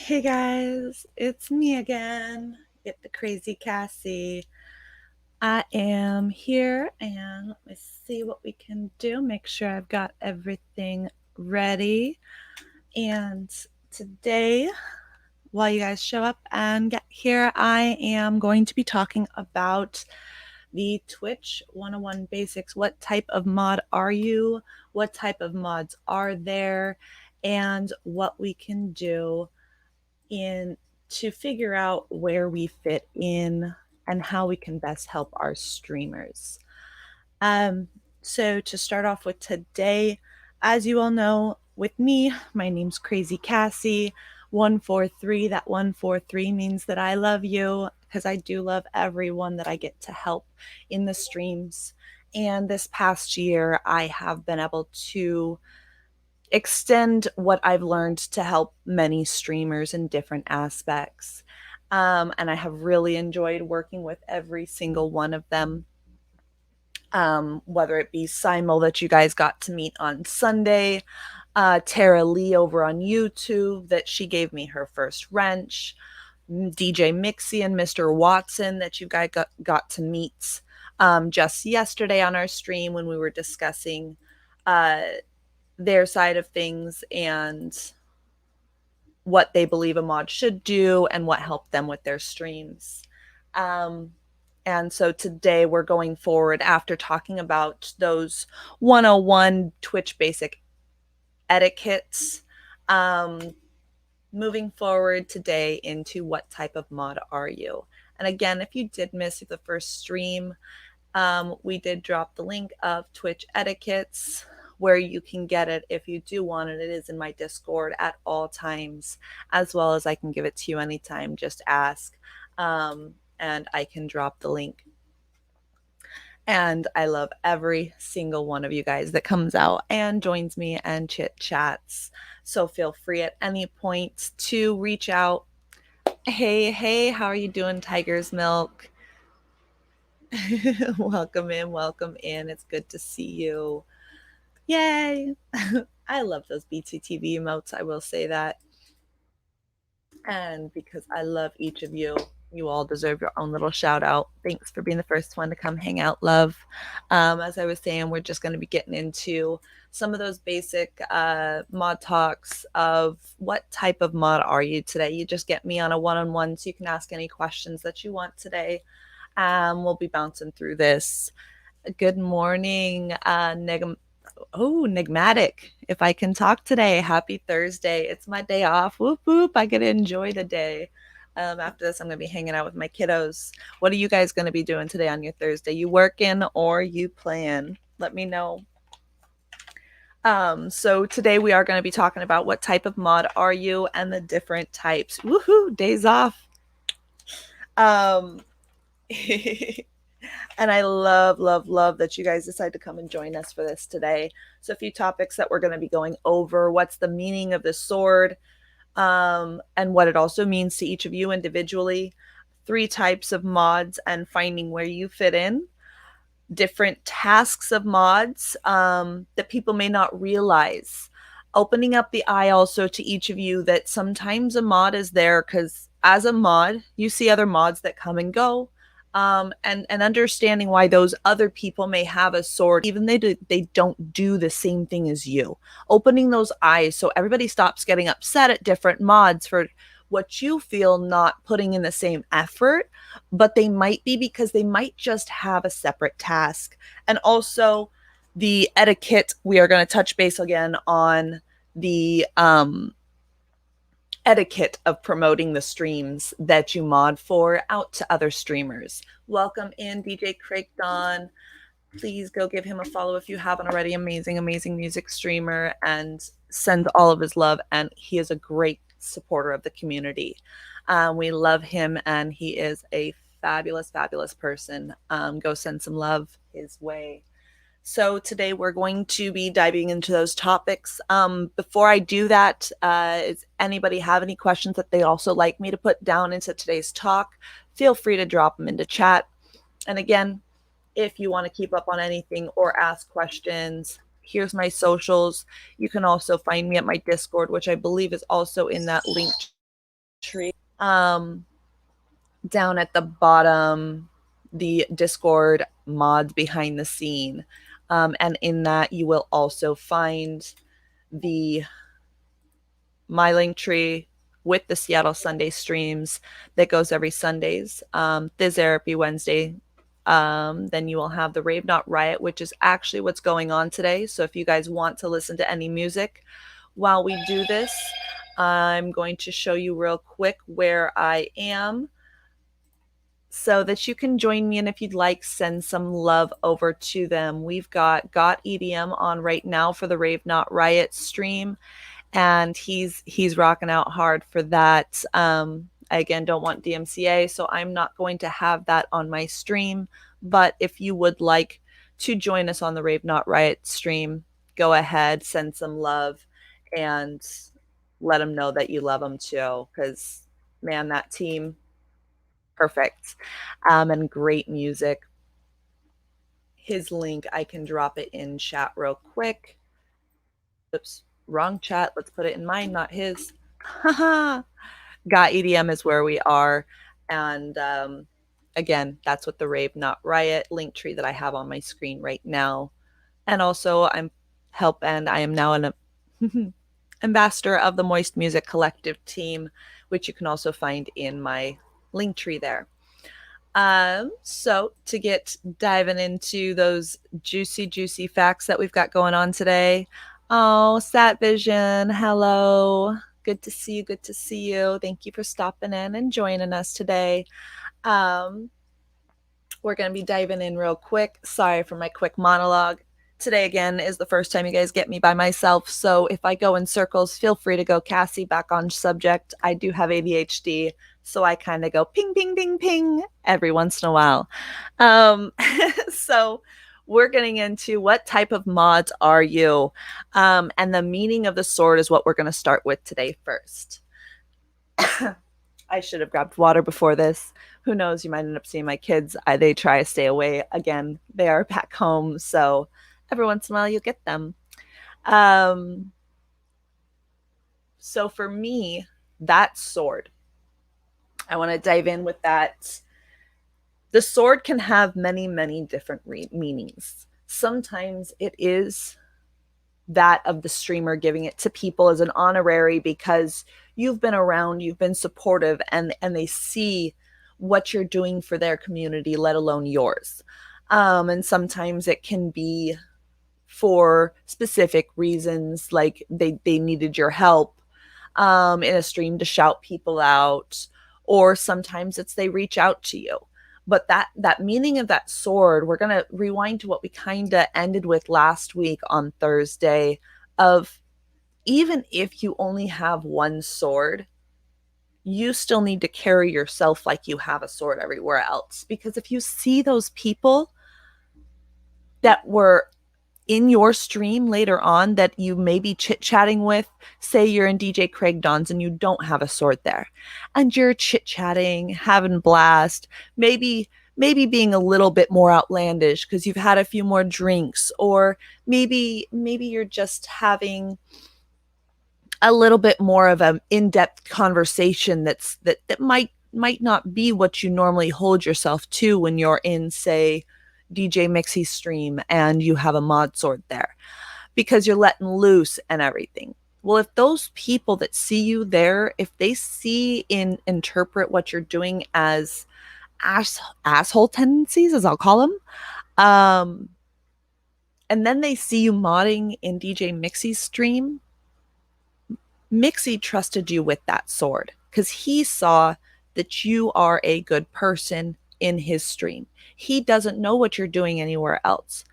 Hey guys, it's me again. Get the crazy Cassie. I am here and let me see what we can do. Make sure I've got everything ready. And today, while you guys show up and get here, I am going to be talking about the Twitch 101 basics. What type of mod are you? What type of mods are there? And what we can do in to figure out where we fit in and how we can best help our streamers. Um, so to start off with today, as you all know, with me, my name's Crazy Cassie 143. That 143 means that I love you because I do love everyone that I get to help in the streams. And this past year, I have been able to extend what I've learned to help many streamers in different aspects. And I have really enjoyed working with every single one of them. Whether it be Simul that you guys got to meet on Sunday, Tara Lee over on YouTube that she gave me her first wrench, DJ Mixie and Mr. Watson that you guys got to meet just yesterday on our stream when we were discussing uh, their side of things and what they believe a mod should do and what helped them with their streams. And so today we're going forward after talking about those 101 Twitch basic etiquettes. Moving forward today into what type of mod are you? And again, if you did miss the first stream, we did drop the link of Twitch etiquettes where you can get it if you do want it. It is in my Discord at all times, as well as I can give it to you anytime. Just ask, and I can drop the link. And I love every single one of you guys that comes out and joins me and chit chats. So feel free at any point to reach out. Hey, how are you doing, Tiger's Milk? Welcome in. It's good to see you. Yay! I love those BTTV emotes, I will say that. And because I love each of you, you all deserve your own little shout out. Thanks for being the first one to come hang out, love. As I was saying, we're just going to be getting into some of those basic mod talks of what type of mod are you today. You just get me on a one-on-one so you can ask any questions that you want today. We'll be bouncing through this. Good morning, Enigmatic. If I can talk today, happy Thursday. It's my day off. Whoop, whoop. I get to enjoy the day. After this, I'm going to be hanging out with my kiddos. What are you guys going to be doing today on your Thursday? You working or you playing? Let me know. So today we are going to be talking about what type of mod are you and the different types. Woohoo, days off. Um, And I love that you guys decided to come and join us for this today. So a few topics that we're going to be going over. What's the meaning of the sword? And what it also means to each of you individually. 3 types of mods and finding where you fit in. Different tasks of mods that people may not realize. Opening up the eye also to each of you that sometimes a mod is there because as a mod, you see other mods that come and go. And understanding why those other people may have a sword, even they don't do the same thing as you. Opening those eyes so everybody stops getting upset at different mods for what you feel not putting in the same effort, but they might be because they might just have a separate task. And also the etiquette, we are going to touch base again on the etiquette of promoting the streams that you mod for out to other streamers. Welcome in DJ Craig Don. Please go give him a follow if you haven't already. Amazing music streamer, and send all of his love. And he is a great supporter of the community. We love him, and he is a fabulous person. Go send some love his way. So today we're going to be diving into those topics. Before I do that, does anybody have any questions that they also like me to put down into today's talk? Feel free to drop them into chat. And again, if you want to keep up on anything or ask questions, here's my socials. You can also find me at my Discord, which I believe is also in that link tree. Down at the bottom, the Discord mods behind the scene. And in that, you will also find the my link tree with the Seattle Sunday streams that goes every Sundays. Therapy Wednesday. Then you will have the Rave Not Riot, which is actually what's going on today. So if you guys want to listen to any music while we do this, I'm going to show you real quick where I am so that you can join me. And if you'd like, send some love over to them. We've got EDM on right now for the Rave Not Riot stream, and he's rocking out hard for that. I again don't want DMCA, so I'm not going to have that on my stream. But if you would like to join us on the Rave Not Riot stream, go ahead, send some love, and let them know that you love them too. Because man, that team, perfect, and great music. His link, I can drop it in chat real quick. Oops, wrong chat. Let's put it in mine, not his. Got EDM is where we are. And again, that's what the Rave Not Riot link tree that I have on my screen right now. And also I am now an ambassador of the Moist Music Collective team, which you can also find in my link tree there. So to get diving into those juicy facts that we've got going on today. Oh, Sat Vision, hello. Good to see you. Good to see you. Thank you for stopping in and joining us today. We're going to be diving in real quick. Sorry for my quick monologue. Today, again, is the first time you guys get me by myself. So if I go in circles, feel free to go, Cassie, back on subject. I do have ADHD, so I kind of go ping, ping, ping, ping every once in a while. So we're getting into what type of mods are you? And the meaning of the sword is what we're going to start with today first. I should have grabbed water before this. Who knows? You might end up seeing my kids. They try to stay away. Again, they are back home, so every once in a while you'll get them. So for me, that sword, I want to dive in with that. The sword can have many different meanings. Sometimes it is that of the streamer giving it to people as an honorary because you've been around, you've been supportive, and they see what you're doing for their community, let alone yours. And sometimes it can be for specific reasons, like they needed your help in a stream to shout people out, or sometimes it's they reach out to you. But that meaning of that sword, we're going to rewind to what we kind of ended with last week on Thursday, of even if you only have one sword, you still need to carry yourself like you have a sword everywhere else. Because if you see those people that were in your stream later on that you may be chit-chatting with, say you're in DJ Craig Don's and you don't have a sword there, and you're chit-chatting, having blast, maybe being a little bit more outlandish because you've had a few more drinks, or maybe you're just having a little bit more of an in-depth conversation that might not be what you normally hold yourself to when you're in, say, DJ Mixie's stream and you have a mod sword there, because you're letting loose and everything. Well, if those people that see you there, if they interpret what you're doing as asshole tendencies, as I'll call them, and then they see you modding in DJ Mixie's stream, Mixie trusted you with that sword because he saw that you are a good person in his stream. He doesn't know what you're doing anywhere else,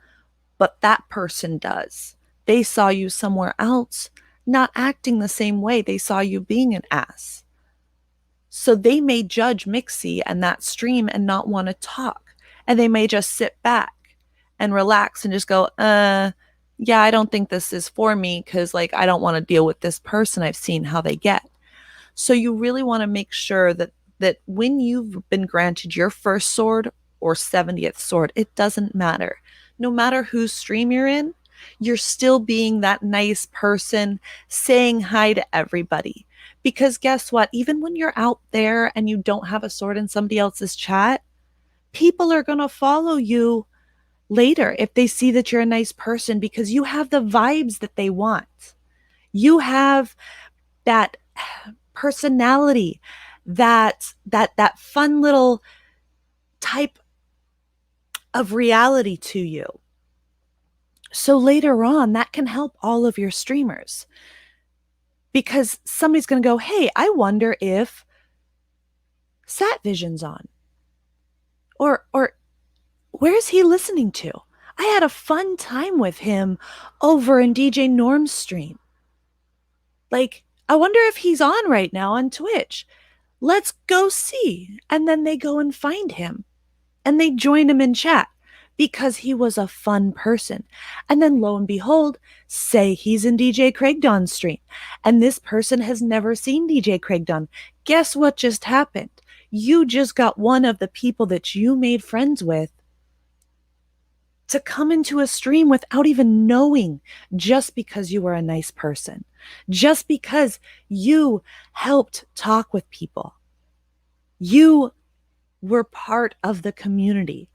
but that person does. They saw you somewhere else, not acting the same way. They saw you being an ass. So they may judge Mixie and that stream and not want to talk. And they may just sit back and relax and just go, yeah, I don't think this is for me because, like, I don't want to deal with this person. I've seen how they get. So you really want to make sure that when you've been granted your first sword or 70th sword, it doesn't matter. No matter whose stream you're in, you're still being that nice person, saying hi to everybody, Because guess what? Even when you're out there and you don't have a sword in somebody else's chat, people are going to follow you later if they see that you're a nice person because you have the vibes that they want. You have that personality, that fun little type of reality to you. So later on, that can help all of your streamers because somebody's going to go, hey, I wonder if Satvision's on. Or where's he listening to? I had a fun time with him over in DJ Norm's stream. Like, I wonder if he's on right now on Twitch. Let's go see. And then they go and find him and they join him in chat because he was a fun person. And then lo and behold, say he's in DJ Craigdon's stream and this person has never seen DJ Craigdon. Guess what just happened? You just got one of the people that you made friends with to come into a stream without even knowing, just because you were a nice person, just because you helped talk with people. You were part of the community.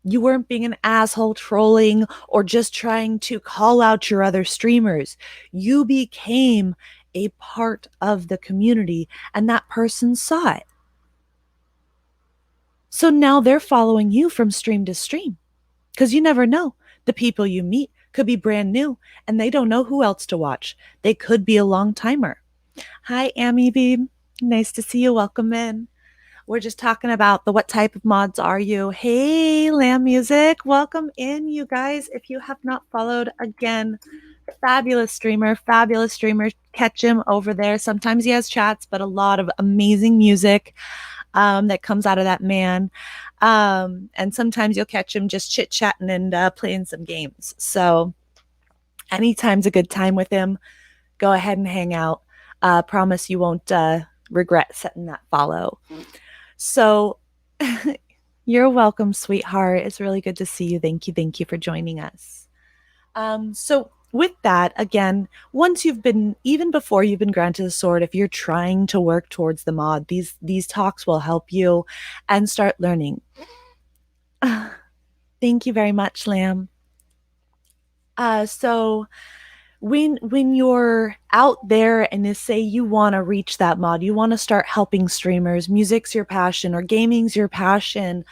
You weren't being an asshole trolling or just trying to call out your other streamers. You became a part of the community and that person saw it. So now they're following you from stream to stream because you never know. The people you meet could be brand new and they don't know who else to watch. They could be a long timer. Hi, Amy Beeb. Nice to see you. Welcome in. We're just talking about the what type of mods are you? Hey, Lamb Music. Welcome in, you guys. If you have not followed, again, fabulous streamer. Catch him over there. Sometimes he has chats, but a lot of amazing music that comes out of that man. And sometimes you'll catch him just chit-chatting and playing some games. So anytime's a good time with him. Go ahead and hang out. Promise you won't regret setting that follow. So you're welcome, sweetheart. It's really good to see you. Thank you for joining us. So with that, again, once you've been, even before you've been granted the sword, if you're trying to work towards the mod, these talks will help you and start learning. Thank you very much, Lamb. So when you're out there and say you want to reach that mod, you want to start helping streamers, music's your passion or gaming's your passion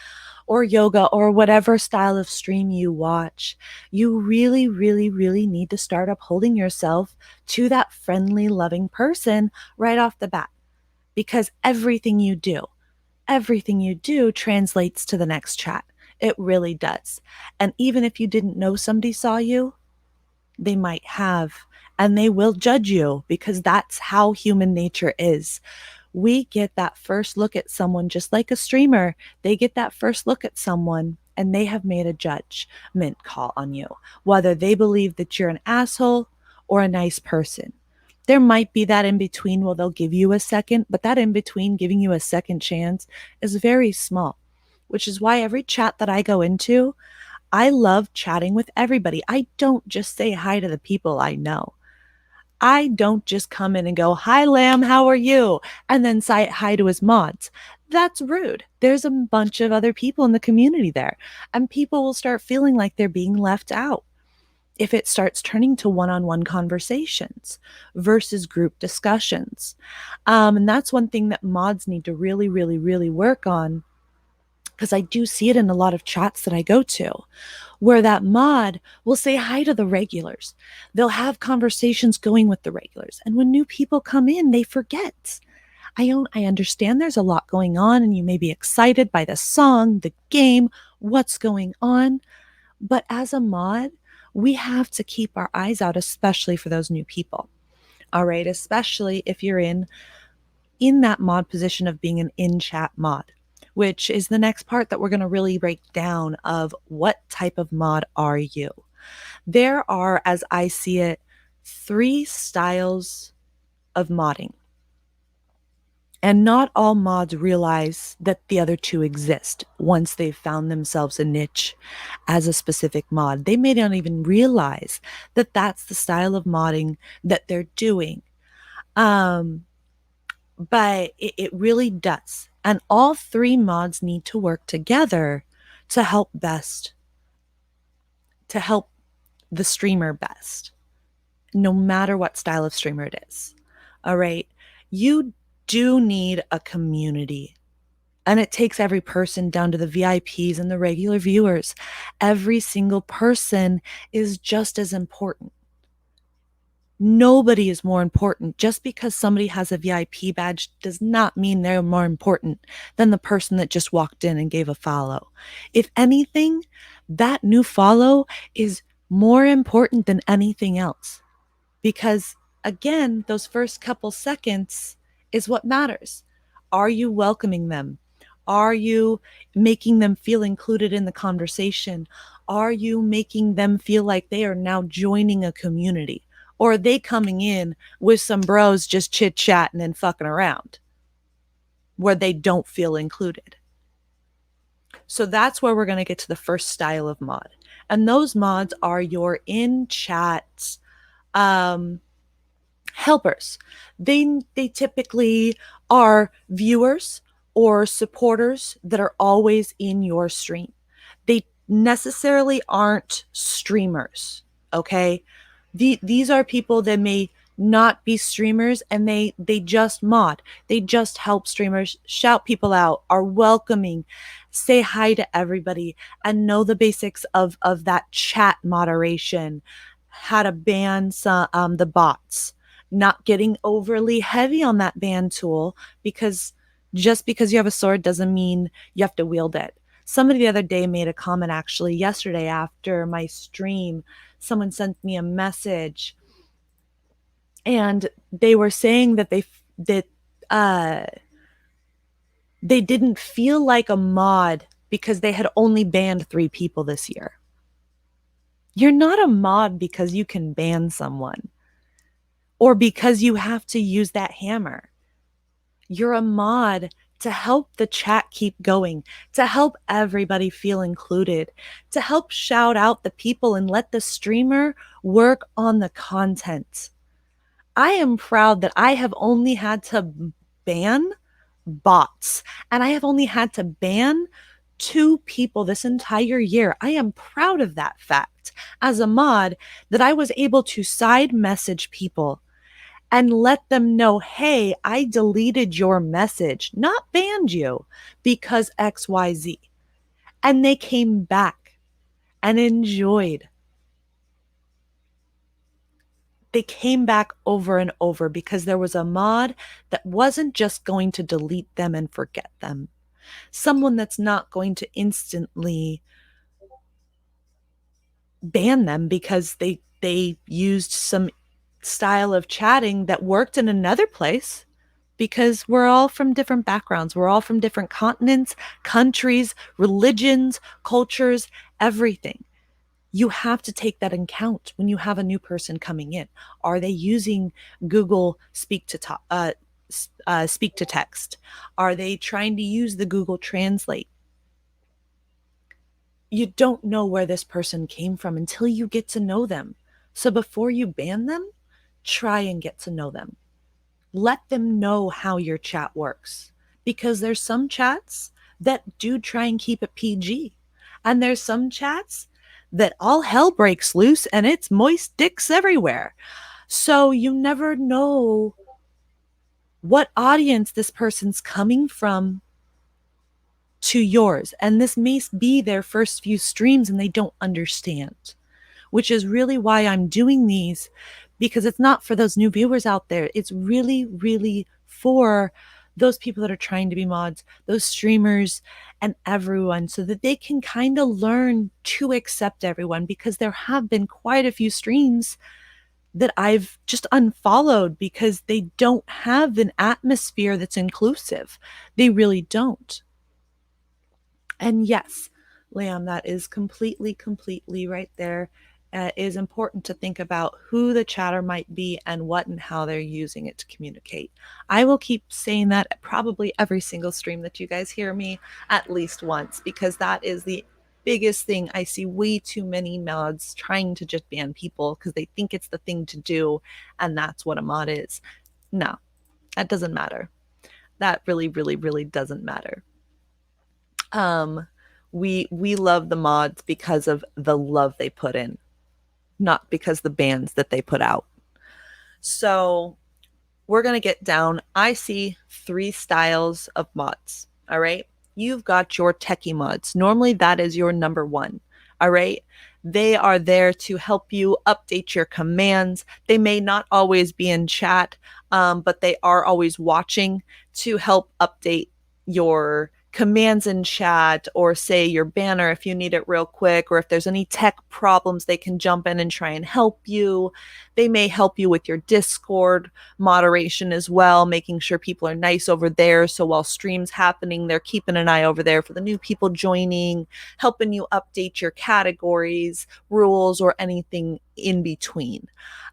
or yoga or whatever style of stream you watch, you really, really, really need to start upholding yourself to that friendly, loving person right off the bat. Because everything you do translates to the next chat. It really does. And even if you didn't know somebody saw you, they might have, and they will judge you because that's how human nature is. We get that first look at someone just like a streamer. They get that first look at someone and they have made a judgment call on you, whether they believe that you're an asshole or a nice person. There might be that in between where they'll give you a second, but that in between giving you a second chance is very small, which is why every chat that I go into, I love chatting with everybody. I don't just say hi to the people I know. I don't just come in and go, hi, Lamb, how are you? And then say hi to his mods. That's rude. There's a bunch of other people in the community there, and people will start feeling like they're being left out if it starts turning to one-on-one conversations versus group discussions. And that's one thing that mods need to really, really, really work on, because I do see it in a lot of chats that I go to, where that mod will say hi to the regulars. They'll have conversations going with the regulars. And when new people come in, they forget. I understand there's a lot going on and you may be excited by the song, the game, what's going on. But as a mod, we have to keep our eyes out, especially for those new people. All right, especially if you're in that mod position of being an in-chat mod, which is the next part that we're going to really break down of what type of mod are you. There are, as I see it, 3 styles of modding. And not all mods realize that the other 2 exist once they've found themselves a niche as a specific mod. They may not even realize that that's the style of modding that they're doing. but it really does. And all three mods need to work together to help to help the streamer best, no matter what style of streamer it is. All right. You do need a community. And it takes every person down to the VIPs and the regular viewers. Every single person is just as important. Nobody is more important. Just because somebody has a VIP badge does not mean they're more important than the person that just walked in and gave a follow. If anything, that new follow is more important than anything else. Because again, those first couple seconds is what matters. Are you welcoming them? Are you making them feel included in the conversation? Are you making them feel like they are now joining a community? Or are they coming in with some bros just chit chatting and fucking around where they don't feel included? So that's where we're going to get to the first style of mod. And those mods are your in chat helpers. They typically are viewers or supporters that are always in your stream. They necessarily aren't streamers, okay? These are people that may not be streamers, and they just mod. They just help streamers, shout people out, are welcoming, say hi to everybody, and know the basics of that chat moderation, how to ban some the bots, not getting overly heavy on that ban tool, because just because you have a sword doesn't mean you have to wield it. Somebody the other day made a comment, actually yesterday after my stream. Someone sent me a message, and they were saying that uh they didn't feel like a mod because they had only banned 3 people this year. You're not a mod because you can ban someone or because you have to use that hammer. You're a mod to help the chat keep going, to help everybody feel included, to help shout out the people and let the streamer work on the content. I am proud that I have only had to ban bots, and I have only had to ban 2 people this entire year. I am proud of that fact as a mod, that I was able to side message people and let them know, hey, I deleted your message, not banned you because XYZ. And they came back and enjoyed. They came back over and over because there was a mod that wasn't just going to delete them and forget them. Someone that's not going to instantly ban them because they used some style of chatting that worked in another place, because we're all from different backgrounds. We're all from different continents, countries, religions, cultures, everything. You have to take that in account when you have a new person coming in. Are they using Google speak to text? Are they trying to use the Google Translate? You don't know where this person came from until you get to know them. So before you ban them, try and get to know them. Let them know how your chat works, because there's some chats that do try and keep it PG. And there's some chats that all hell breaks loose and it's moist dicks everywhere. So you never know what audience this person's coming from to yours. And this may be their first few streams and they don't understand, which is really why I'm doing these, because it's not for those new viewers out there. It's really, really for those people that are trying to be mods, those streamers, and everyone, so that they can kind of learn to accept everyone. Because there have been quite a few streams that I've just unfollowed because they don't have an atmosphere that's inclusive. They really don't. And yes, Liam, that is completely right there. It is important to think about who the chatter might be and what and how they're using it to communicate. I will keep saying that at probably every single stream that you guys hear me at least once, because that is the biggest thing. I see way too many mods trying to just ban people because they think it's the thing to do, and that's what a mod is. No, that doesn't matter. that really, really, really doesn't matter. We love the mods because of the love they put in, not because the bands that they put out. So we're going to get down. I see 3 styles of mods. All right. You've got your techie mods. Normally, that is your number one. All right. They are there to help you update your commands. They may not always be in chat, but they are always watching to help update your commands in chat, or say your banner if you need it real quick, or if there's any tech problems, they can jump in and try and help you. They may help you with your Discord moderation as well, making sure people are nice over there. So while stream's happening, they're keeping an eye over there for the new people joining, helping you update your categories, rules, or anything in between.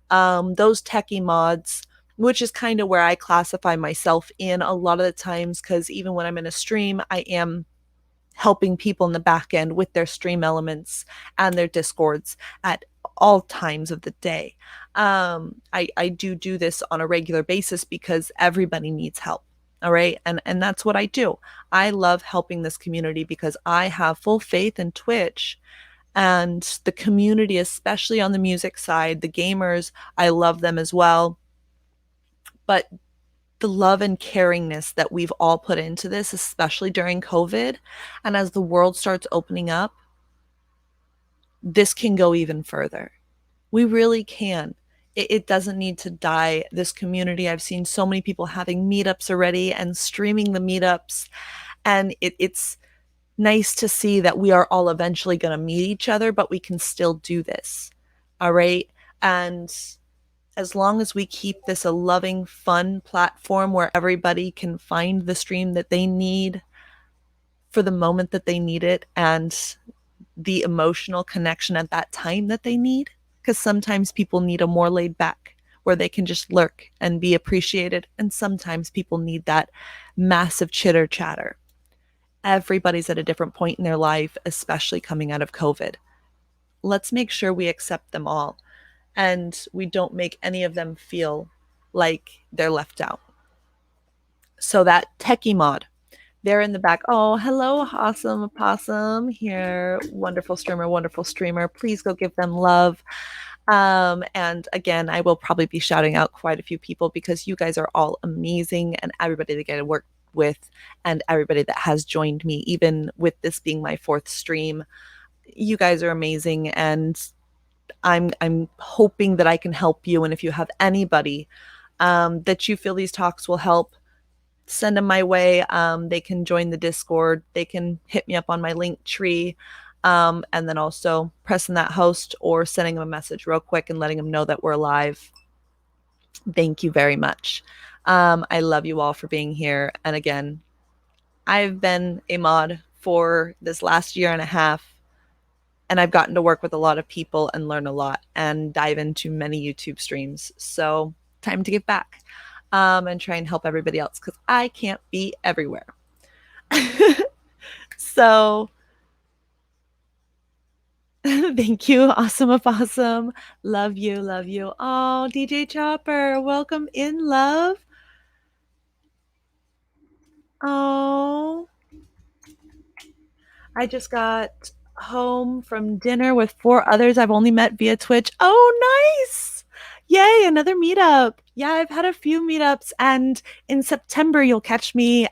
Those techie mods, which is kind of where I classify myself in a lot of the times, because even when I'm in a stream, I am helping people in the back end with their stream elements and their discords at all times of the day. I do this on a regular basis because everybody needs help. All right. And that's what I do. I love helping this community because I have full faith in Twitch and the community, especially on the music side. The gamers, I love them as well. But the love and caringness that we've all put into this, especially during COVID, and as the world starts opening up, this can go even further. We really can. It doesn't need to die. This community, I've seen so many people having meetups already and streaming the meetups. And it's nice to see that we are all eventually going to meet each other, but we can still do this. All right. And as long as we keep this a loving, fun platform where everybody can find the stream that they need for the moment that they need it, and the emotional connection at that time that they need, because sometimes people need a more laid back where they can just lurk and be appreciated, and sometimes people need that massive chitter chatter. Everybody's at a different point in their life, especially coming out of COVID. Let's make sure we accept them all and we don't make any of them feel like they're left out. So that techie mod, they're in the back. Oh, hello, awesome opossum here. Wonderful streamer, wonderful streamer. Please go give them love. And again, I will probably be shouting out quite a few people because you guys are all amazing, and everybody that I get to work with and everybody that has joined me, even with this being my 4th stream, you guys are amazing. And I'm hoping that I can help you. And if you have anybody that you feel these talks will help, send them my way. They can join the Discord. They can hit me up on my link tree. And then also pressing that host or sending them a message real quick and letting them know that we're live. Thank you very much. I love you all for being here. And again, I've been a mod for this last year and a half, and I've gotten to work with a lot of people and learn a lot and dive into many YouTube streams. So time to give back and try and help everybody else, because I can't be everywhere. So thank you. Awesome opossum. Love you. Love you. Oh, DJ Chopper, welcome in, love. Oh, I just got home from dinner with 4 others I've only met via Twitch. Oh, nice. Yay, another meetup. Yeah, I've had a few meetups, and in September you'll catch me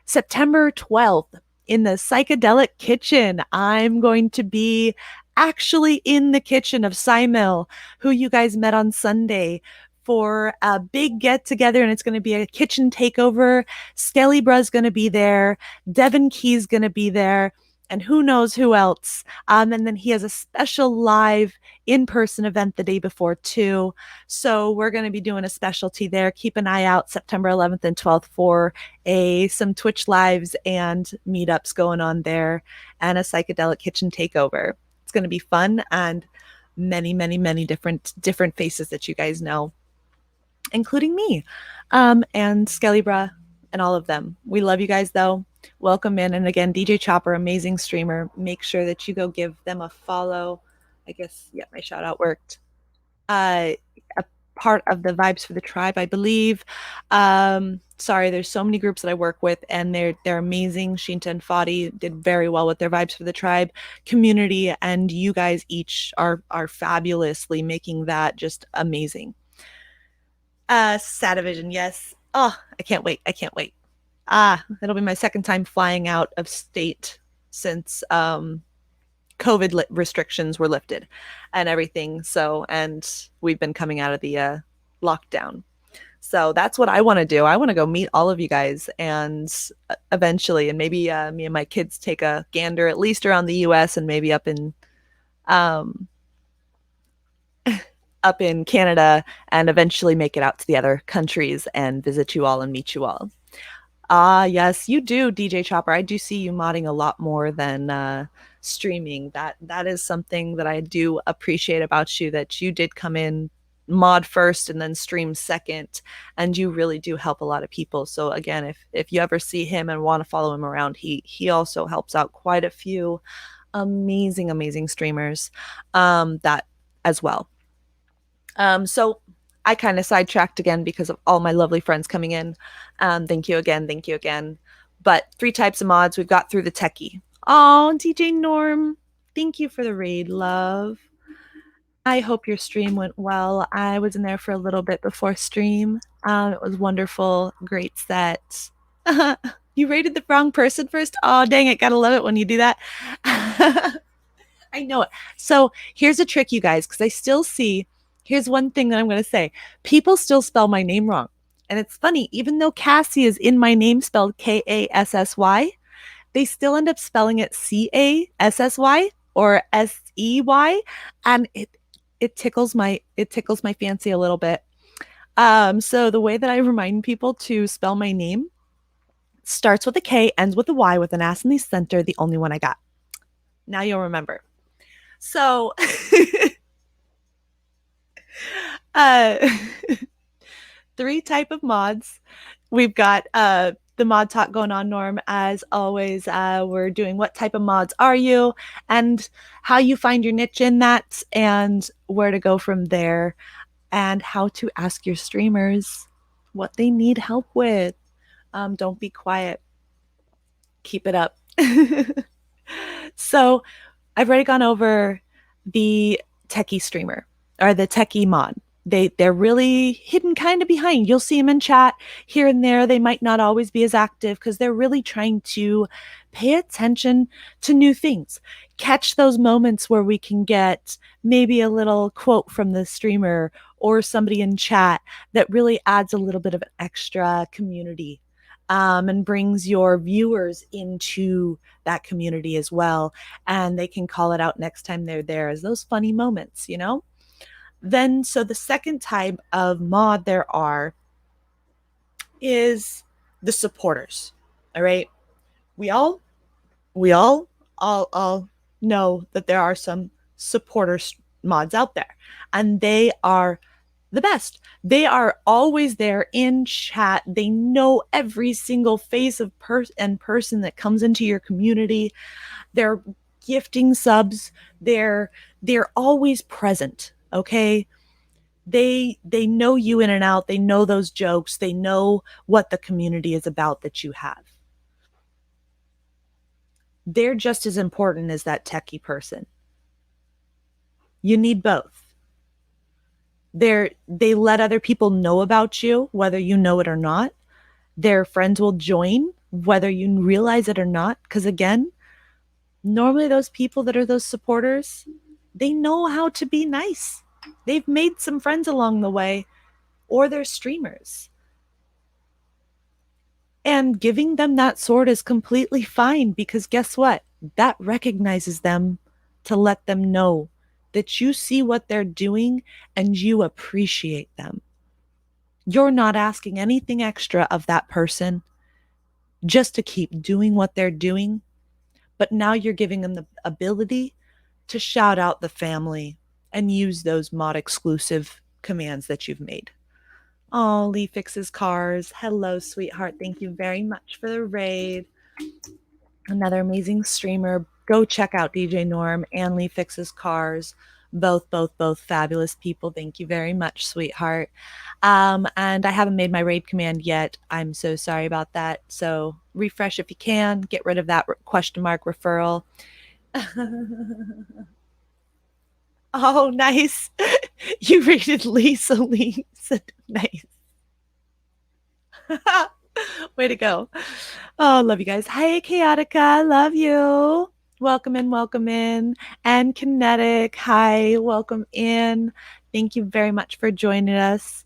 September 12th in the Psychedelic Kitchen. I'm going to be actually in the kitchen of Simil, who you guys met on Sunday, for a big get together, and it's going to be a kitchen takeover. Skellybra's going to be there, Devin Key's going to be there, and who knows who else. And then he has a special live in-person event the day before too. So we're going to be doing a specialty there. Keep an eye out September 11th and 12th for some Twitch lives and meetups going on there, and a Psychedelic Kitchen takeover. It's going to be fun, and many, many, many different faces that you guys know, including me, and Skellybra and all of them. We love you guys though. Welcome in. And again, DJ Chopper, amazing streamer. Make sure that you go give them a follow. I guess, yeah, my shout out worked. Uh, part of the Vibes for the Tribe, I believe. Sorry, there's so many groups that I work with, and they're amazing. Shinta and Fadi did very well with their Vibes for the Tribe community, and you guys each are fabulously making that just amazing. Satavision, yes. Oh, I can't wait. I can't wait. It'll be my second time flying out of state since COVID restrictions were lifted and everything. So, and we've been coming out of the lockdown. So that's what I want to do. I want to go meet all of you guys and eventually, and maybe me and my kids take a gander at least around the US and maybe um, up in Canada and eventually make it out to the other countries and visit you all and meet you all. Yes, you do, DJ Chopper. I do see you modding a lot more than streaming. That is something that I do appreciate about you, that you did come in mod first and then stream second, and you really do help a lot of people. So again, if you ever see him and want to follow him around, he also helps out quite a few amazing streamers that as well. So I kind of sidetracked again because of all my lovely friends coming in. Thank you again. Thank you again. But 3 types of mods. We've got through the techie. Oh, DJ Norm. Thank you for the raid, love. I hope your stream went well. I was in there for a little bit before stream. It was wonderful. Great set. You rated the wrong person first? Oh, dang it. Gotta love it when you do that. I know it. So here's a trick, you guys, because I still see, here's one thing that I'm going to say. People still spell my name wrong. And it's funny, even though Cassie is in my name spelled Kassy, they still end up spelling it Cassy or Sey. And it tickles my fancy a little bit. So the way that I remind people to spell my name starts with a K, ends with a Y with an S in the center, the only one I got. Now you'll remember. So, uh, 3 type of mods. We've got the mod talk going on, Norm. As always, we're doing what type of mods are you and how you find your niche in that and where to go from there and how to ask your streamers what they need help with. Don't be quiet. Keep it up. So I've already gone over the techie streamer or the techie mod. They're really hidden kind of behind. You'll see them in chat here and there. They might not always be as active because they're really trying to pay attention to new things. Catch those moments where we can get maybe a little quote from the streamer or somebody in chat that really adds a little bit of an extra community and brings your viewers into that community as well. And they can call it out next time they're there as those funny moments, you know? Then, so the second type of mod there are is the supporters. All right. We all know that there are some supporters mods out there, and they are the best. They are always there in chat. They know every single face of person that comes into your community. They're gifting subs. They're always present. Okay. They know you in and out. They know those jokes. They know what the community is about that you have. They're just as important as that techie person. You need both. They let other people know about you, whether you know it or not. Their friends will join, whether you realize it or not. Because again, normally those people that are those supporters, they know how to be nice. They've made some friends along the way, or they're streamers. And giving them that sword is completely fine because guess what? That recognizes them to let them know that you see what they're doing and you appreciate them. You're not asking anything extra of that person just to keep doing what they're doing, but now you're giving them the ability to shout out the family and use those mod exclusive commands that you've made. Oh, Lee Fixes Cars. Hello, sweetheart. Thank you very much for the raid. Another amazing streamer. Go check out DJ Norm and Lee Fixes Cars. Both fabulous people. Thank you very much, sweetheart. And I haven't made my raid command yet. I'm so sorry about that. So refresh if you can. Get rid of that question mark referral. Oh, nice. You rated Lisa Lee. Nice. Way to go. Oh, love you guys. Hey, Chaotica. Love you. Welcome in, welcome in. And Kinetic. Hi, welcome in. Thank you very much for joining us.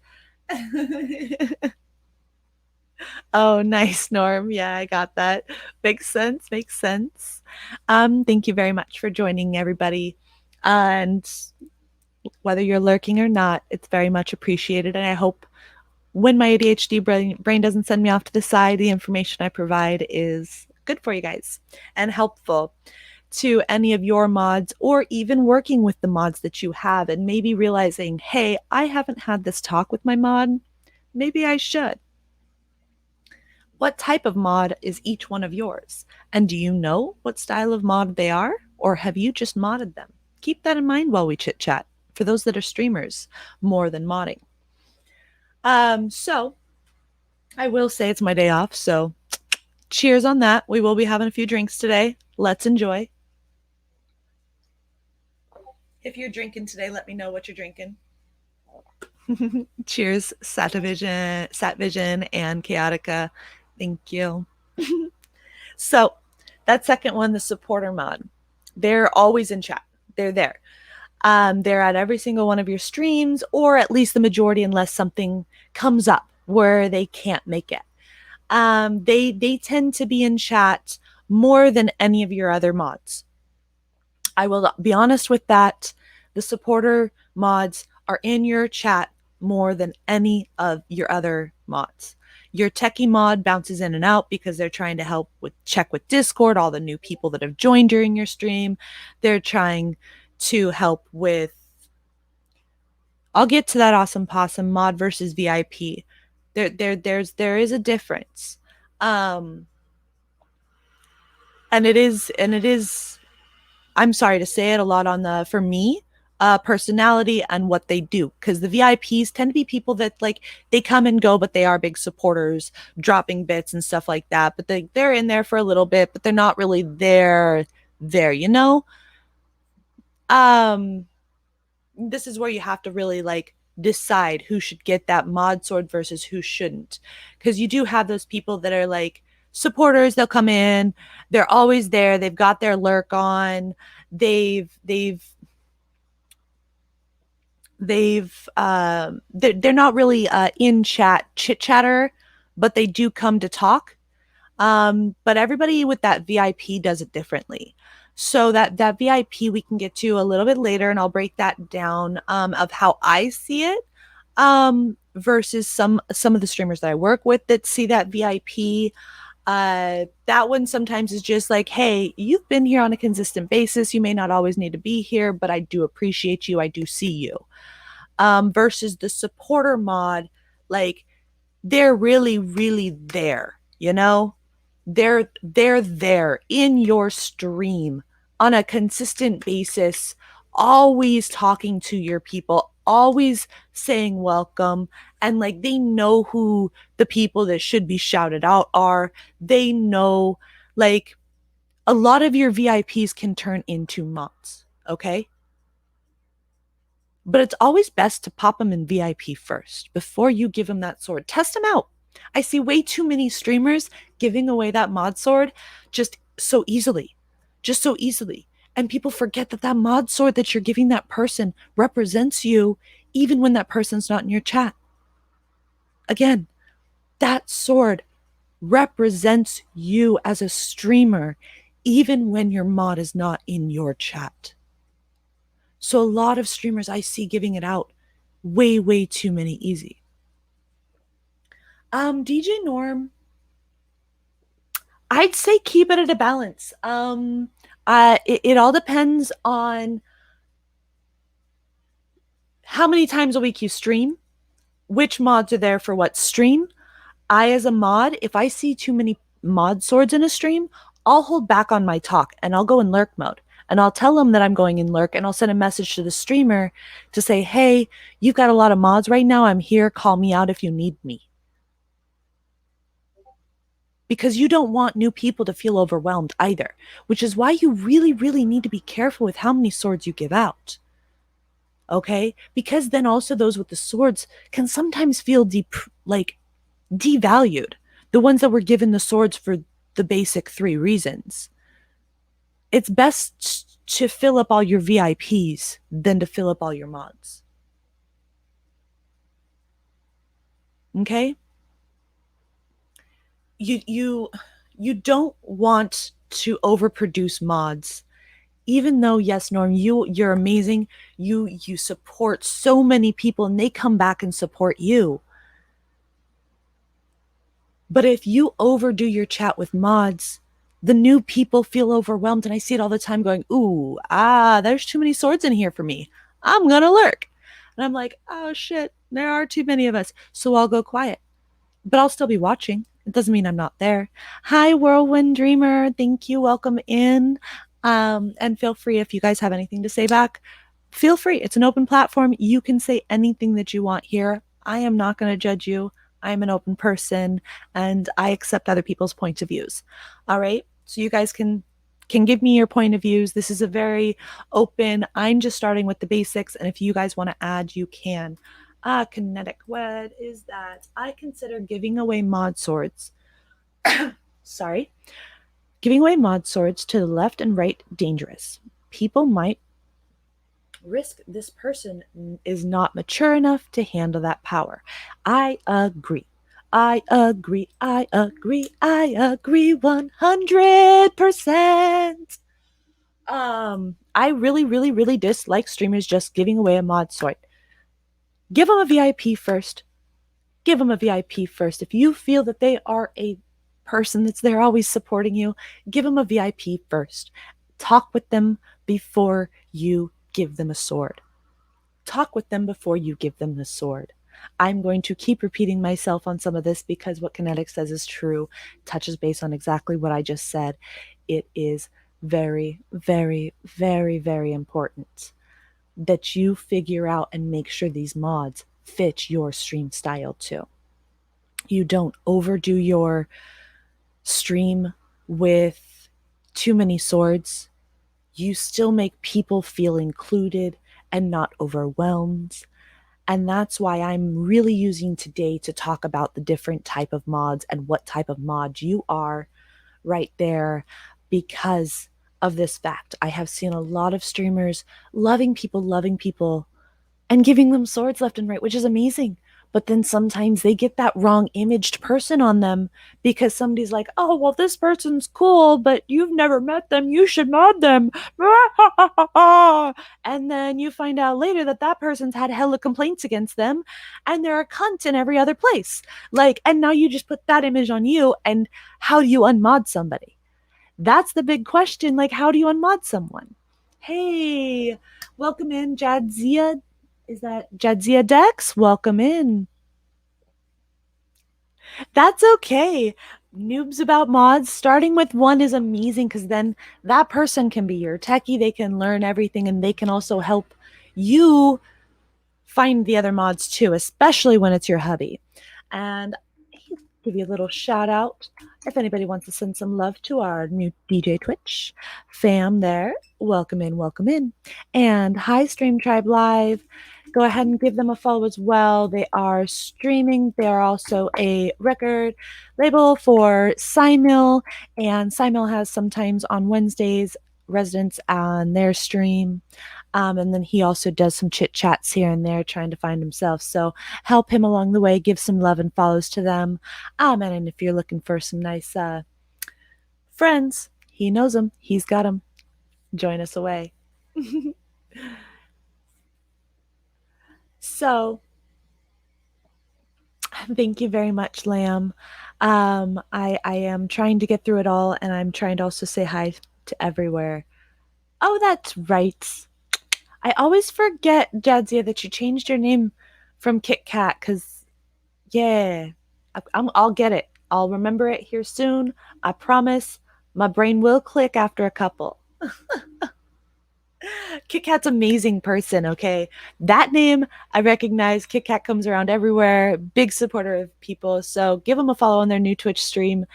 Oh, nice, Norm. Yeah, I got that. Makes sense. Makes sense. Thank you very much for joining, everybody. And whether you're lurking or not, it's very much appreciated. And I hope when my ADHD brain doesn't send me off to the side, the information I provide is good for you guys and helpful to any of your mods, or even working with the mods that you have and maybe realizing, hey, I haven't had this talk with my mod. Maybe I should. What type of mod is each one of yours? And do you know what style of mod they are? Or have you just modded them? Keep that in mind while we chit chat for those that are streamers more than modding. So I will say it's my day off, so cheers on that. We will be having a few drinks today. Let's enjoy. If you're drinking today, let me know what you're drinking. Cheers, Satvision, and Chaotica. Thank you. So that second one, the supporter mod, they're always in chat. They're there. They're at every single one of your streams, or at least the majority, unless something comes up where they can't make it. They tend to be in chat more than any of your other mods. I will be honest with that. The supporter mods are in your chat more than any of your other mods. Your techie mod bounces in and out because they're trying to help with check with Discord, all the new people that have joined during your stream. They're trying to help with, I'll get to that awesome possum mod versus VIP. There is a difference. And it is I'm sorry to say it, a lot on the, for me, personality and what they do, because the VIPs tend to be people that, like, they come and go, but they are big supporters, dropping bits and stuff like that, but they're in there for a little bit, but they're not really there, you know. This is where you have to really, like, decide who should get that mod sword versus who shouldn't, because you do have those people that are like supporters. They'll come in, they're always there, they've got their lurk on, they're not really in chat chit chatter, but they do come to talk. But everybody with that VIP does it differently. So that VIP we can get to a little bit later, and I'll break that down of how I see it versus some of the streamers that I work with that see that VIP. That one sometimes is just like, hey, you've been here on a consistent basis. You may not always need to be here, but I do appreciate you. I do see you. Versus the supporter mod, like, they're really, really there, you know? They're there in your stream on a consistent basis, always talking to your people, always saying welcome, and like they know who the people that should be shouted out are. They know, like, a lot of your VIPs can turn into mods, okay? But it's always best to pop them in VIP first before you give them that sword. Test them out. I see way too many streamers giving away that mod sword just so easily. And people forget that that mod sword that you're giving that person represents you even when that person's not in your chat. Again, that sword represents you as a streamer even when your mod is not in your chat. So a lot of streamers I see giving it out way too many easy. DJ Norm, I'd say keep it at a balance. It all depends on how many times a week you stream, which mods are there for what stream. I, as a mod, if I see too many mod swords in a stream, I'll hold back on my talk and I'll go in lurk mode. And I'll tell them that I'm going in lurk, and I'll send a message to the streamer to say, hey, you've got a lot of mods right now. I'm here. Call me out if you need me. Because you don't want new people to feel overwhelmed either, which is why you really, really need to be careful with how many swords you give out. Okay? Because then also those with the swords can sometimes feel devalued. The ones that were given the swords for the basic 3 reasons. It's best to fill up all your VIPs than to fill up all your mods. Okay? You don't want to overproduce mods. Even though, yes, Norm, you're amazing. You support so many people and they come back and support you. But if you overdo your chat with mods, the new people feel overwhelmed. And I see it all the time going, ooh, there's too many swords in here for me. I'm going to lurk. And I'm like, oh shit, there are too many of us. So I'll go quiet. But I'll still be watching. It doesn't mean I'm not there. Hi, Whirlwind Dreamer. Thank you. Welcome in. And feel free if you guys have anything to say back. Feel free. It's an open platform. You can say anything that you want here. I am not going to judge you. I'm an open person and I accept other people's points of views. All right. So you guys can give me your point of views. This is a very open. I'm just starting with the basics. And if you guys want to add, you can. Kinetic Wed is that I consider giving away mod swords. Sorry. Giving away mod swords to the left and right dangerous. People might risk this person is not mature enough to handle that power. I agree. I agree. I agree. I agree 100%. I really, really, really dislike streamers just giving away a mod sword. Give them a VIP first. Give them a VIP first. If you feel that they are a person that's there always supporting you, give them a VIP first. Talk with them before you give them a sword. Talk with them before you give them the sword. I'm going to keep repeating myself on some of this because what Kinetic says is true, touches base on exactly what I just said. It is very, very, very, very important that you figure out and make sure these mods fit your stream style too. You don't overdo your stream with too many swords. You still make people feel included and not overwhelmed. And that's why I'm really using today to talk about the different type of mods and what type of mod you are right there because of this fact. I have seen a lot of streamers loving people, and giving them swords left and right, which is amazing. But then sometimes they get that wrong imaged person on them because somebody's like, oh, well, this person's cool, but you've never met them. You should mod them. And then you find out later that that person's had hella complaints against them and they're a cunt in every other place. And now you just put that image on you. And how do you unmod somebody? That's the big question. How do you unmod someone? Hey, welcome in, Jadzia. Is that Jadzia Dex? Welcome in. That's okay. Noobs about mods, starting with one is amazing because then that person can be your techie. They can learn everything and they can also help you find the other mods too, especially when it's your hubby. And give you a little shout out if anybody wants to send some love to our new DJ Twitch fam there. Welcome in, welcome in. And hi, Stream Tribe Live. Go ahead and give them a follow as well. They are streaming. They are also a record label for Symil, and Symil has sometimes on Wednesdays residents on their stream. And then he also does some chit chats here and there trying to find himself. So help him along the way, give some love and follows to them. And if you're looking for some nice friends, he knows them. He's got them. Join us away. So thank you very much, Lamb. I am trying to get through it all, and I'm trying to also say hi to everywhere. Oh, that's right. I always forget, Jadzia, that you changed your name from Kit Kat because, yeah, I'll get it. I'll remember it here soon. I promise. My brain will click after a couple. Kit Kat's amazing person, okay? That name I recognize. Kit Kat comes around everywhere, big supporter of people. So give them a follow on their new Twitch stream.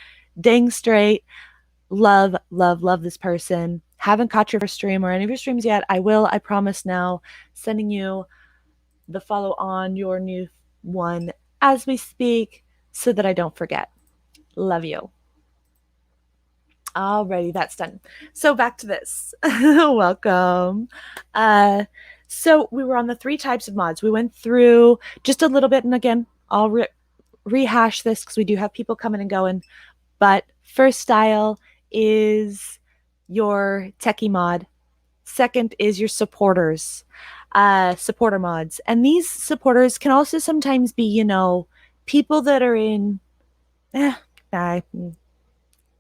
Dang straight. Love, love, love this person. Haven't caught your stream or any of your streams yet. I will, I promise now. Sending you the follow on your new one as we speak so that I don't forget. Love you. Alrighty, that's done. So back to this. Welcome. So we were on the 3 types of mods. We went through just a little bit, and again, I'll rehash this because we do have people coming and going. But first style is your techie mod. Second is your supporters, supporter mods. And these supporters can also sometimes be, people that are in,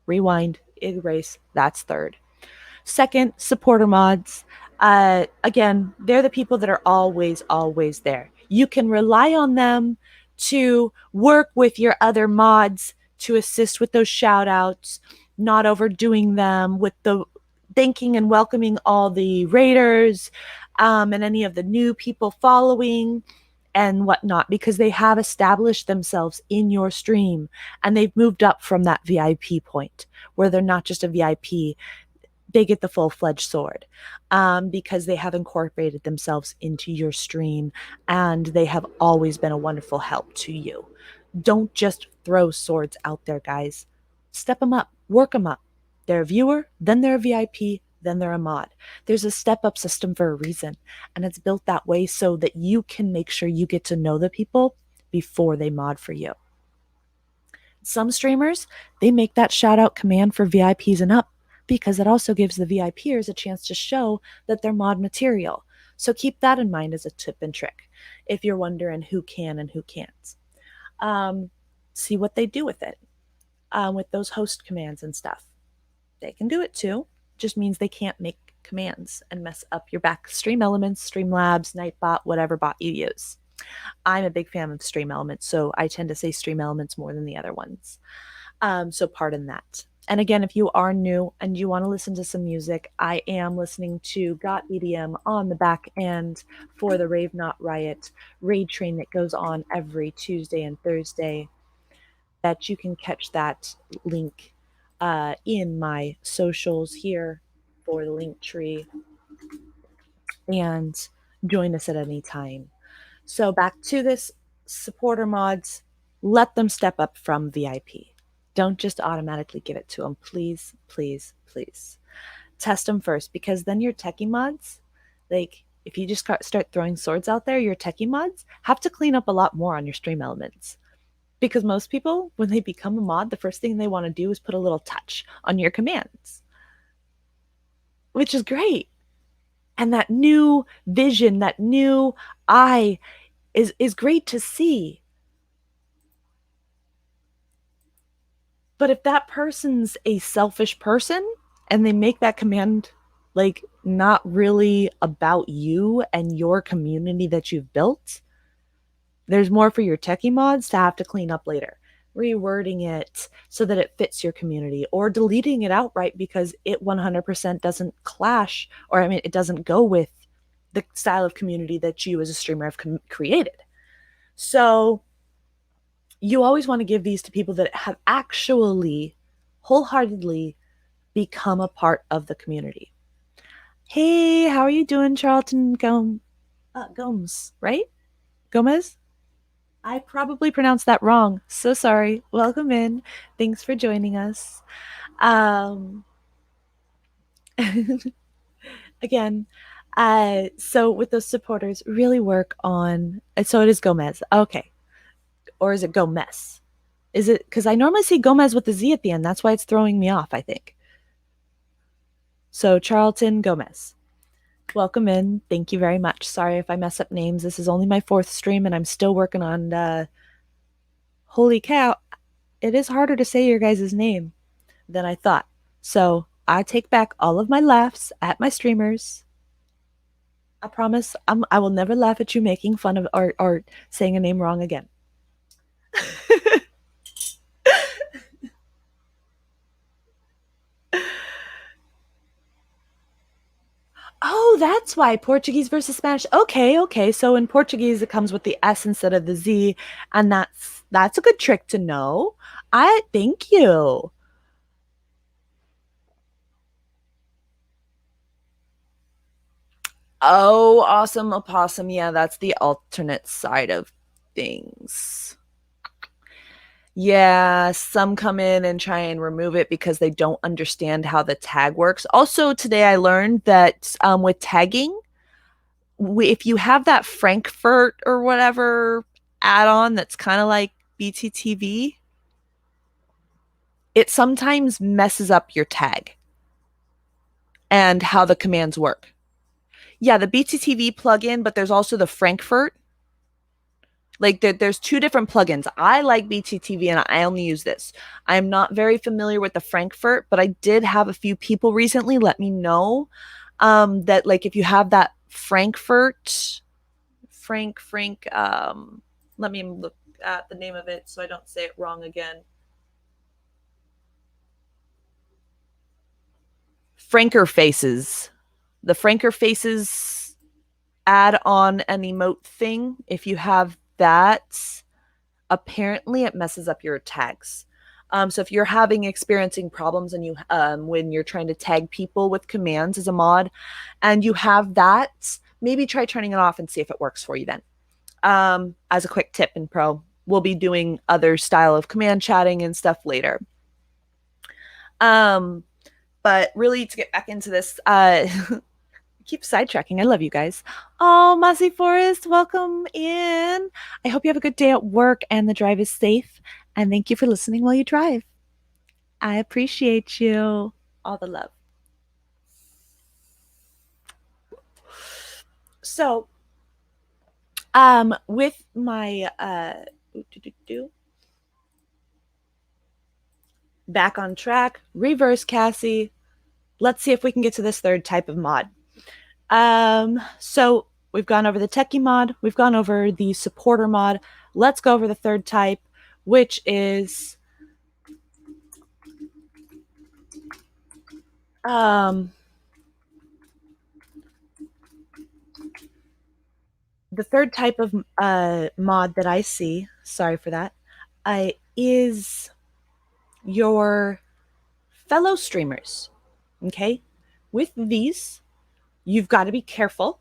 rewind, erase, that's third. Second, supporter mods. Again, they're the people that are always, always there. You can rely on them to work with your other mods to assist with those shout outs, not overdoing them with the thanking and welcoming all the raiders and any of the new people following and whatnot, because they have established themselves in your stream and they've moved up from that VIP point where they're not just a VIP, they get the full-fledged sword because they have incorporated themselves into your stream and they have always been a wonderful help to you. Don't just throw swords out there, guys. Step them up, work them up. They're a viewer, then they're a VIP, then they're a mod. There's a step-up system for a reason, and it's built that way so that you can make sure you get to know the people before they mod for you. Some streamers, they make that shout-out command for VIPs and up because it also gives the VIPers a chance to show that they're mod material. So keep that in mind as a tip and trick if you're wondering who can and who can't. See what they do with it, with those host commands and stuff. They can do it too. Just means they can't make commands and mess up your back Stream Elements, Streamlabs, Nightbot, whatever bot you use. I'm a big fan of Stream Elements, so I tend to say Stream Elements more than the other ones. So pardon that. And again, if you are new and you want to listen to some music, I am listening to Got EDM on the back end for the Rave Not Riot raid train that goes on every Tuesday and Thursday. That you can catch that link in my socials here for the link tree and join us at any time. So back to this supporter mods, let them step up from VIP. Don't just automatically give it to them. Please, please, please. Test them first because then your techie mods, like if you just start throwing swords out there, your techie mods have to clean up a lot more on your stream elements. Because most people, when they become a mod, the first thing they want to do is put a little touch on your commands, which is great. And that new vision, that new eye is great to see. But if that person's a selfish person and they make that command like not really about you and your community that you've built, there's more for your techie mods to have to clean up later. Rewording it so that it fits your community or deleting it outright because it 100% doesn't clash, or I mean, it doesn't go with the style of community that you as a streamer have created. So you always want to give these to people that have actually wholeheartedly become a part of the community. Hey, how are you doing, Charlton Gomes, right? Gomez? I probably pronounced that wrong. So sorry. Welcome in. Thanks for joining us. Again, so with those supporters, really work on. So it is Gomez. Okay. Or is it Gomez? Is it because I normally see Gomez with the Z at the end? That's why it's throwing me off, I think. So Charlton Gomez. Welcome in. Thank you very much. Sorry if I mess up names. This is only my 4th stream and I'm still working on holy cow. It is harder to say your guys' name than I thought. So I take back all of my laughs at my streamers. I promise I will never laugh at you making fun of or saying a name wrong again. Oh, that's why Portuguese versus Spanish. Okay, okay. So in Portuguese, it comes with the S instead of the Z, and that's a good trick to know. I thank you. Oh, awesome opossum. Yeah, that's the alternate side of things. Yeah, some come in and try and remove it because they don't understand how the tag works. Also, today I learned that with tagging, if you have that Frankfurt or whatever add-on that's kind of like BTTV, it sometimes messes up your tag and how the commands work. Yeah, the BTTV plugin, but there's also the Frankfurt. Like there's two different plugins. I like BTTV and I only use this. I'm not very familiar with the Frankfurt, but I did have a few people recently let me know that like if you have that Frankfurt, let me look at the name of it so I don't say it wrong again. Franker Faces. The Franker Faces add on an emote thing. If you have that, apparently it messes up your tags. So if you're experiencing problems and you when you're trying to tag people with commands as a mod, and you have that, maybe try turning it off and see if it works for you then. As a quick tip in Pro, we'll be doing other style of command chatting and stuff later. Um, but really to get back into this, keep sidetracking. I love you guys. Oh, Massey Forest, welcome in. I hope you have a good day at work and the drive is safe. And thank you for listening while you drive. I appreciate you. All the love. So, with my back on track, reverse Cassie. Let's see if we can get to this third type of mod. So we've gone over the techie mod, we've gone over the supporter mod. Let's go over the third type, which is the third type of mod that I see. Sorry for that. Is your fellow streamers. Okay, with these, you've got to be careful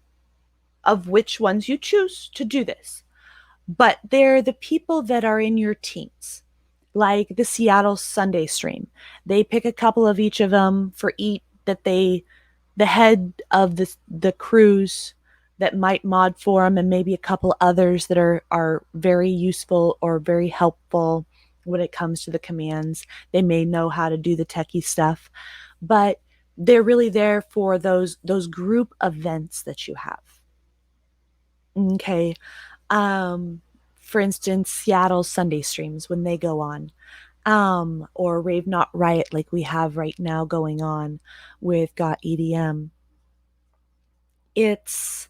of which ones you choose to do this. But they're the people that are in your teams, like the Seattle Sunday stream. They pick a couple of each of them for each that the head of the crews that might mod for them, and maybe a couple others that are very useful or very helpful when it comes to the commands. They may know how to do the techie stuff, but they're really there for those group events that you have. Okay. For instance, Seattle Sunday streams when they go on, or Rave Not Riot like we have right now going on with Got EDM. It's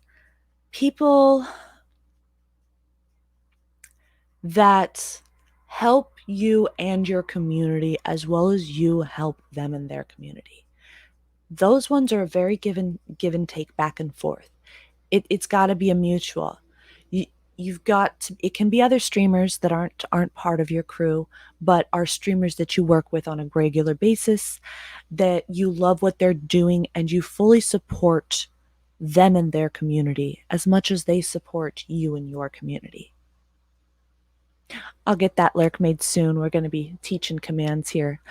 people that help you and your community as well as you help them and their community. Those ones are a very give and take back and forth. It's got to be a mutual. You've got to, it can be other streamers that aren't part of your crew, but are streamers that you work with on a regular basis, that you love what they're doing and you fully support them and their community as much as they support you and your community. I'll get that lurk made soon. We're going to be teaching commands here.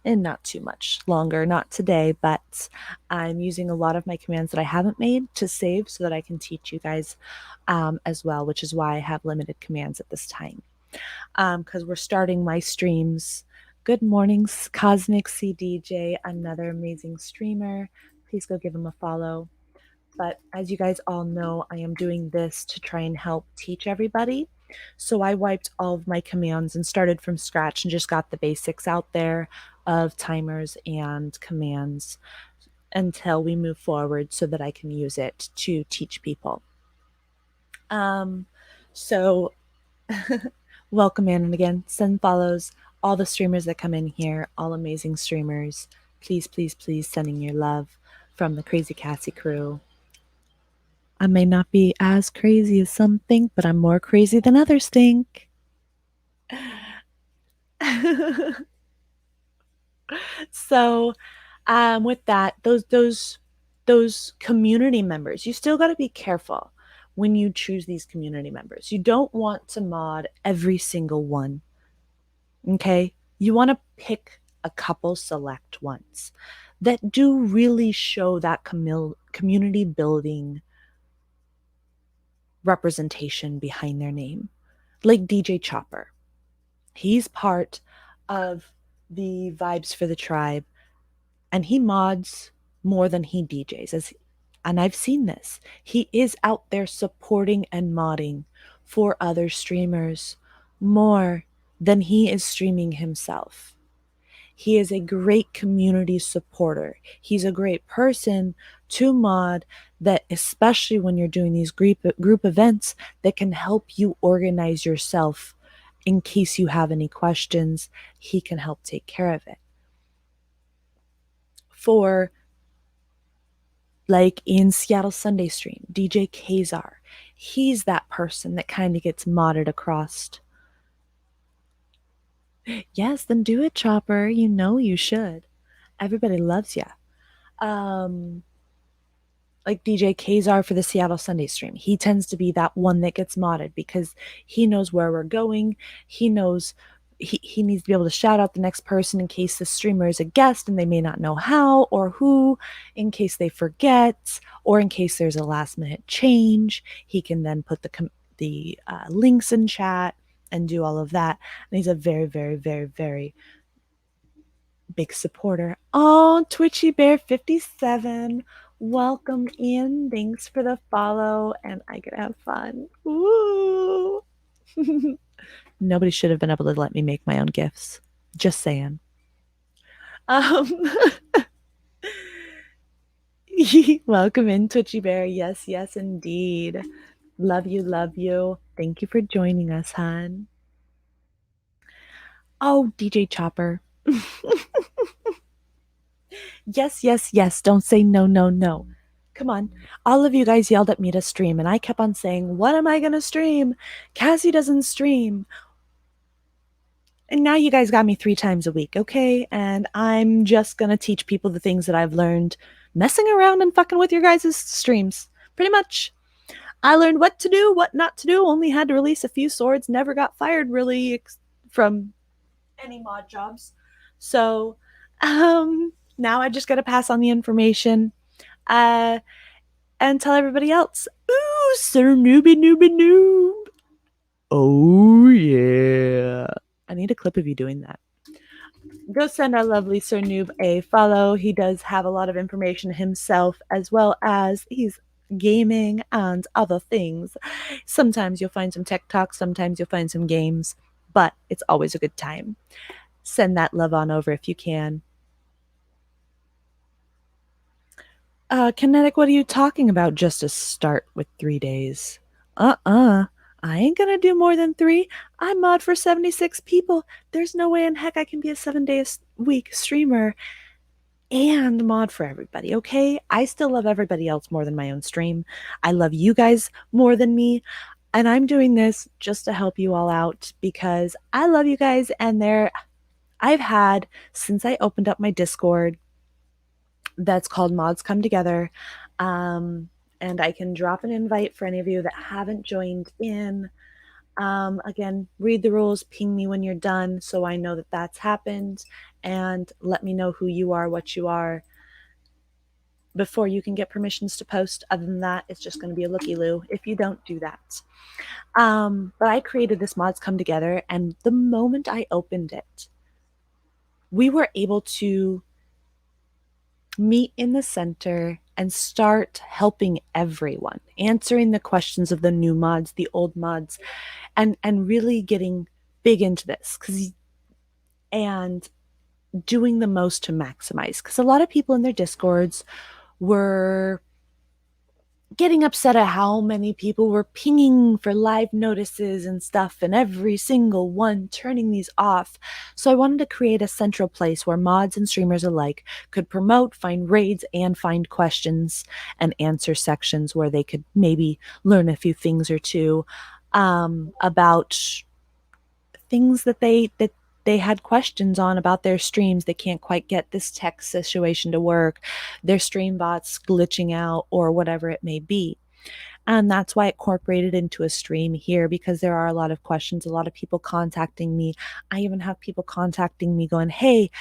And not too much longer, not today, but I'm using a lot of my commands that I haven't made to save so that I can teach you guys as well, which is why I have limited commands at this time. Because we're starting my streams. Good morning, Cosmic CDJ, another amazing streamer. Please go give him a follow. But as you guys all know, I am doing this to try and help teach everybody. So I wiped all of my commands and started from scratch and just got the basics out there of timers and commands until we move forward so that I can use it to teach people. So welcome in, and again, send follows, all the streamers that come in here, all amazing streamers. Please, please, please sending your love from the Crazy Cassie crew. I may not be as crazy as some think, but I'm more crazy than others think. So, with that, those community members, you still got to be careful when you choose these community members. You don't want to mod every single one. Okay, you want to pick a couple select ones that do really show that community building representation behind their name, like DJ Chopper. He's part of the Vibes for the Tribe, and he mods more than he DJs. And I've seen this. He is out there supporting and modding for other streamers more than he is streaming himself. He is a great community supporter. He's a great person to mod, that especially when you're doing these group events, that can help you organize yourself in case you have any questions. He can help take care of it. For like in Seattle Sunday Stream, DJ Kazar, he's that person that kind of gets modded across. Yes, then do it, Chopper. You know you should. Everybody loves you. Like DJ Kazar for the Seattle Sunday Stream. He tends to be that one that gets modded because he knows where we're going. He knows he needs to be able to shout out the next person in case the streamer is a guest and they may not know how or who, in case they forget, or in case there's a last minute change. He can then put the links in chat and do all of that. And he's a very, very, very, very big supporter. Oh, Twitchy Bear 57. Welcome in. Thanks for the follow, and I can have fun. Woo! Nobody should have been able to let me make my own gifts. Just saying. Welcome in, Twitchy Bear. Yes, yes, indeed. Love you, love you. Thank you for joining us, hon. Oh, DJ Chopper. Yes, yes, yes. Don't say no, no, no. Come on. All of you guys yelled at me to stream, and I kept on saying, what am I going to stream? Cassie doesn't stream. And now you guys got me 3 times a week, okay? And I'm just going to teach people the things that I've learned messing around and fucking with your guys' streams. Pretty much. I learned what to do, what not to do, only had to release a few swords, never got fired really from any mod jobs. So, now I just got to pass on the information and tell everybody else. Ooh, Sir Newbie Newbie Noob. Oh, yeah. I need a clip of you doing that. Go send our lovely Sir Noob a follow. He does have a lot of information himself, as well as he's gaming and other things. Sometimes you'll find some tech talk, sometimes you'll find some games, but it's always a good time. Send that love on over if you can. Kinetic, what are you talking about? Just to start with 3 days. I ain't gonna do more than 3. I mod for 76 people. There's no way in heck I can be a 7-day-a-week streamer and mod for everybody, okay? I still love everybody else more than my own stream. I love you guys more than me. And I'm doing this just to help you all out because I love you guys. And I've had, since I opened up my Discord, that's called Mods Come Together. And I can drop an invite for any of you that haven't joined in. Again, read the rules, ping me when you're done so I know that that's happened, and let me know who you are, what you are, before you can get permissions to post. Other than that, it's just going to be a looky-loo if you don't do that. But I created this Mods Come Together, and the moment I opened it, we were able to meet in the center and start helping everyone, answering the questions of the new mods, the old mods, and really getting big into this and doing the most to maximize. Because a lot of people in their Discords were getting upset at how many people were pinging for live notices and stuff, and every single one turning these off. So I wanted to create a central place where mods and streamers alike could promote, find raids, and find questions and answer sections where they could maybe learn a few things or two about things that they had questions on about their streams. They can't quite get this tech situation to work, their stream bots glitching out, or whatever it may be. And that's why it incorporated into a stream here, because there are a lot of questions, a lot of people contacting me. I even have people contacting me going, hey,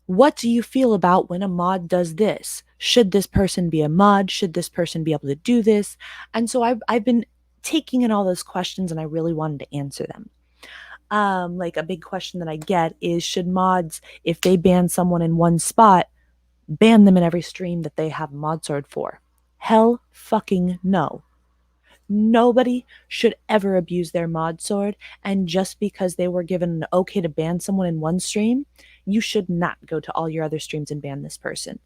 what do you feel about when a mod does this? Should this person be a mod? Should this person be able to do this? And so I've been taking in all those questions, and I really wanted to answer them. Like a big question that I get is, should mods, if they ban someone in one spot, ban them in every stream that they have mod sword for? Hell fucking no. Nobody should ever abuse their mod sword, and just because they were given an okay to ban someone in one stream, you should not go to all your other streams and ban this person.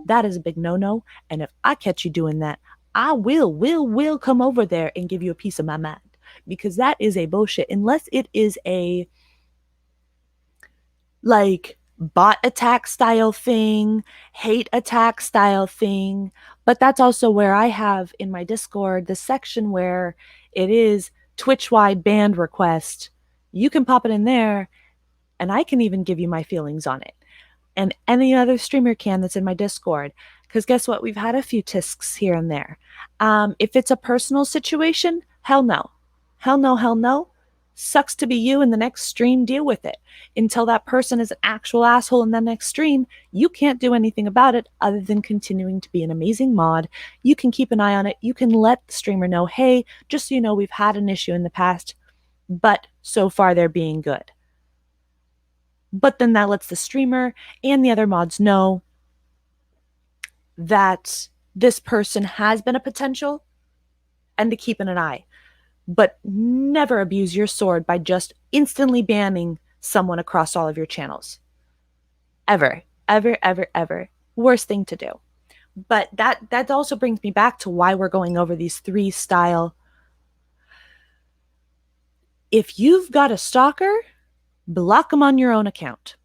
That is a big no-no, and if I catch you doing that, I will come over there and give you a piece of my mind, because that is a bullshit. Unless it is a like bot attack style thing, hate attack style thing. But that's also where I have in my Discord the section where it is Twitch wide band request. You can pop it in there, and I can even give you my feelings on it. And any other streamer can that's in my Discord. Because guess what? We've had a few tisks here and there. If it's a personal situation, hell no. Hell no, hell no. Sucks to be you. In the next stream, deal with it. Until that person is an actual asshole in the next stream, you can't do anything about it other than continuing to be an amazing mod. You can keep an eye on it. You can let the streamer know, hey, just so you know, we've had an issue in the past, but so far they're being good. But then that lets the streamer and the other mods know that this person has been a potential and to keep in an eye. But never abuse your sword by just instantly banning someone across all of your channels. Ever, ever, ever, ever. Worst thing to do. But that also brings me back to why we're going over these 3 style. If you've got a stalker, block them on your own account.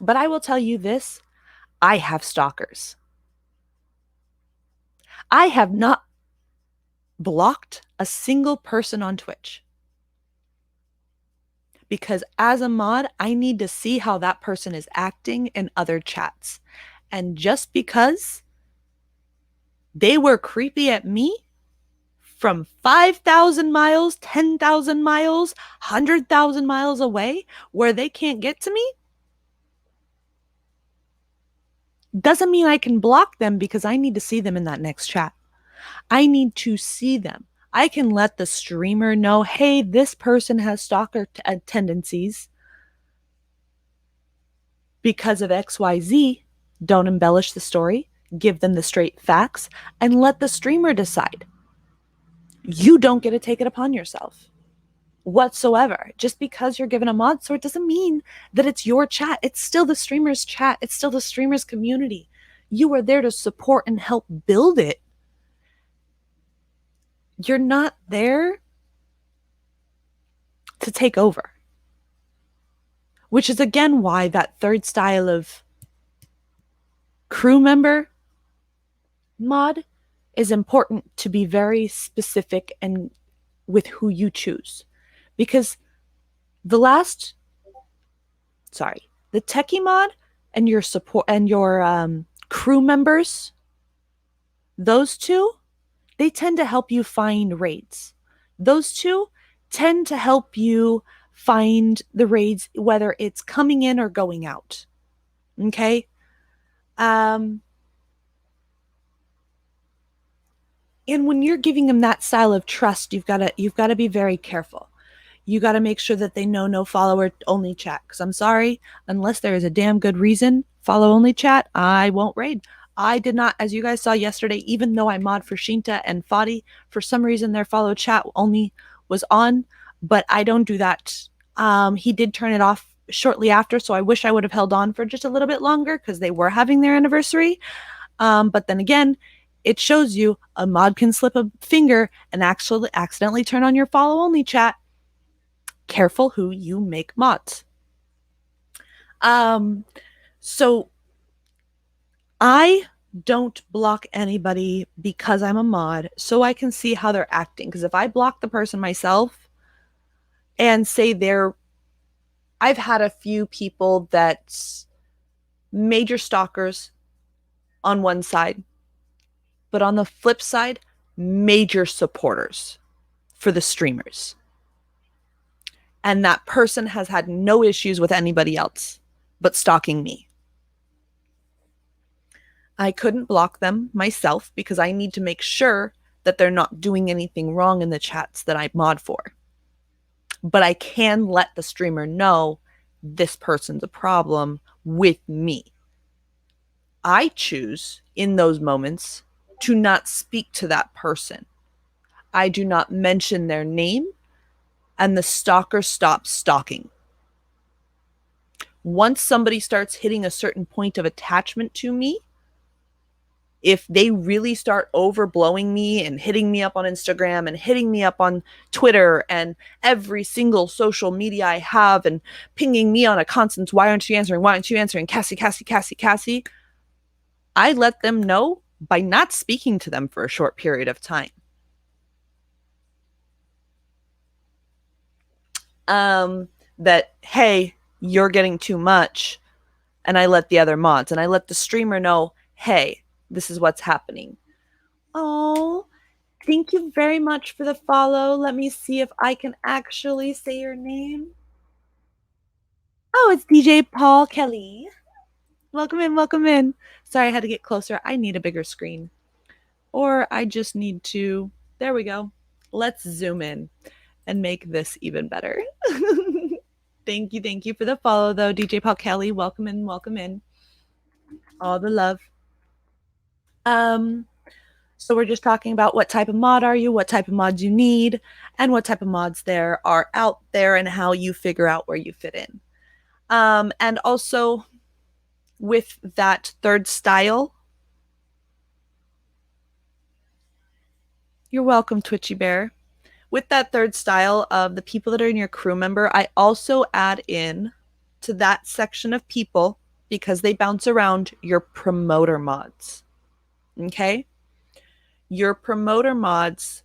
But I will tell you this, I have stalkers. I have not blocked a single person on Twitch, because as a mod, I need to see how that person is acting in other chats. And just because they were creepy at me from 5,000 miles, 10,000 miles, 100,000 miles away, where they can't get to me, doesn't mean I can block them, because I need to see them in that next chat. I need to see them. I can let the streamer know, hey, this person has stalker tendencies because of XYZ. Don't embellish the story. Give them the straight facts and let the streamer decide. You don't get to take it upon yourself whatsoever. Just because you're given a mod sword doesn't mean that it's your chat. It's still the streamer's chat. It's still the streamer's community. You are there to support and help build it. You're not there to take over. Which is again why that 3rd style of crew member mod is important, to be very specific and with who you choose. Because the techie mod and your support and your crew members, those 2, they tend to help you find raids. Those 2 tend to help you find the raids, whether it's coming in or going out. Okay? And when you're giving them that style of trust, you've got to be very careful. You got to make sure that they know no follower only chat. Because I'm sorry, unless there is a damn good reason, follow only chat, I won't raid. I did not, as you guys saw yesterday, even though I mod for Shinta and Fadi, for some reason their follow chat only was on, but I don't do that. He did turn it off shortly after, so I wish I would have held on for just a little bit longer because they were having their anniversary. But then again, it shows you a mod can slip a finger and actually accidentally turn on your follow only chat. Careful who you make mods. So I don't block anybody because I'm a mod, so I can see how they're acting. Because if I block the person myself and say I've had a few people that's major stalkers on one side, but on the flip side, major supporters for the streamers. And that person has had no issues with anybody else but stalking me. I couldn't block them myself because I need to make sure that they're not doing anything wrong in the chats that I mod for. But I can let the streamer know this person's a problem with me. I choose in those moments to not speak to that person. I do not mention their name, and the stalker stops stalking. Once somebody starts hitting a certain point of attachment to me, if they really start overblowing me and hitting me up on Instagram and hitting me up on Twitter and every single social media I have and pinging me on a constant, why aren't you answering? Why aren't you answering? Cassie, Cassie, Cassie, Cassie. I let them know by not speaking to them for a short period of time. That, hey, you're getting too much. And I let the other mods and I let the streamer know, hey, this is what's happening. Oh, thank you very much for the follow. Let me see if I can actually say your name. Oh, it's DJ Paul Kelly. Welcome in, welcome in. Sorry, I had to get closer. I need a bigger screen. Or I just need to, there we go. Let's zoom in and make this even better. Thank you for the follow, though, DJ Paul Kelly. Welcome in, welcome in. All the love. So we're just talking about what type of mod are you, what type of mods you need, and what type of mods there are out there and how you figure out where you fit in. And also with that third style, you're welcome, Twitchy Bear. With that third style of the people that are in your crew member, I also add in to that section of people, because they bounce around, your promoter mods. Okay? Your promoter mods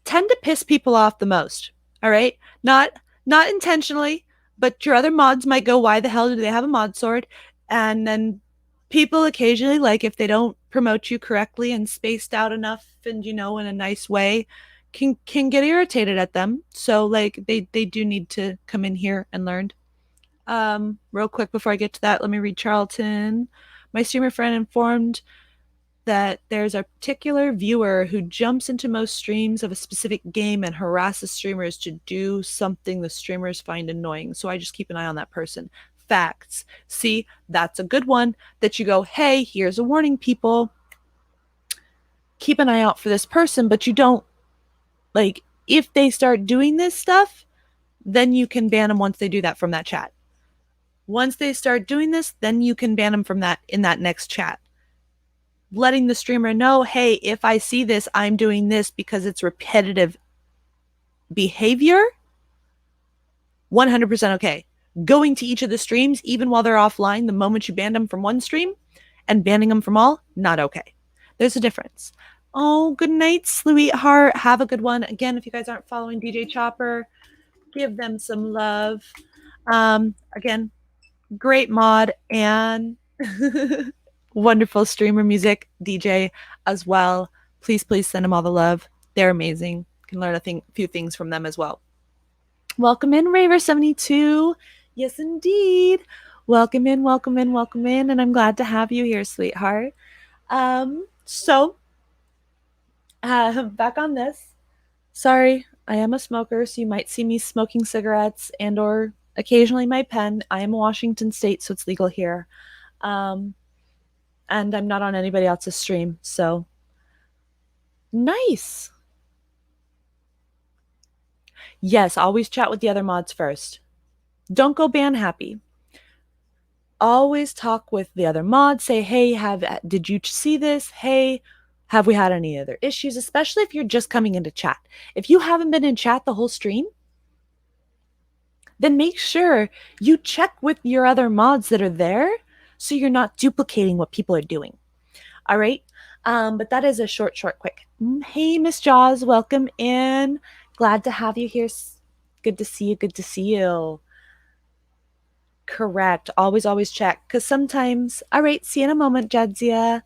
tend to piss people off the most. All right? Not intentionally, but your other mods might go, why the hell do they have a mod sword? And then people occasionally, like if they don't promote you correctly and spaced out enough and, you know, in a nice way, can get irritated at them. So like they do need to come in here and learn. Real quick before I get to that, let me read Charlton. My streamer friend informed that there's a particular viewer who jumps into most streams of a specific game and harasses streamers to do something the streamers find annoying. So I just keep an eye on that person. Facts. See, that's a good one that you go, hey, here's a warning, people. Keep an eye out for this person, but you don't, like, if they start doing this stuff, then you can ban them once they do that from that chat. Once they start doing this, then you can ban them from that in that next chat. Letting the streamer know, hey, if I see this, I'm doing this because it's repetitive behavior, 100% okay. Going to each of the streams, even while they're offline, the moment you banned them from one stream and banning them from all, not okay. There's a difference. Oh, good night, sweetheart. Have a good one. Again, if you guys aren't following DJ Chopper, give them some love. Again, great mod and wonderful streamer music DJ as well. Please send them all the love. They're amazing. You can learn a few things from them as well. Welcome in, Raver72. Yes, indeed. Welcome in, and I'm glad to have you here, sweetheart. So back on this. Sorry, I am a smoker, so you might see me smoking cigarettes and or occasionally my pen. I am Washington State, so it's legal here. And I'm not on anybody else's stream, so nice. Yes, always chat with the other mods first. Don't go ban happy. Always talk with the other mods. Say, hey, did you see this? Hey, have we had any other issues? Especially if you're just coming into chat. If you haven't been in chat the whole stream, then make sure you check with your other mods that are there so you're not duplicating what people are doing. All right. But that is a short, quick. Hey, Miss Jaws, welcome in. Glad to have you here. Good to see you. Good to see you. Correct. Always check. Because sometimes, all right, see you in a moment, Jadzia.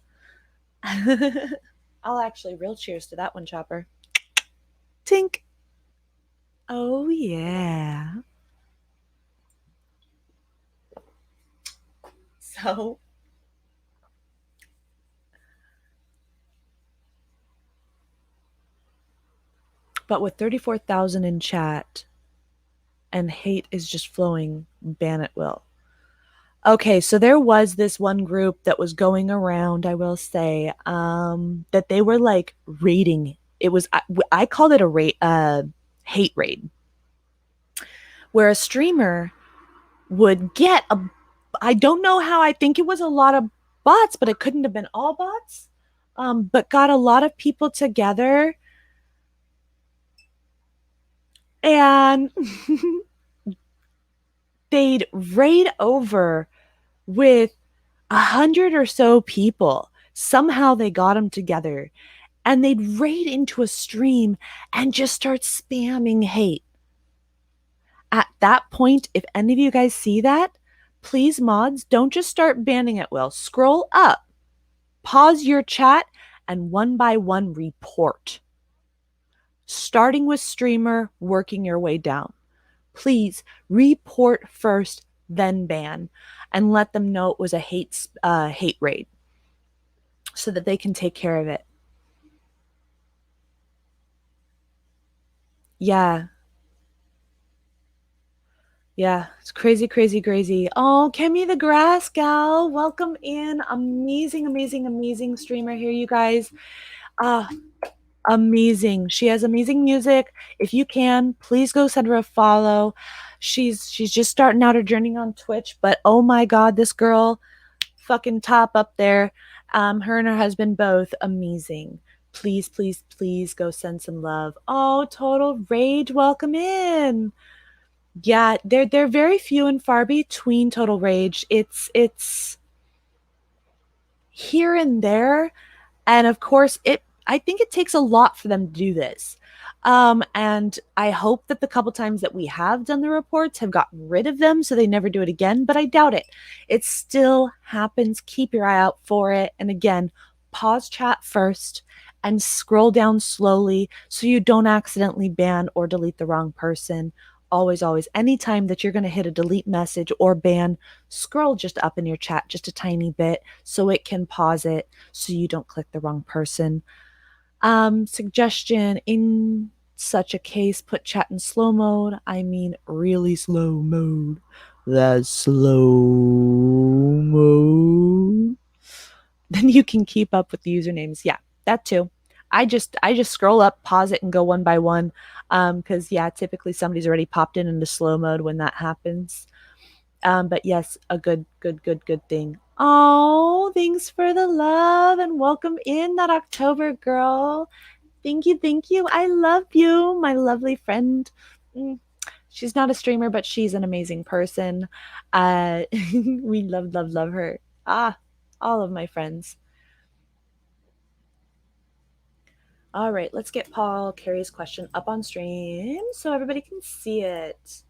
I'll actually real cheers to that one, Chopper. Tink. Oh, yeah. So, but with 34,000 in chat and hate is just flowing, ban at will. Okay, so there was this one group that was going around, I will say, that they were like raiding. It was I called it a hate raid, where a streamer would get a. I don't know how. I think it was a lot of bots, but it couldn't have been all bots. But got a lot of people together, and they'd raid over with 100 or so people. Somehow they got them together and they'd raid into a stream and just start spamming hate. At that point, if any of you guys see that, please, mods, don't just start banning at will. Scroll up, pause your chat, and one by one report. Starting with streamer, working your way down. Please report first, then ban, and let them know it was a hate raid so that they can take care of it. Yeah. Yeah, it's crazy. Oh, Kemi the Grass Gal, welcome in. Amazing streamer here, you guys. Amazing. She has amazing music. If you can, please go send her a follow. She's just starting out her journey on Twitch, but oh my god, this girl fucking top up there. Her and her husband both amazing. Please go send some love. Oh, Total Rage, welcome in. Yeah, they're very few and far between, Total Rage. It's here and there, and of course I think it takes a lot for them to do this. And I hope that the couple times that we have done the reports have gotten rid of them so they never do it again, but I doubt it. It still happens. Keep your eye out for it. And again, pause chat first and scroll down slowly so you don't accidentally ban or delete the wrong person. Always, anytime that you're going to hit a delete message or ban, scroll just up in your chat just a tiny bit so it can pause it so you don't click the wrong person. Suggestion: in such a case, put chat in slow mode. I mean really slow mode. That's slow mode. Then you can keep up with the usernames. Yeah, that too. I just scroll up, pause it, and go one by one. Because yeah, typically somebody's already popped into slow mode when that happens. But yes, a good thing. Oh, thanks for the love and welcome in that October girl. Thank you. I love you, my lovely friend. She's not a streamer, but she's an amazing person. We love her. All of my friends. All right, let's get Paul Carey's question up on stream so everybody can see it.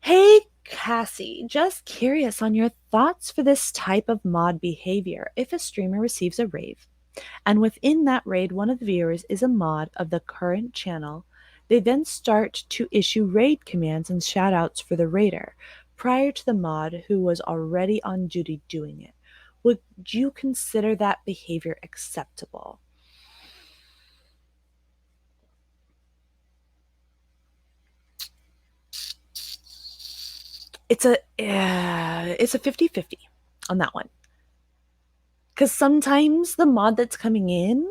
Hey, Cassie, just curious on your thoughts for this type of mod behavior. If a streamer receives a rave, and within that raid, one of the viewers is a mod of the current channel, they then start to issue raid commands and shoutouts for the raider prior to the mod who was already on duty doing it. Would you consider that behavior acceptable? It's a 50-50 on that one. Because sometimes the mod that's coming in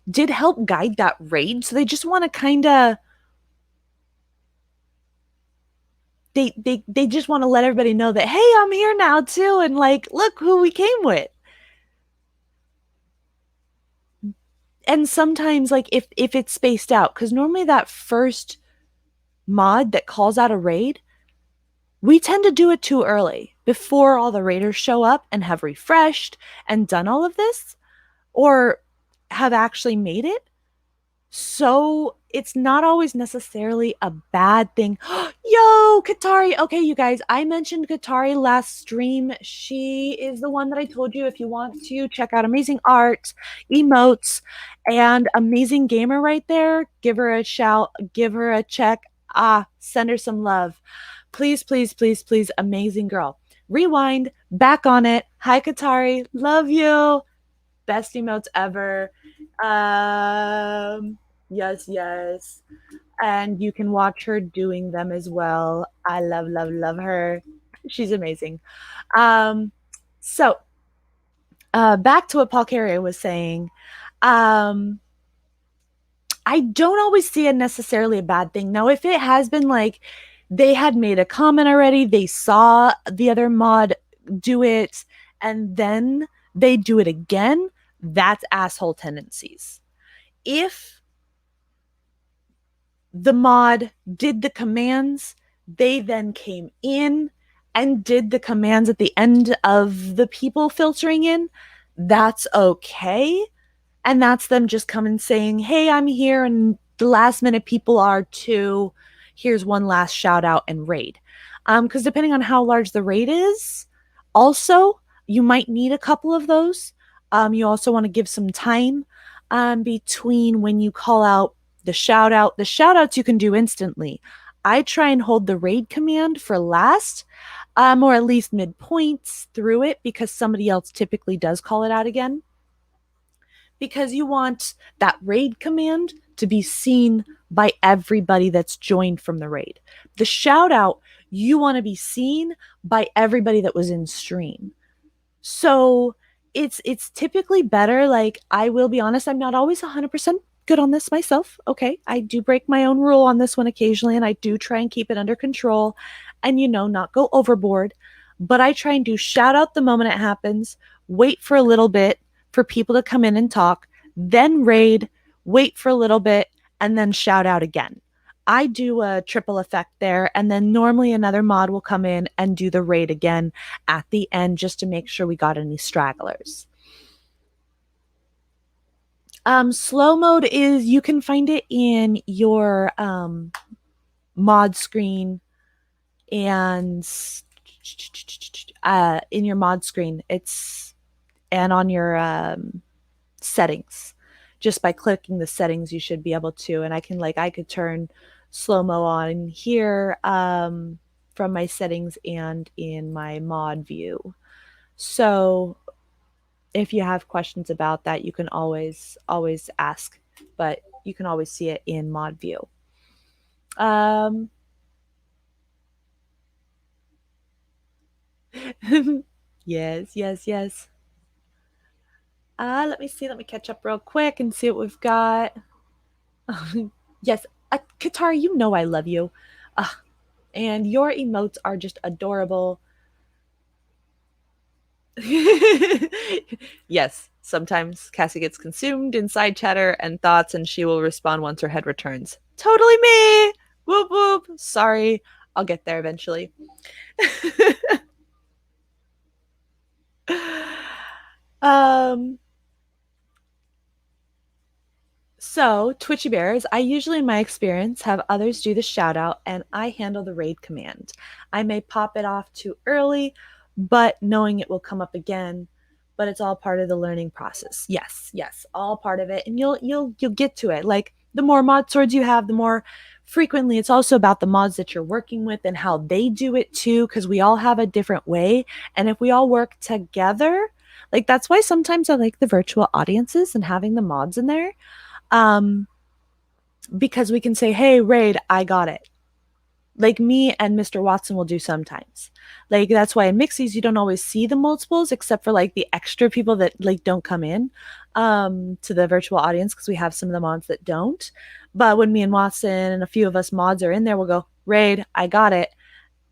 did help guide that raid, so they just want to kind of they just want to let everybody know that, hey, I'm here now too, and like, look who we came with. And sometimes, like, if it's spaced out, because normally that first mod that calls out a raid, we tend to do it too early before all the raiders show up and have refreshed and done all of this, or have actually made it. So it's not always necessarily a bad thing. Yo, Katari. Okay, you guys, I mentioned Katari last stream. She is the one that I told you if you want to check out amazing art, emotes, and amazing gamer right there. Give her a shout, give her a check. Send her some love. Please, please, please, please, amazing girl. Rewind, back on it. Hi, Katari. Love you. Best emotes ever. Yes, yes. And you can watch her doing them as well. I love, love, love her. She's amazing. Um, so back to what Paul Carrier was saying. Um, I don't always see it necessarily a bad thing. Now, if it has been like they had made a comment already, they saw the other mod do it, and then they do it again, that's asshole tendencies. If the mod did the commands, they then came in and did the commands at the end of the people filtering in, that's okay. And that's them just coming saying, hey, I'm here, and the last minute people are too. Here's one last shout out and raid. Because depending on how large the raid is, also you might need a couple of those. You also want to give some time between when you call out the shout out. The shout outs you can do instantly. I try and hold the raid command for last, or at least midpoints through it, because somebody else typically does call it out again, because you want that raid command to be seen by everybody that's joined from the raid. The shout out, you want to be seen by everybody that was in stream. So it's typically better. Like, I will be honest, I'm not always 100% good on this myself. Okay, I do break my own rule on this one occasionally, and I do try and keep it under control and, not go overboard. But I try and do shout out the moment it happens, wait for a little bit for people to come in and talk, then raid, wait for a little bit, and then shout out again. I do a triple effect there, and then normally another mod will come in and do the raid again at the end, just to make sure we got any stragglers. Slow mode is, you can find it in your mod screen, and in your mod screen, and on your settings. Just by clicking the settings, you should be able to. And I could turn slow mo on here from my settings and in my mod view. So if you have questions about that, you can always ask, but you can always see it in mod view. Yes, yes, yes. Let me see. Let me catch up real quick and see what we've got. Yes, Qatar, you know I love you. And your emotes are just adorable. Yes, sometimes Cassie gets consumed in side chatter and thoughts, and she will respond once her head returns. Totally me! Whoop whoop. Sorry, I'll get there eventually. So, Twitchy Bears, I usually, in my experience, have others do the shout out and I handle the raid command. I may pop it off too early, but knowing it will come up again, but it's all part of the learning process. Yes, yes, all part of it. And you'll get to it. Like, the more mod swords you have, the more frequently. It's also about the mods that you're working with and how they do it too, because we all have a different way. And if we all work together, like, that's why sometimes I like the virtual audiences and having the mods in there, because we can say, hey, raid, I got it. Like me and Mr. Watson will do sometimes. Like, that's why in Mixies you don't always see the multiples, except for like the extra people that like don't come in to the virtual audience, because we have some of the mods that don't. But when me and Watson and a few of us mods are in there, we'll go, raid, I got it.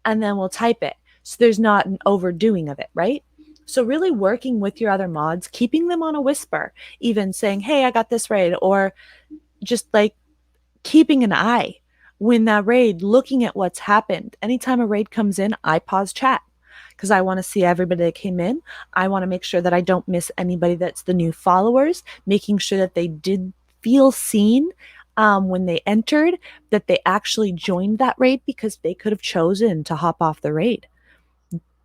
and then we'll type it. So there's not an overdoing of it, right? So really working with your other mods, keeping them on a whisper, even saying, hey, I got this raid, or just like keeping an eye when that raid, looking at what's happened. Anytime a raid comes in, I pause chat because I want to see everybody that came in. I want to make sure that I don't miss anybody that's the new followers, making sure that they did feel seen when they entered, that they actually joined that raid because they could have chosen to hop off the raid.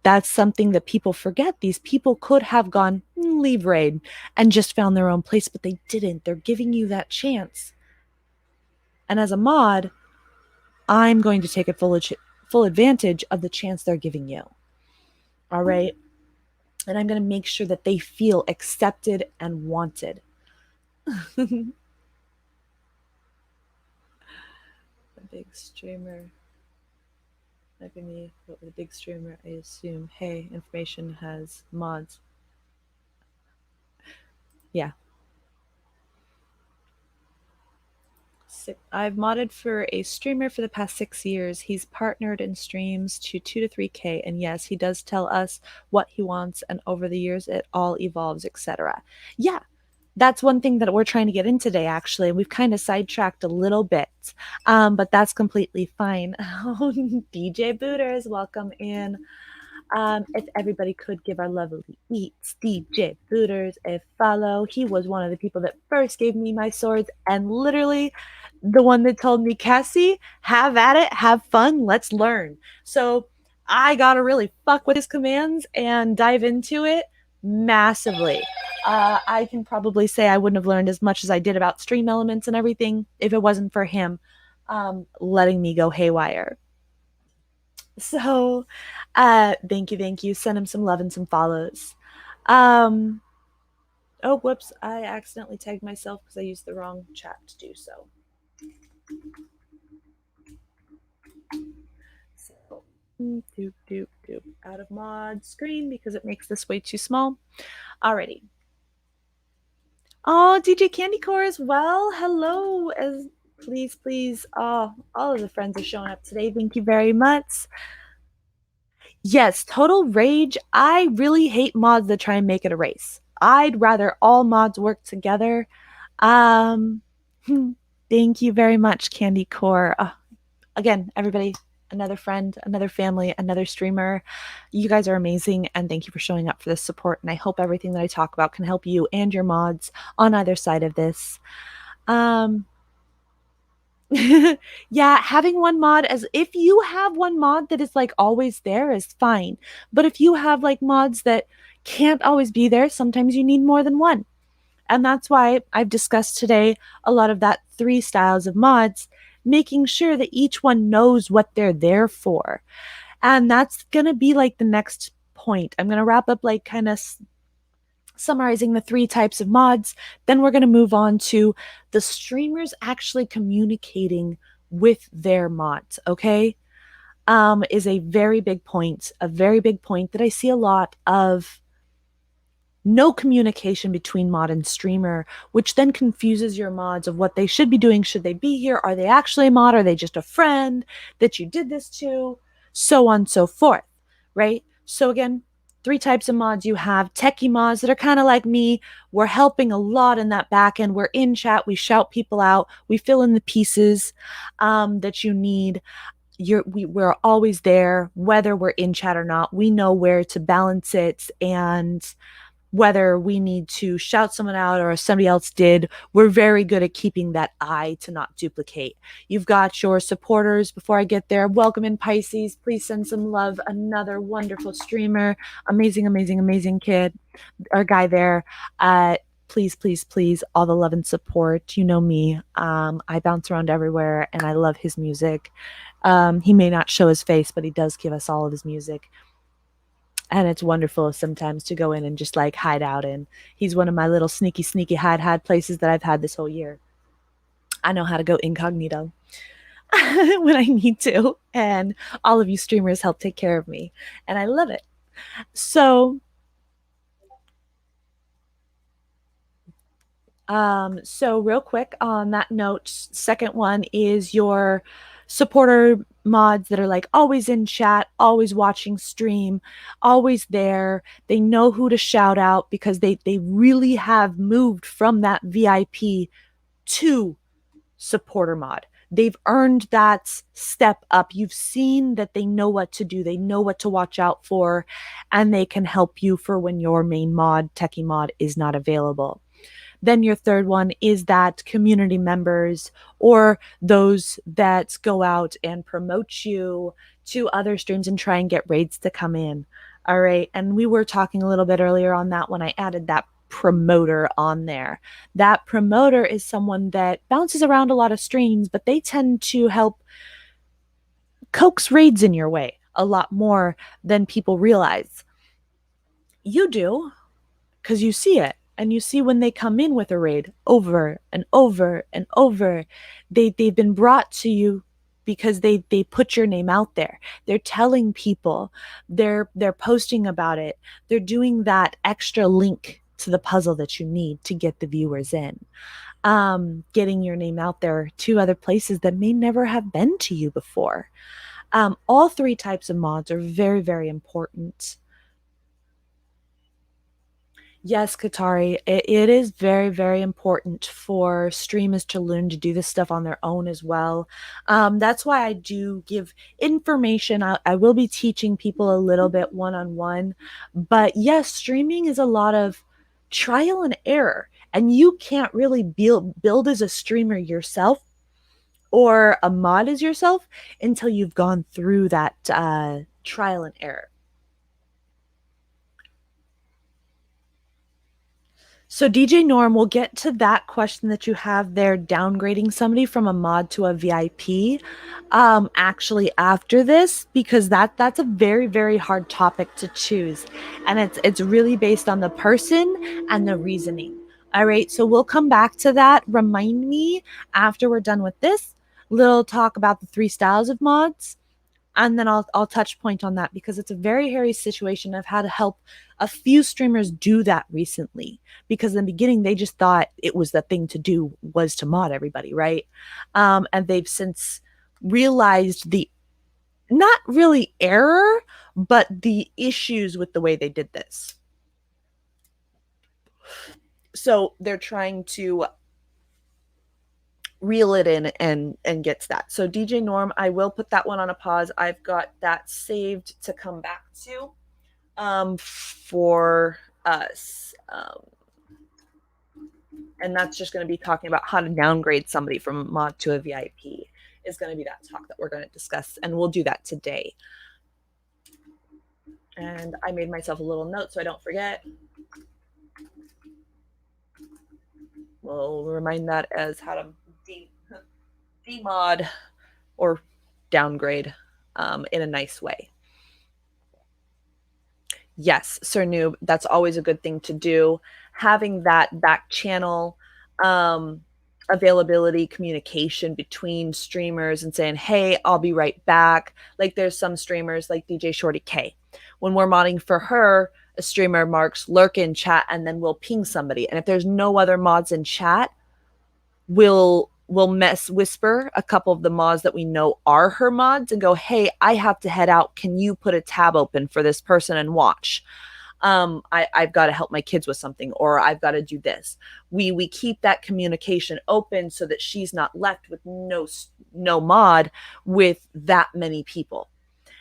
That's something that people forget. These people could have gone, leave raid, and just found their own place, but they didn't. They're giving you that chance. And as a mod, I'm going to take a full advantage of the chance they're giving you. All right. And I'm going to make sure that they feel accepted and wanted. The big streamer. Might be me, but with a big streamer, I assume, hey, information has mods. Yeah. I've modded for a streamer for the past 6 years. He's partnered in streams to 2 to 3K. And yes, he does tell us what he wants. And over the years, it all evolves, etc. Yeah, that's one thing that we're trying to get in today, actually. We've kind of sidetracked a little bit, but that's completely fine. DJ Booters, welcome in. If everybody could give our lovely Eats DJ Booters a follow. He was one of the people that first gave me my swords and literally the one that told me, Cassie, have at it, have fun, let's learn. So I got to really fuck with his commands and dive into it massively. I can probably say I wouldn't have learned as much as I did about stream elements and everything if it wasn't for him letting me go haywire. So, thank you. Send him some love and some follows. Oh, whoops. I accidentally tagged myself because I used the wrong chat to do so. So, out of mod screen because it makes this way too small. Alrighty. Oh, DJ Candy Core as well. Hello. Please. Oh, all of the friends are showing up today. Thank you very much. Yes, total rage. I really hate mods that try and make it a race. I'd rather all mods work together. Um, thank you very much, Candy Core. Again, everybody, another friend, another family, another streamer. You guys are amazing, and thank you for showing up for this support. And I hope everything that I talk about can help you and your mods on either side of this. Yeah, having one mod, as if you have one mod that is like always there, is fine. But if you have like mods that can't always be there, sometimes you need more than one. And that's why I've discussed today a lot of that 3 styles of mods, making sure that each one knows what they're there for. And that's going to be like the next point. I'm going to wrap up like kind of summarizing the 3 types of mods. Then we're going to move on to the streamers actually communicating with their mods, okay? Is a very big point that I see a lot of no communication between mod and streamer, which then confuses your mods of what they should be doing. Should they be here? Are they actually a mod? Are they just a friend that you did this to? So on and so forth, right? So again, 3 types of mods. You have techie mods that are kind of like me. We're helping a lot in that back end. We're in chat. We shout people out. We fill in the pieces that you need. We're always there, whether we're in chat or not. We know where to balance it, and whether we need to shout someone out or if somebody else did, we're very good at keeping that eye to not duplicate. You've got your supporters. Before I get there, welcome in Pisces. Please send some love. Another wonderful streamer. Amazing kid or guy there. Please, all the love and support. You know me. I bounce around everywhere and I love his music. He may not show his face, but he does give us all of his music. And it's wonderful sometimes to go in and just like hide out in. He's one of my little sneaky hide places that I've had this whole year. I know how to go incognito when I need to. And all of you streamers help take care of me. And I love it. So So real quick on that note, second one is your supporter mods that are like always in chat, always watching stream, always there. They know who to shout out because they really have moved from that VIP to supporter mod. They've earned that step up. You've seen that they know what to do, they know what to watch out for, and they can help you for when your main mod, techie mod, is not available. Then your third one is that community members or those that go out and promote you to other streams and try and get raids to come in. All right. And we were talking a little bit earlier on that when I added that promoter on there. That promoter is someone that bounces around a lot of streams, but they tend to help coax raids in your way a lot more than people realize. You do, because you see it, and you see when they come in with a raid over and over and over, they've been brought to you because they put your name out there. They're telling people, they're posting about it, they're doing that extra link to the puzzle that you need to get the viewers in, getting your name out there to other places that may never have been to you before. All three types of mods are very, very important. Yes, Katari, it is very, very important for streamers to learn to do this stuff on their own as well. That's why I do give information. I will be teaching people a little bit one on one. But yes, streaming is a lot of trial and error. And you can't really build as a streamer yourself or a mod as yourself until you've gone through that trial and error. So DJ Norm, we'll get to that question that you have there, downgrading somebody from a mod to a VIP, actually after this, because that's a very, very hard topic to choose, and it's really based on the person and the reasoning. All right, so we'll come back to that. Remind me after we're done with this little talk about the three styles of mods, and then I'll touch point on that because it's a very hairy situation. I've had to help a few streamers do that recently because in the beginning they just thought it was the thing to do was to mod everybody, right? And they've since realized the not really error, but the issues with the way they did this. So they're trying to reel it in and gets that. So DJ Norm, I will put that one on a pause. I've got that saved to come back to for us. And that's just going to be talking about how to downgrade somebody from a mod to a VIP is going to be that talk that we're going to discuss, and we'll do that today. And I made myself a little note so I don't forget. We'll remind that as how to demod or downgrade in a nice way. Yes, Sir Noob, that's always a good thing to do. Having that back channel availability, communication between streamers and saying, hey, I'll be right back. Like there's some streamers like DJ Shorty K. When we're modding for her, a streamer marks lurk in chat and then we'll ping somebody. And if there's no other mods in chat, we'll whisper a couple of the mods that we know are her mods and go, hey, I have to head out. Can you put a tab open for this person and watch? I've got to help my kids with something, or I've got to do this. We keep that communication open so that she's not left with no mod with that many people.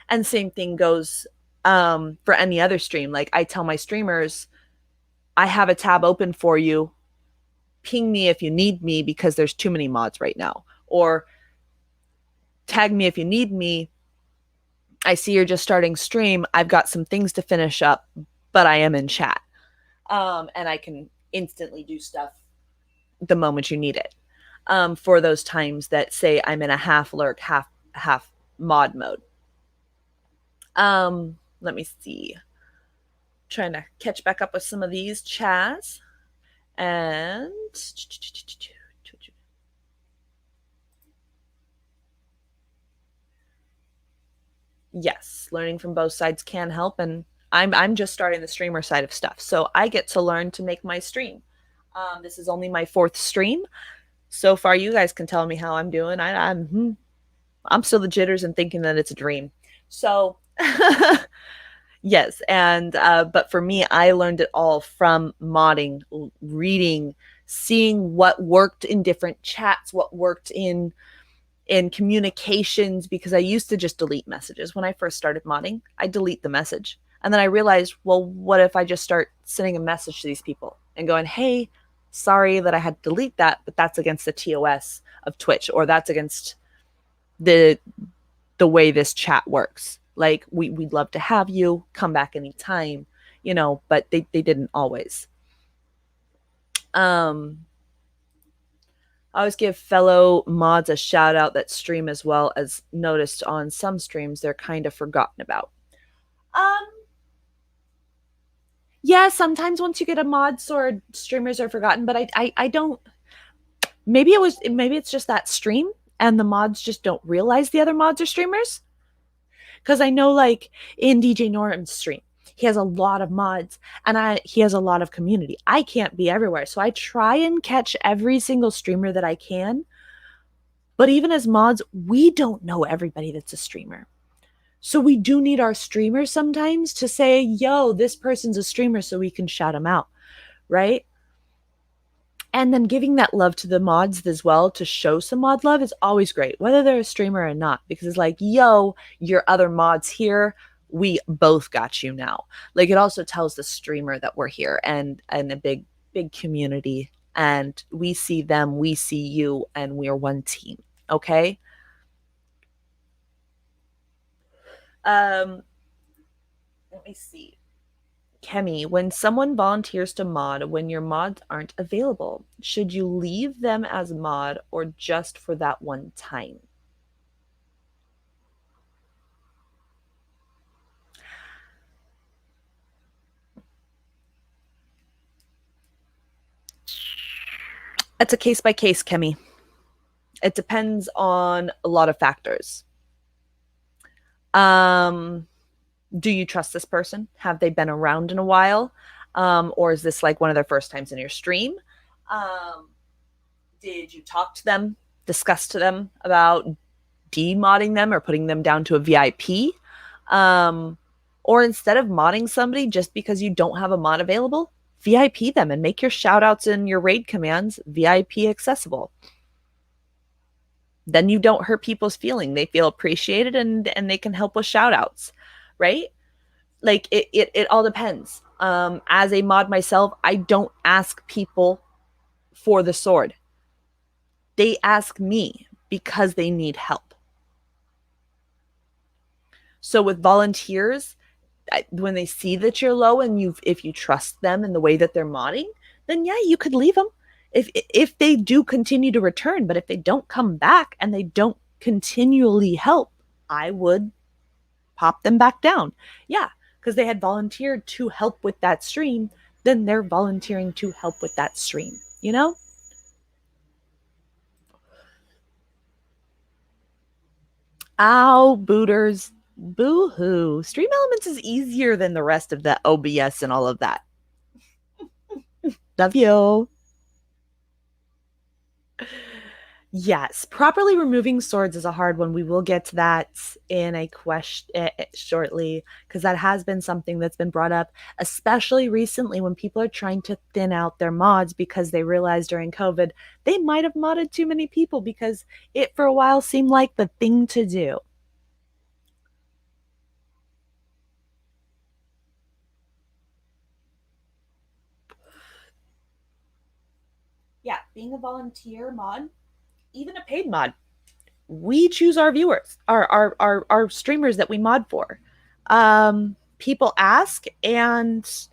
And same thing goes for any other stream. Like I tell my streamers, I have a tab open for you. Ping me if you need me because there's too many mods right now, or tag me if you need me. I see you're just starting stream. I've got some things to finish up, but I am in chat. And I can instantly do stuff the moment you need it. For those times that say I'm in a half lurk, half mod mode. Let me see. Trying to catch back up with some of these chats. And yes, learning from both sides can help. And I'm just starting the streamer side of stuff. So I get to learn to make my stream. This is only my 4th stream. So far, you guys can tell me how I'm doing. I'm still the jitters and thinking that it's a dream. So yes, and but for me, I learned it all from modding, reading, seeing what worked in different chats, what worked in communications, because I used to just delete messages when I first started modding. I delete the message. And then I realized, well, what if I just start sending a message to these people and going, "Hey, sorry that I had to delete that, but that's against the TOS of Twitch, or that's against the way this chat works. Like we'd love to have you come back anytime, but they didn't always. I always give fellow mods a shout out that stream, as well, as noticed on some streams they're kind of forgotten about. Yeah, sometimes once you get a mod sword, streamers are forgotten, but I don't. Maybe it's just that stream and the mods just don't realize the other mods are streamers. Because I know, like, in DJ Norm's stream, he has a lot of mods and he has a lot of community. I can't be everywhere, so I try and catch every single streamer that I can. But even as mods, we don't know everybody that's a streamer. So we do need our streamers sometimes to say, yo, this person's a streamer, so we can shout them out, right? And then giving that love to the mods as well, to show some mod love, is always great, whether they're a streamer or not, because it's like, yo, your other mods here, we both got you now. Like, it also tells the streamer that we're here and a big community, and we see them, we see you, and we're one team. Okay. Let me see. Kemi, when someone volunteers to mod when your mods aren't available, should you leave them as mod or just for that one time? It's a case by case, Kemi. It depends on a lot of factors. Do you trust this person? Have they been around in a while? Or is this like one of their first times in your stream? Did you talk to them, discuss to them about demodding them or putting them down to a VIP? Or instead of modding somebody just because you don't have a mod available, VIP them and make your shoutouts and your raid commands VIP accessible. Then you don't hurt people's feeling. They feel appreciated and they can help with shoutouts, right? Like it all depends. As a mod myself, I don't ask people for the sword. They ask me because they need help. So with volunteers, when they see that you're low and if you trust them in the way that they're modding, then yeah, you could leave them if they do continue to return. But if they don't come back and they don't continually help, I would pop them back down. Yeah, because they had volunteered to help with that stream, then they're volunteering to help with that stream, you know? Ow, booters. Boo-hoo. Stream Elements is easier than the rest of the OBS and all of that. Love you. Yes, properly removing swords is a hard one. We will get to that in a question shortly, because that has been something that's been brought up, especially recently when people are trying to thin out their mods because they realized during COVID they might have modded too many people because it for a while seemed like the thing to do. Yeah, being a volunteer mod, even a paid mod, we choose our viewers, our streamers that we mod for. People ask, and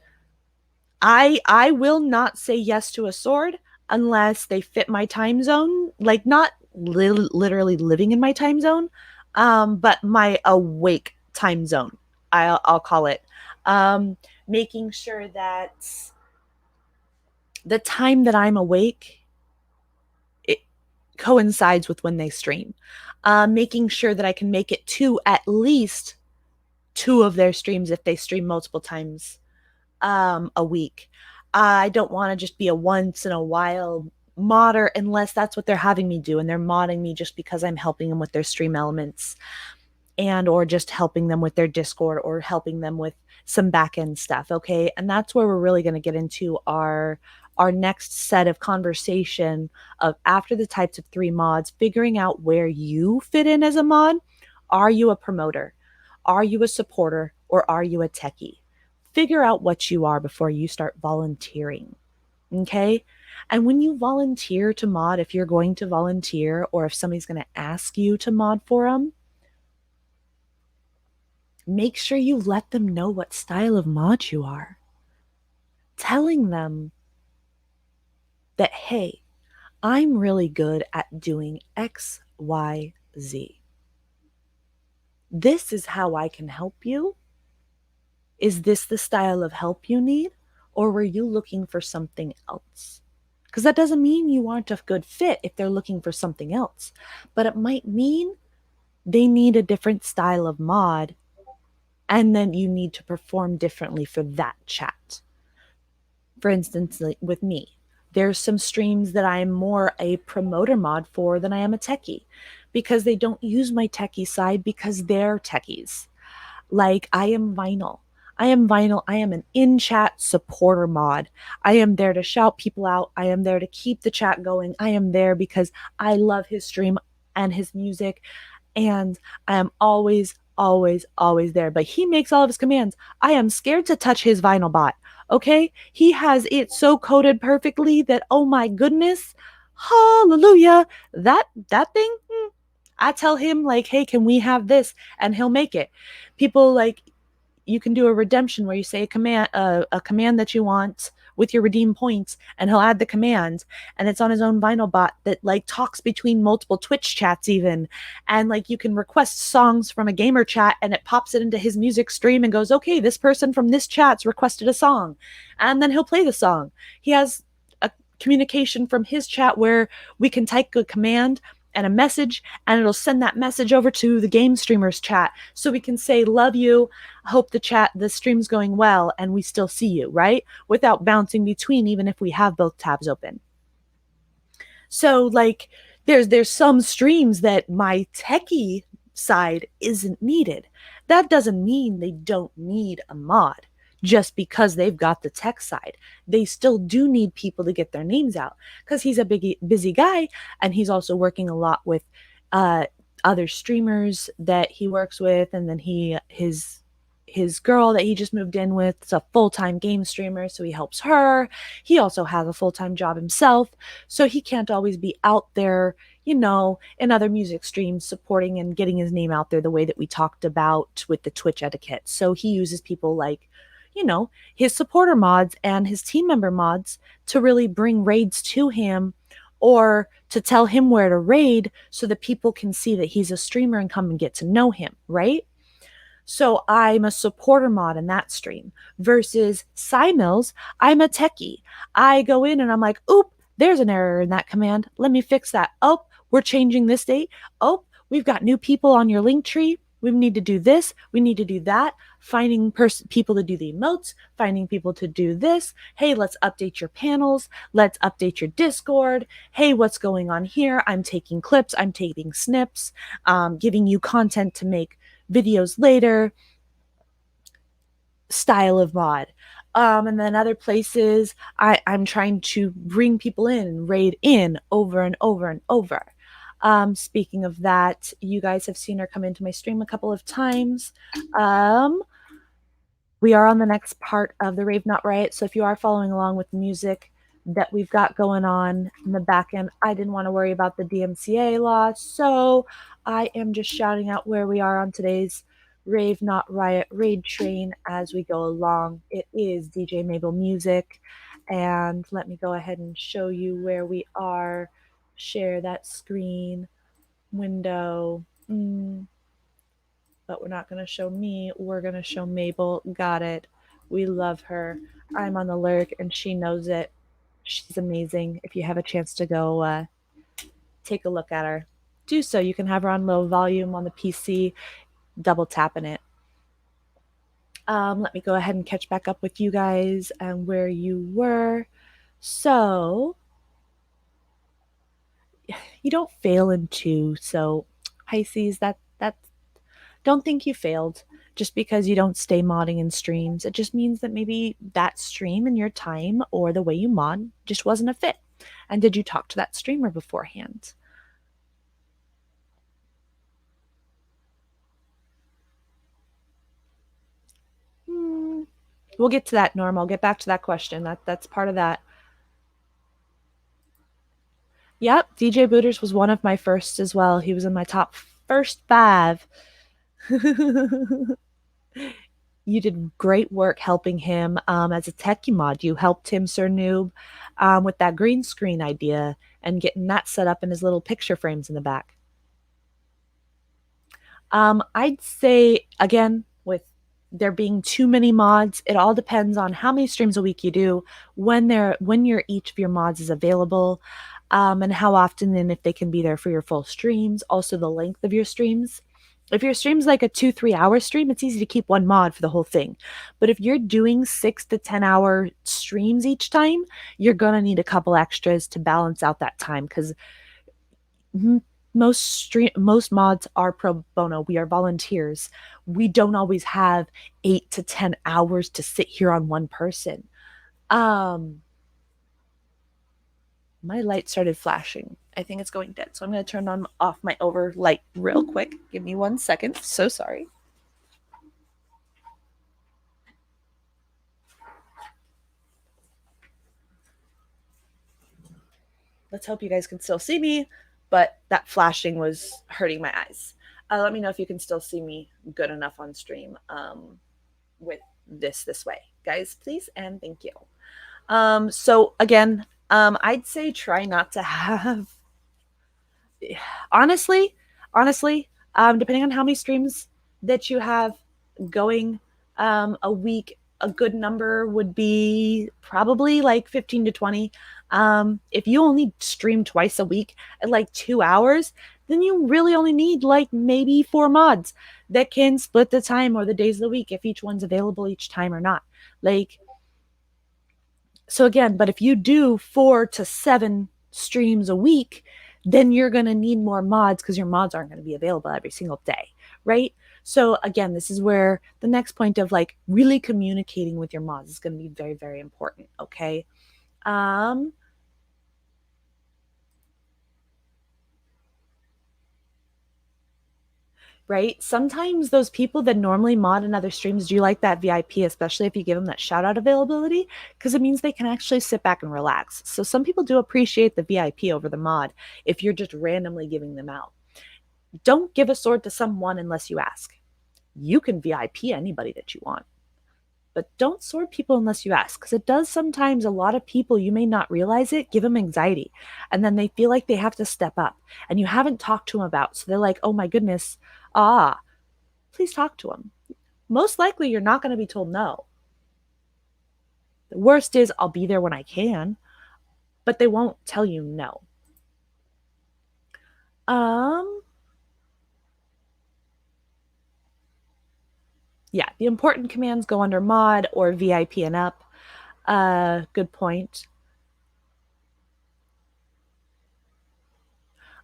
I will not say yes to a sword unless they fit my time zone, like not literally living in my time zone, but my awake time zone. I'll call it. Making sure that the time that I'm awake, it coincides with when they stream. Making sure that I can make it to at least 2 of their streams if they stream multiple times a week. I don't want to just be a once in a while modder unless that's what they're having me do and they're modding me just because I'm helping them with their stream elements and or just helping them with their Discord or helping them with some back end stuff. Okay. And that's where we're really going to get into our next set of conversation of after the types of 3 mods, figuring out where you fit in as a mod. Are you a promoter? Are you a supporter? Or are you a techie? Figure out what you are before you start volunteering. Okay. And when you volunteer to mod, if you're going to volunteer or if somebody's going to ask you to mod for them, make sure you let them know what style of mod you are. Telling them that, hey, I'm really good at doing X, Y, Z. This is how I can help you. Is this the style of help you need? Or were you looking for something else? Because that doesn't mean you aren't a good fit if they're looking for something else. But it might mean they need a different style of mod, and then you need to perform differently for that chat. For instance, like with me, there's some streams that I'm more a promoter mod for than I am a techie because they don't use my techie side because they're techies. Like I am Vinyl. I am Vinyl. I am an in chat supporter mod. I am there to shout people out. I am there to keep the chat going. I am there because I love his stream and his music. And I am always, always, always there. But he makes all of his commands. I am scared to touch his Vinyl bot. Okay? He has it so coded perfectly that, oh my goodness, hallelujah. That thing, I tell him, like, hey, can we have this? And he'll make it. People like, you can do a redemption where you say a command that you want with your redeem points, and he'll add the command, and it's on his own Vinyl bot that like talks between multiple Twitch chats even, and like you can request songs from a gamer chat, and it pops it into his music stream and goes, okay, this person from this chat's requested a song, and then he'll play the song. He has a communication from his chat where we can type a command and a message, and it'll send that message over to the game streamers chat so we can say love you, hope the stream's going well, and we still see you, right, without bouncing between, even if we have both tabs open. So like there's some streams that my techie side isn't needed. That doesn't mean they don't need a mod just because they've got the tech side. They still do need people to get their names out because he's a busy guy, and he's also working a lot with other streamers that he works with, and then his girl that he just moved in with is a full-time game streamer, so he helps her. He also has a full-time job himself, so he can't always be out there, in other music streams supporting and getting his name out there the way that we talked about with the Twitch etiquette. So he uses people like, his supporter mods and his team member mods to really bring raids to him or to tell him where to raid so that people can see that he's a streamer and come and get to know him, right? So I'm a supporter mod in that stream versus Simils, I'm a techie. I go in and I'm like, oop, there's an error in that command. Let me fix that. Oh, we're changing this date. Oh, we've got new people on your link tree. We need to do this. We need to do that. Finding people to do the emotes, finding people to do this. Hey, let's update your panels. Let's update your Discord. Hey, what's going on here? I'm taking clips. I'm taking snips, giving you content to make videos later, style of mod. And then other places, I'm trying to bring people in and raid in over and over and over. Speaking of that, you guys have seen her come into my stream a couple of times. We are on the next part of the Rave Not Riot, so if you are following along with the music that we've got going on in the back end, I didn't want to worry about the DMCA law, so I am just shouting out where we are on today's Rave Not Riot raid train as we go along. It is DJ Mabel Music, and let me go ahead and show you where we are. Share that screen window. But we're not going to show me. We're going to show Mabel. Got it. We love her. I'm on the lurk, and she knows it. She's amazing. If you have a chance to go take a look at her, do so. You can have her on low volume on the PC, double tapping it. Let me go ahead and catch back up with you guys and where you were. So you don't fail in two. So Pisces, that don't think you failed just because you don't stay modding in streams. It just means that maybe that stream in your time or the way you mod just wasn't a fit. And did you talk to that streamer beforehand? We'll get to that, Norm. I'll get back to that question. That's part of that. Yep, DJ Booters was one of my first as well. He was in my top first 5. You did great work helping him as a techie mod. You helped him, Sir Noob, with that green screen idea and getting that set up in his little picture frames in the back. I'd say, again, with there being too many mods, it all depends on how many streams a week you do, when each of your mods is available, and how often and if they can be there for your full streams. Also, the length of your streams. If your stream's like a 2-3 hour stream, it's easy to keep one mod for the whole thing. But if you're doing 6 to 10 hour streams each time, you're gonna need a couple extras to balance out that time because most mods are pro bono. We are volunteers. We don't always have 8 to 10 hours to sit here on one person. My light started flashing. I think it's going dead. So I'm going to turn off my over light real quick. Give me 1 second. So sorry. Let's hope you guys can still see me, but that flashing was hurting my eyes. Let me know if you can still see me good enough on stream with this way. Guys, please and thank you. So again, I'd say try not to have honestly, depending on how many streams that you have going a week, a good number would be probably like 15 to 20. If you only stream twice a week at like 2 hours, then you really only need like maybe 4 mods that can split the time or the days of the week if each one's available each time or not. Like, so again, but if you do 4 to 7 streams a week, then you're going to need more mods because your mods aren't going to be available every single day, right? So again, this is where the next point of like really communicating with your mods is going to be very, very important, okay? Right? Sometimes those people that normally mod in other streams do like that VIP, especially if you give them that shout out availability, because it means they can actually sit back and relax. So some people do appreciate the VIP over the mod if you're just randomly giving them out. Don't give a sword to someone unless you ask. You can VIP anybody that you want, but don't sword people unless you ask, because it does sometimes, a lot of people, you may not realize it, give them anxiety, and then they feel like they have to step up and you haven't talked to them about, so they're like, oh my goodness, please talk to them. Most likely you're not going to be told no. The worst is I'll be there when I can, but they won't tell you no. Yeah, the important commands go under mod or VIP and up. Good point.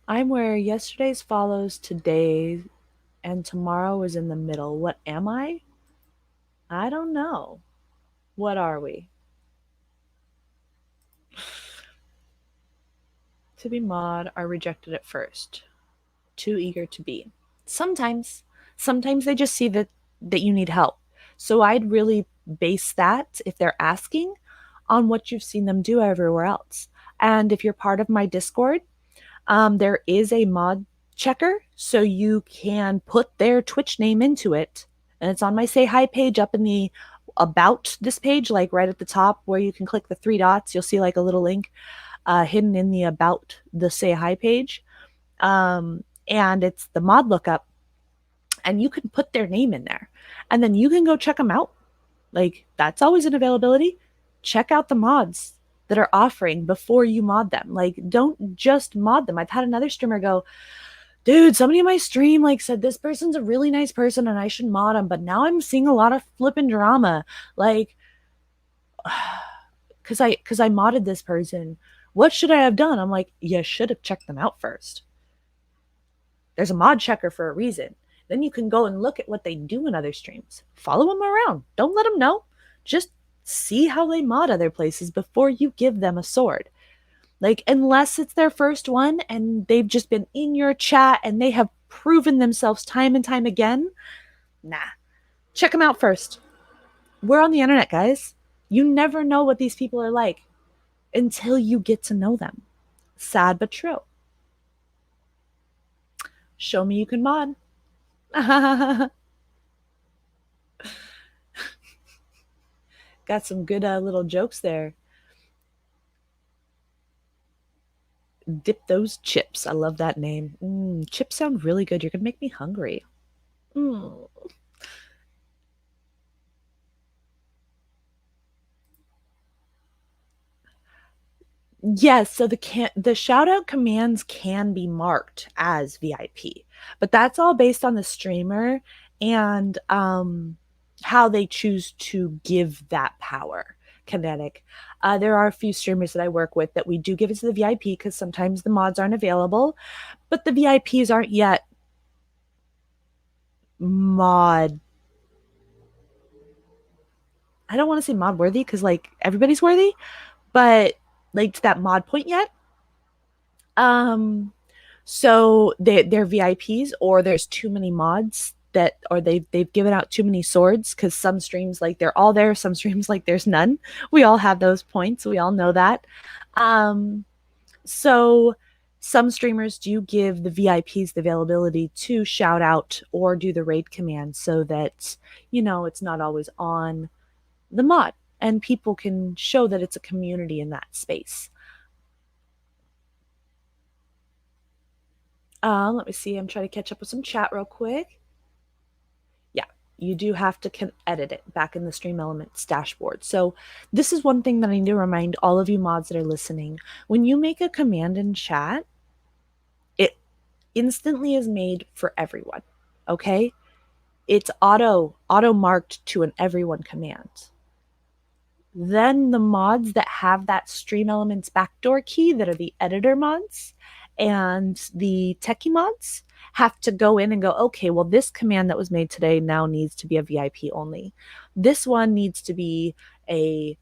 I'm where yesterday's follows today and tomorrow is in the middle. What am I? I don't know. What are we? To be mod are rejected at first. Too eager to be. Sometimes they just see that you need help. So I'd really base that, if they're asking, on what you've seen them do everywhere else. And if you're part of my Discord, there is a mod checker, so you can put their Twitch name into it, and it's on my Say Hi page up in the about this page, like right at the top where you can click the 3 dots. You'll see like a little link hidden in the about the Say Hi page, and it's the mod lookup, and you can put their name in there, and then you can go check them out. Like, that's always an availability. Check out the mods that are offering before you mod them. Like, don't just mod them. I've had another streamer go, dude, somebody in my stream like said this person's a really nice person and I should mod them, but now I'm seeing a lot of flipping drama. Like, because I modded this person. What should I have done? I'm like, you should have checked them out first. There's a mod checker for a reason. Then you can go and look at what they do in other streams. Follow them around. Don't let them know. Just see how they mod other places before you give them a sword. Like, unless it's their first one and they've just been in your chat and they have proven themselves time and time again, nah. Check them out first. We're on the internet, guys. You never know what these people are like until you get to know them. Sad but true. Show me you can mod. Got some good little jokes there. Dip those chips. I love that name. Chips sound really good. You're going to make me hungry. Mm. Yes, so the shout out commands can be marked as VIP, but that's all based on the streamer and how they choose to give that power. Kinetic. There are a few streamers that I work with that we do give it to the VIP because sometimes the mods aren't available, but the VIPs aren't yet mod. I don't want to say mod worthy because like everybody's worthy, but like to that mod point yet. Um, so they're VIPs or there's too many mods that or they've given out too many swords because some streams like they're all there, some streams like there's none. We all have those points. We all know that. Um, so some streamers do give the VIPs the availability to shout out or do the raid command so that it's not always on the mod and people can show that it's a community in that space. Let me see. I'm trying to catch up with some chat real quick. Yeah, you do have to edit it back in the Stream Elements dashboard. So this is one thing that I need to remind all of you mods that are listening. When you make a command in chat, it instantly is made for everyone. Okay? It's auto marked to an everyone command. Then the mods that have that Stream Elements backdoor key that are the editor mods and the techie mods have to go in and go, okay, well, this command that was made today now needs to be a VIP only. This one needs to be a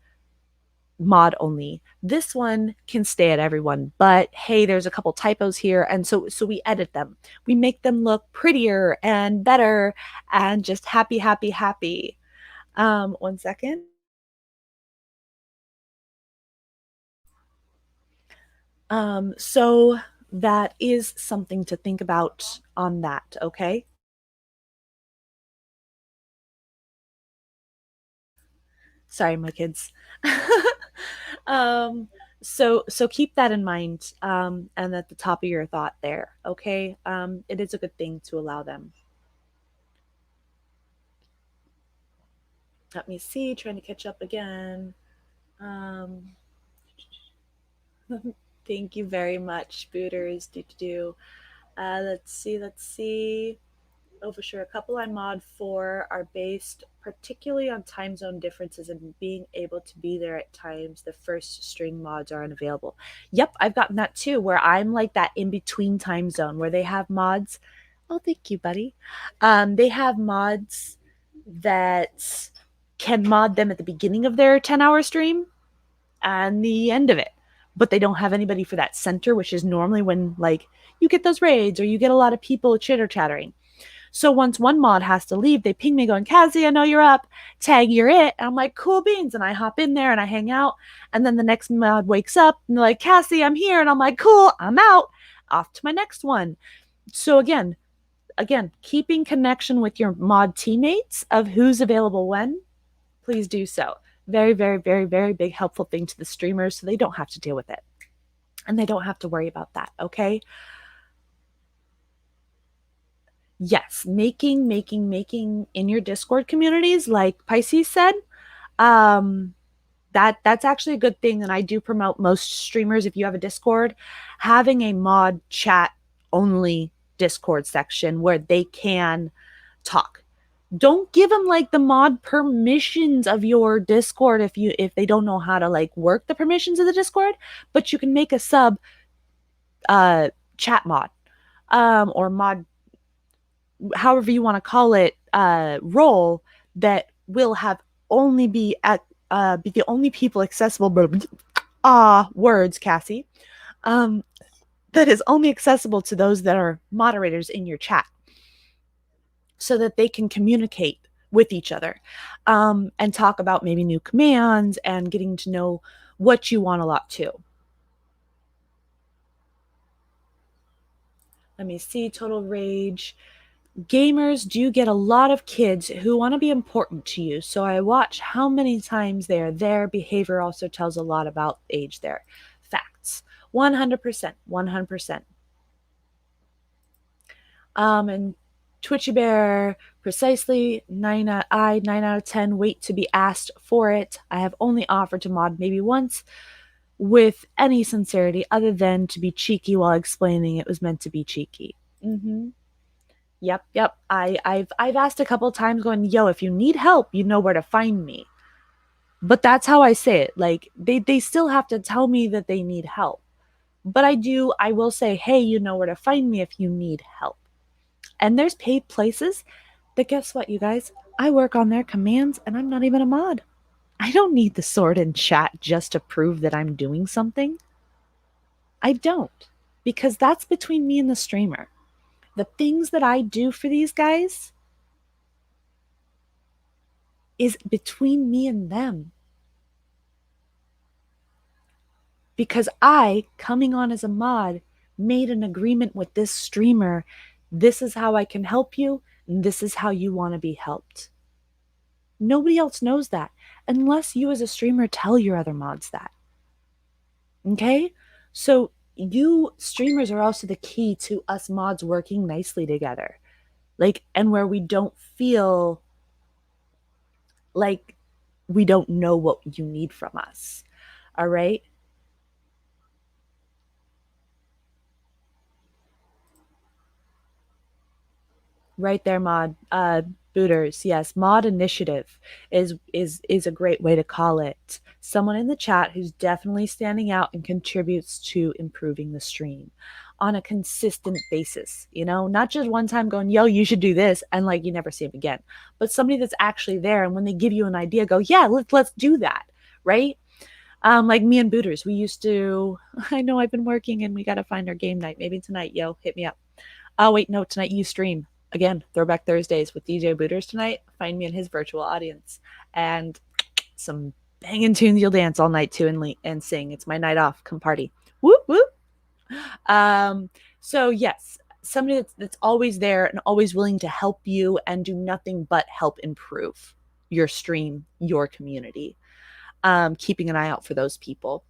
mod only. This one can stay at everyone, but hey, there's a couple typos here. And so we edit them. We make them look prettier and better and just happy, happy, happy. 1 second. So that is something to think about on that, okay? Sorry, my kids. So keep that in mind, and at the top of your thought there, okay? It is a good thing to allow them. Let me see, trying to catch up again. Thank you very much, booters. Let's see. Oh, for sure. A couple I mod for are based particularly on time zone differences and being able to be there at times the first string mods are unavailable. Yep, I've gotten that too, where I'm like that in between time zone where they have mods. Oh, thank you, buddy. They have mods that can mod them at the beginning of their 10-hour stream and the end of it. But they don't have anybody for that center, which is normally when like you get those raids or you get a lot of people chitter chattering. So once one mod has to leave, they ping me going, Cassie, I know you're up. Tag, you're it. And I'm like, cool beans. And I hop in there and I hang out. And then the next mod wakes up and they're like, Cassie, I'm here. And I'm like, cool, I'm out. Off to my next one. So again, keeping connection with your mod teammates of who's available when, please do so. Very, very, very, very big helpful thing to the streamers so they don't have to deal with it. And they don't have to worry about that, okay? Yes, making in your Discord communities, like Pisces said, that's actually a good thing, and I do promote most streamers if you have a Discord, having a mod chat only Discord section where they can talk. Don't give them like the mod permissions of your Discord if they don't know how to like work the permissions of the Discord, but you can make a sub chat mod or mod, however you want to call it, role that will have only be the only people accessible. Words, Cassie. That is only accessible to those that are moderators in your chat, so that they can communicate with each other and talk about maybe new commands and getting to know what you want a lot too. Let me see. Total Rage. Gamers do get a lot of kids who want to be important to you, so I watch how many times they are there. Behavior also tells a lot about age there. Facts. 100%. 100%. And Twitchy Bear, precisely 9 out of 10 wait to be asked for it. I have only offered to mod maybe once with any sincerity other than to be cheeky while explaining it was meant to be cheeky. Yep. I've asked a couple times going, yo, if you need help, you know where to find me. But that's how I say it. Like they still have to tell me that they need help. But I will say, hey, you know where to find me if you need help. And there's paid places that, guess what, you guys? I work on their commands and I'm not even a mod. I don't need the sword in chat just to prove that I'm doing something. I don't, because that's between me and the streamer. The things that I do for these guys is between me and them. Because I, coming on as a mod, made an agreement with this streamer. This is how I can help you, and this is how you want to be helped. Nobody else knows that unless you as a streamer tell your other mods that. Okay? So you streamers are also the key to us mods working nicely together. Like, and where we don't feel like we don't know what you need from us. All right? Right there, mod. Booters, yes, mod initiative is a great way to call it. Someone in the chat who's definitely standing out and contributes to improving the stream on a consistent basis. You know, not just one time going, yo, you should do this, and like you never see them again, but somebody that's actually there, and when they give you an idea, go, yeah, let's do that, right? Like me and Booters, we used to. I know I've been working, and we got to find our game night. Maybe tonight, yo, hit me up. Oh wait, no, tonight you stream. Again, Throwback Thursdays with DJ Booters tonight. Find me in his virtual audience. And some banging tunes you'll dance all night to and sing. It's my night off. Come party. Whoop, whoop. So yes, somebody that's always there and always willing to help you and do nothing but help improve your stream, your community. Keeping an eye out for those people.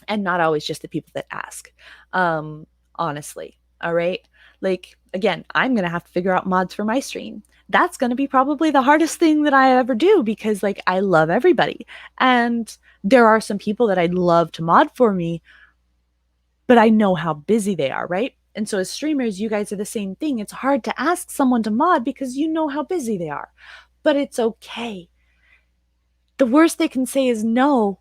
And not always just the people that ask. Honestly. All right. Like, again, I'm going to have to figure out mods for my stream. That's going to be probably the hardest thing that I ever do because, like, I love everybody. And there are some people that I'd love to mod for me, but I know how busy they are, right? And so, as streamers, you guys are the same thing. It's hard to ask someone to mod because you know how busy they are, but it's okay. The worst they can say is no,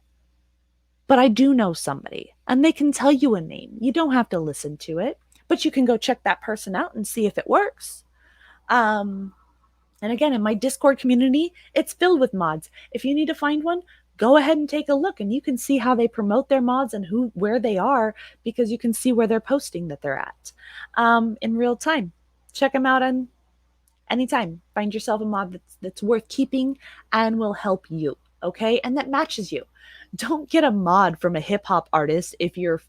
but I do know somebody, and they can tell you a name. You don't have to listen to it, but you can go check that person out and see if it works. And again, in my Discord community, it's filled with mods. If you need to find one, go ahead and take a look, and you can see how they promote their mods and where they are, because you can see where they're posting that they're at in real time. Check them out on anytime. Find yourself a mod that's worth keeping and will help you, okay? And that matches you. Don't get a mod from a hip hop artist if you're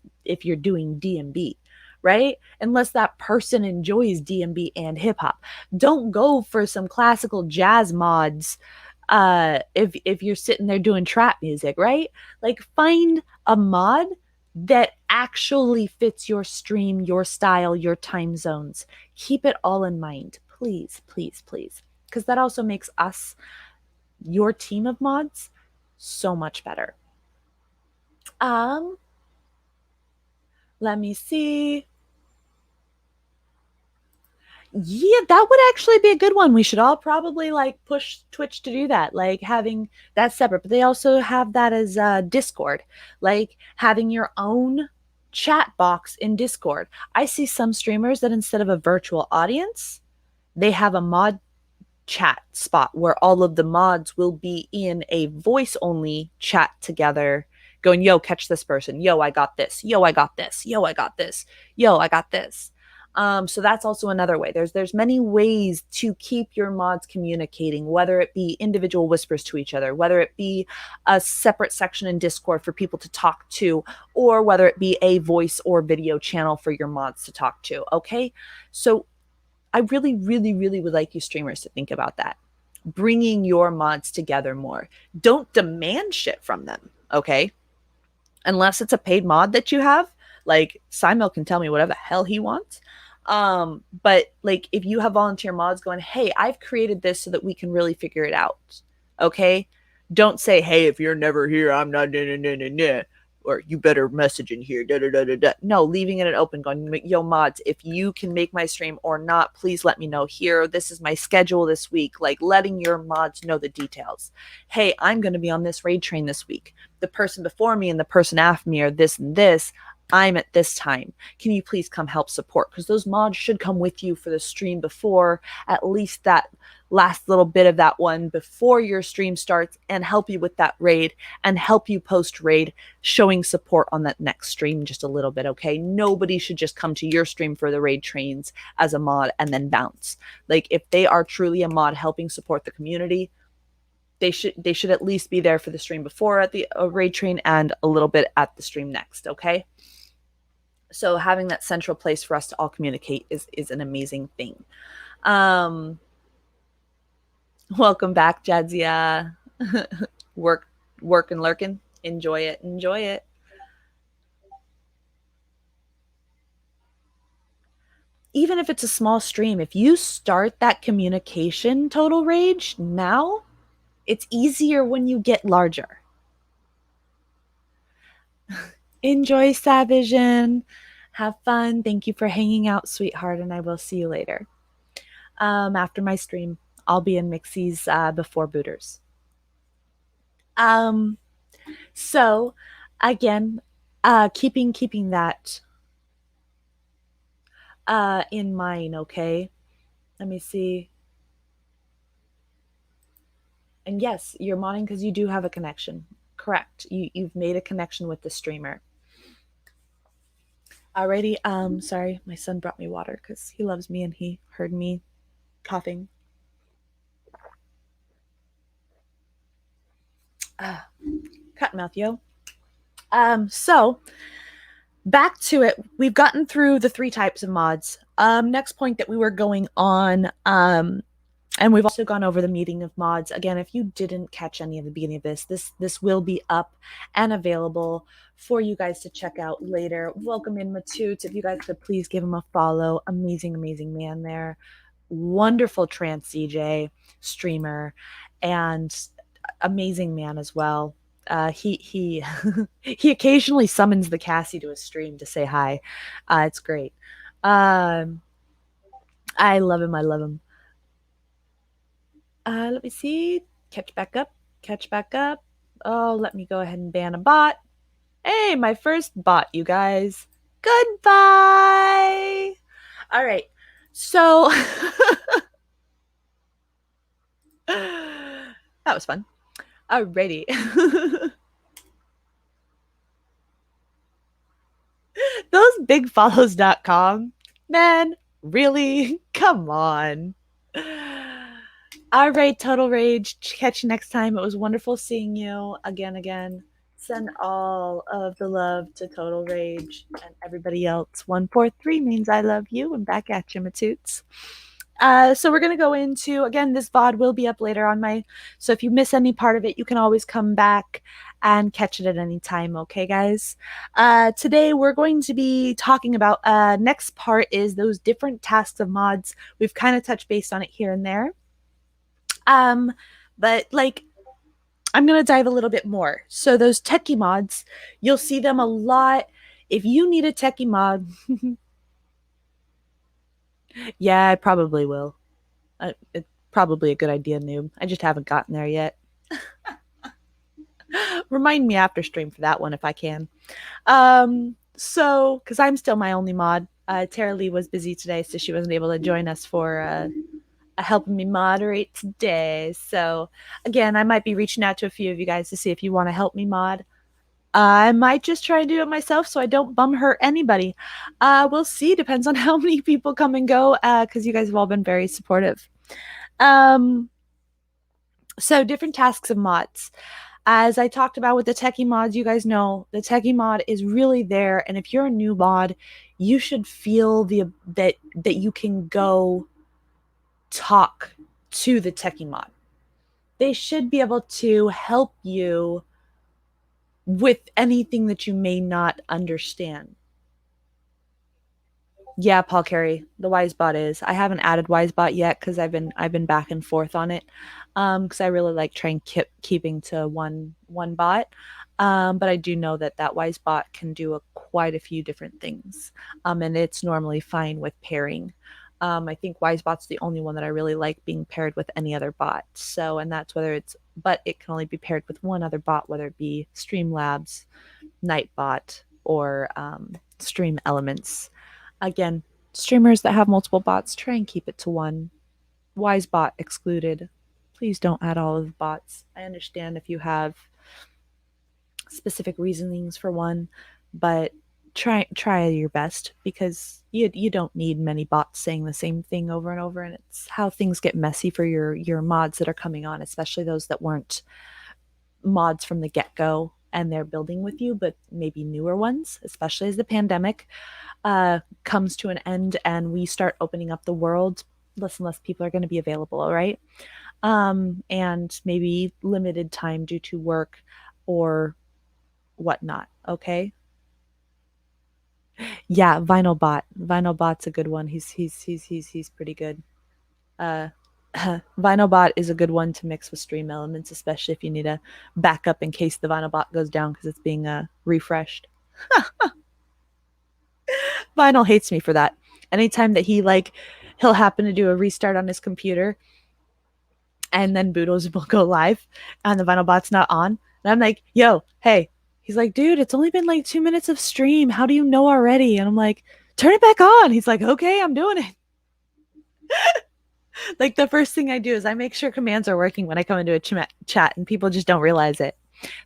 doing DMB, right? Unless that person enjoys DMB and hip hop. Don't go for some classical jazz mods if you're sitting there doing trap music, right? Like, find a mod that actually fits your stream, your style, your time zones. Keep it all in mind, please, please, please, because that also makes us, your team of mods, so much better. Let me see. Yeah, that would actually be a good one. We should all probably like push Twitch to do that, like having that separate. But they also have that as Discord, like having your own chat box in Discord. I see some streamers that instead of a virtual audience, they have a mod chat spot where all of the mods will be in a voice only chat together going, yo, catch this person, yo, I got this, yo, I got this, yo, I got this, yo, I got this. So that's also another way. There's many ways to keep your mods communicating, whether it be individual whispers to each other, whether it be a separate section in Discord for people to talk to, or whether it be a voice or video channel for your mods to talk to. Okay, so I really, really, really would like you streamers to think about that. Bringing your mods together more. Don't demand shit from them, okay? Unless it's a paid mod that you have. Like, Simel can tell me whatever the hell he wants. But like, if you have volunteer mods going, hey, I've created this so that we can really figure it out, okay? Don't say, hey, if you're never here, I'm not, nah, nah, nah, nah, nah, or you better message in here, da da da da da. No, leaving it open, going, yo, mods, if you can make my stream or not, please let me know here. This is my schedule this week. Like, letting your mods know the details. Hey, I'm going to be on this raid train this week. The person before me and the person after me are this and this. I'm at this time. Can you please come help support? Because those mods should come with you for the stream before, at least that last little bit of that one before your stream starts, and help you with that raid and help you post raid, showing support on that next stream just a little bit, okay? Nobody should just come to your stream for the raid trains as a mod and then bounce. Like, if they are truly a mod helping support the community, they should at least be there for the stream before at the raid train and a little bit at the stream next, okay? So having that central place for us to all communicate is an amazing thing. Welcome back, Jadzia. work and lurking. Enjoy it. Enjoy it. Even if it's a small stream, if you start that communication, Total Rage, now, it's easier when you get larger. Enjoy, Savision. Have fun. Thank you for hanging out, sweetheart, and I will see you later. After my stream, I'll be in Mixie's before Booters. So again, keeping that in mind, okay? Let me see. And yes, you're modding because you do have a connection. Correct. You've made a connection with the streamer. Alrighty. Sorry, my son brought me water because he loves me and he heard me coughing. Cut mouth, yo. So back to it. We've gotten through the 3 types of mods. Next point that we were going on, and we've also gone over the meeting of mods. Again, if you didn't catch any of the beginning of this will be up and available for you guys to check out later. Welcome in, Matoots. If you guys could please give him a follow. Amazing, amazing man there. Wonderful trans DJ, streamer, and amazing man as well. He he occasionally summons the Cassie to his stream to say hi. It's great. I love him. I love him. Let me see. Catch back up. Catch back up. Oh, let me go ahead and ban a bot. Hey, my first bot, you guys. Goodbye. All right. So that was fun. Alrighty. Those bigfollows.com, man, really? Come on. All right, Total Rage. Catch you next time. It was wonderful seeing you again. Send all of the love to Total Rage and everybody else. 143 means I love you, and back at you, Matoots. So we're going to go into, again, this VOD will be up later on my, so if you miss any part of it, you can always come back and catch it at any time, okay, guys? Today we're going to be talking about, next part is those different tasks of mods. We've kind of touched base on it here and there. But like, I'm going to dive a little bit more. So those techie mods, you'll see them a lot. If you need a techie mod, Yeah, I probably will. It's probably a good idea, noob. I just haven't gotten there yet. Remind me after stream for that one if I can. So because I'm still my only mod, Tara Lee was busy today, so she wasn't able to join us for helping me moderate today. So again, I might be reaching out to a few of you guys to see if you want to help me mod. I might just try and do it myself so I don't bum hurt anybody. We'll see. Depends on how many people come and go, because you guys have all been very supportive. Um, so different tasks of mods. As I talked about with the techie mods, you guys know the techie mod is really there, and if you're a new mod, you should feel that you can go talk to the techie mod. They should be able to help you with anything that you may not understand. Yeah, Paul Carey, the Wisebot is. I haven't added Wisebot yet because I've been back and forth on it. Because I really like trying keeping to one bot. But I do know that that Wisebot can do quite a few different things. And it's normally fine with pairing. I think Wisebot's the only one that I really like being paired with any other bot. So, and that's whether it's, but it can only be paired with one other bot, whether it be Streamlabs, Nightbot, or Stream Elements. Again, streamers that have multiple bots, try and keep it to one. Wisebot excluded. Please don't add all of the bots. I understand if you have specific reasonings for one, but try your best because you don't need many bots saying the same thing over and over, and it's how things get messy for your mods that are coming on, especially those that weren't mods from the get-go and they're building with you, but maybe newer ones, especially as the pandemic comes to an end and we start opening up the world, less and less people are going to be available, right? And maybe limited time due to work or whatnot. Okay. Yeah, Vinyl Bot. Vinyl Bot's a good one. He's pretty good. Uh, Vinyl Bot is a good one to mix with Stream Elements, especially if you need a backup in case the Vinyl Bot goes down because it's being refreshed. Vinyl hates me for that. Anytime that he'll happen to do a restart on his computer and then Boodles will go live and the Vinyl Bot's not on. And I'm like, yo, hey. He's like, dude, it's only been like 2 minutes of stream. How do you know already? And I'm like, turn it back on. He's like, okay, I'm doing it. Like the first thing I do is I make sure commands are working when I come into a chat and people just don't realize it.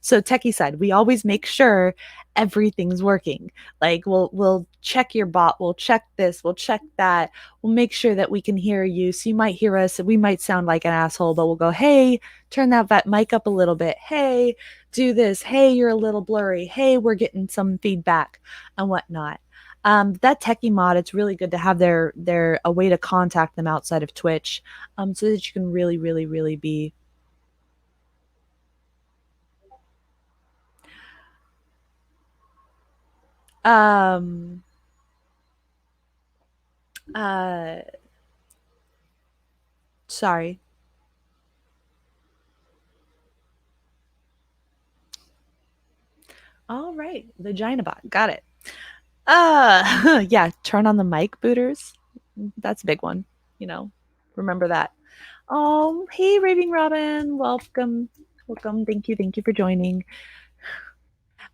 So techie side, we always make sure everything's working. Like we'll check your bot, we'll check this, we'll check that. We'll make sure that we can hear you. So you might hear us, we might sound like an asshole, but we'll go, "Hey, turn that mic up a little bit. Hey, do this. Hey, you're a little blurry. Hey, we're getting some feedback and whatnot." That techie mod, it's really good to have their a way to contact them outside of Twitch, so that you can really, really, really be um uh sorry. All right, vagina bot, got it. Yeah, turn on the mic, booters. That's a big one. You know, remember that. Oh, hey, Raving Robin, welcome, welcome. Thank you for joining.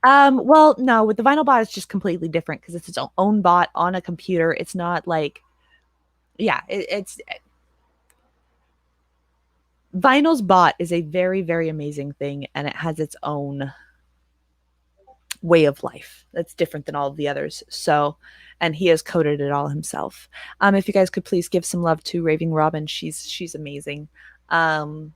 Well, no, with the Vinyl bot, it's just completely different because it's its own bot on a computer. It's not like, yeah, it's Vinyl's bot is a very, very amazing thing, and it has its own way of life that's different than all of the others. So, and he has coded it all himself. If you guys could please give some love to Raving Robin, she's amazing. Um,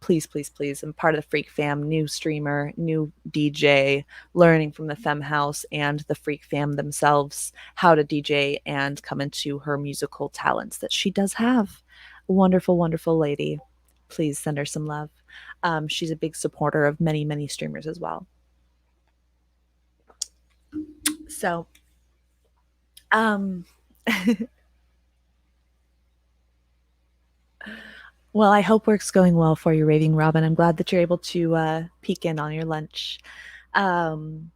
please, please, please. I'm part of the Freak Fam, new streamer, new DJ, learning from the Fem House and the Freak Fam themselves how to DJ and come into her musical talents that she does have. Wonderful, wonderful lady. Please send her some love. She's a big supporter of many, many streamers as well. So, um, well, I hope work's going well for you, Raving Robin. I'm glad that you're able to peek in on your lunch. Um,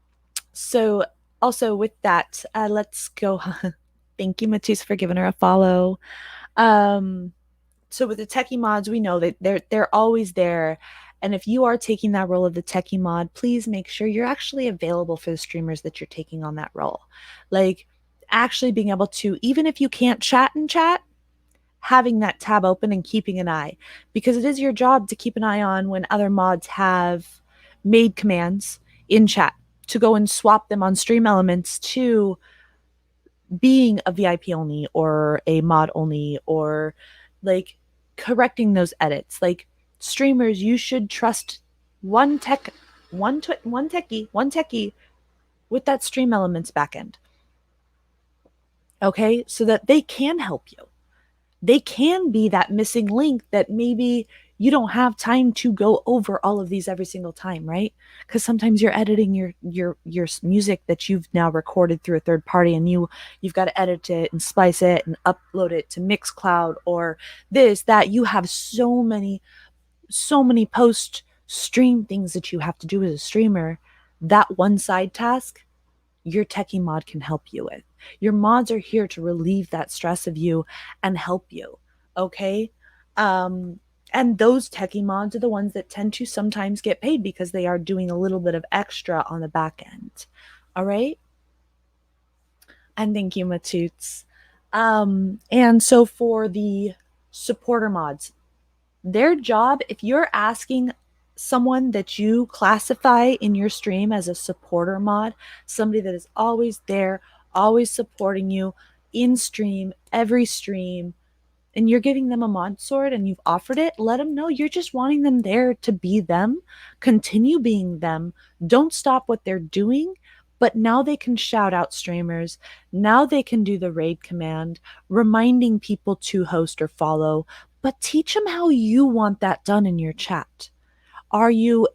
so, also with that, let's go. Thank you, Matisse, for giving her a follow. Um, so with the techie mods, we know that they're always there. And if you are taking that role of the techie mod, please make sure you're actually available for the streamers that you're taking on that role. Like actually being able to, even if you can't chat and chat, having that tab open and keeping an eye, because it is your job to keep an eye on when other mods have made commands in chat to go and swap them on stream elements to being a VIP only or a mod only, or like correcting those edits. Like streamers, you should trust one tech, one techie with that stream elements backend. Okay, so that they can help you. They can be that missing link that maybe you don't have time to go over all of these every single time, right? Because sometimes you're editing your music that you've now recorded through a third party, and you've got to edit it and splice it and upload it to Mixcloud or this that. You have so many post stream things that you have to do as a streamer. That one side task, your techie mod can help you with. Your mods are here to relieve that stress of you and help you. Okay. Um, and those techie mods are the ones that tend to sometimes get paid because they are doing a little bit of extra on the back end. All right. And thank you, Matoots. And so for the supporter mods, their job, if you're asking someone that you classify in your stream as a supporter mod, somebody that is always there, always supporting you in stream, every stream, and you're giving them a mod sword and you've offered it, let them know you're just wanting them there to be them, continue being them, don't stop what they're doing. But now they can shout out streamers. Now they can do the raid command, reminding people to host or follow, but teach them how you want that done in your chat. Are you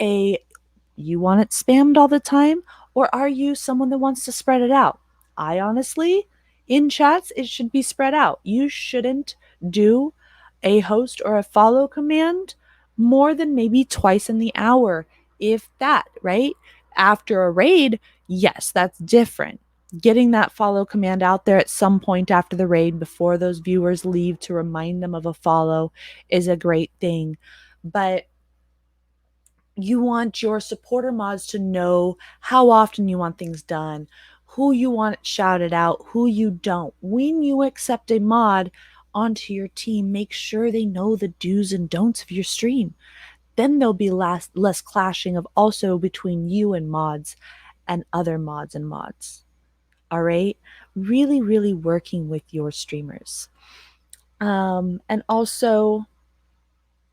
want it spammed all the time, or are you someone that wants to spread it out? I honestly, in chats, it should be spread out. You shouldn't do a host or a follow command more than maybe twice in the hour, if that, right? After a raid, yes, that's different. Getting that follow command out there at some point after the raid before those viewers leave to remind them of a follow is a great thing. But you want your supporter mods to know how often you want things done, who you want shouted out, who you don't. When you accept a mod onto your team, make sure they know the do's and don'ts of your stream. Then there'll be less clashing of also between you and mods and other mods and mods. All right? Really, really working with your streamers. And also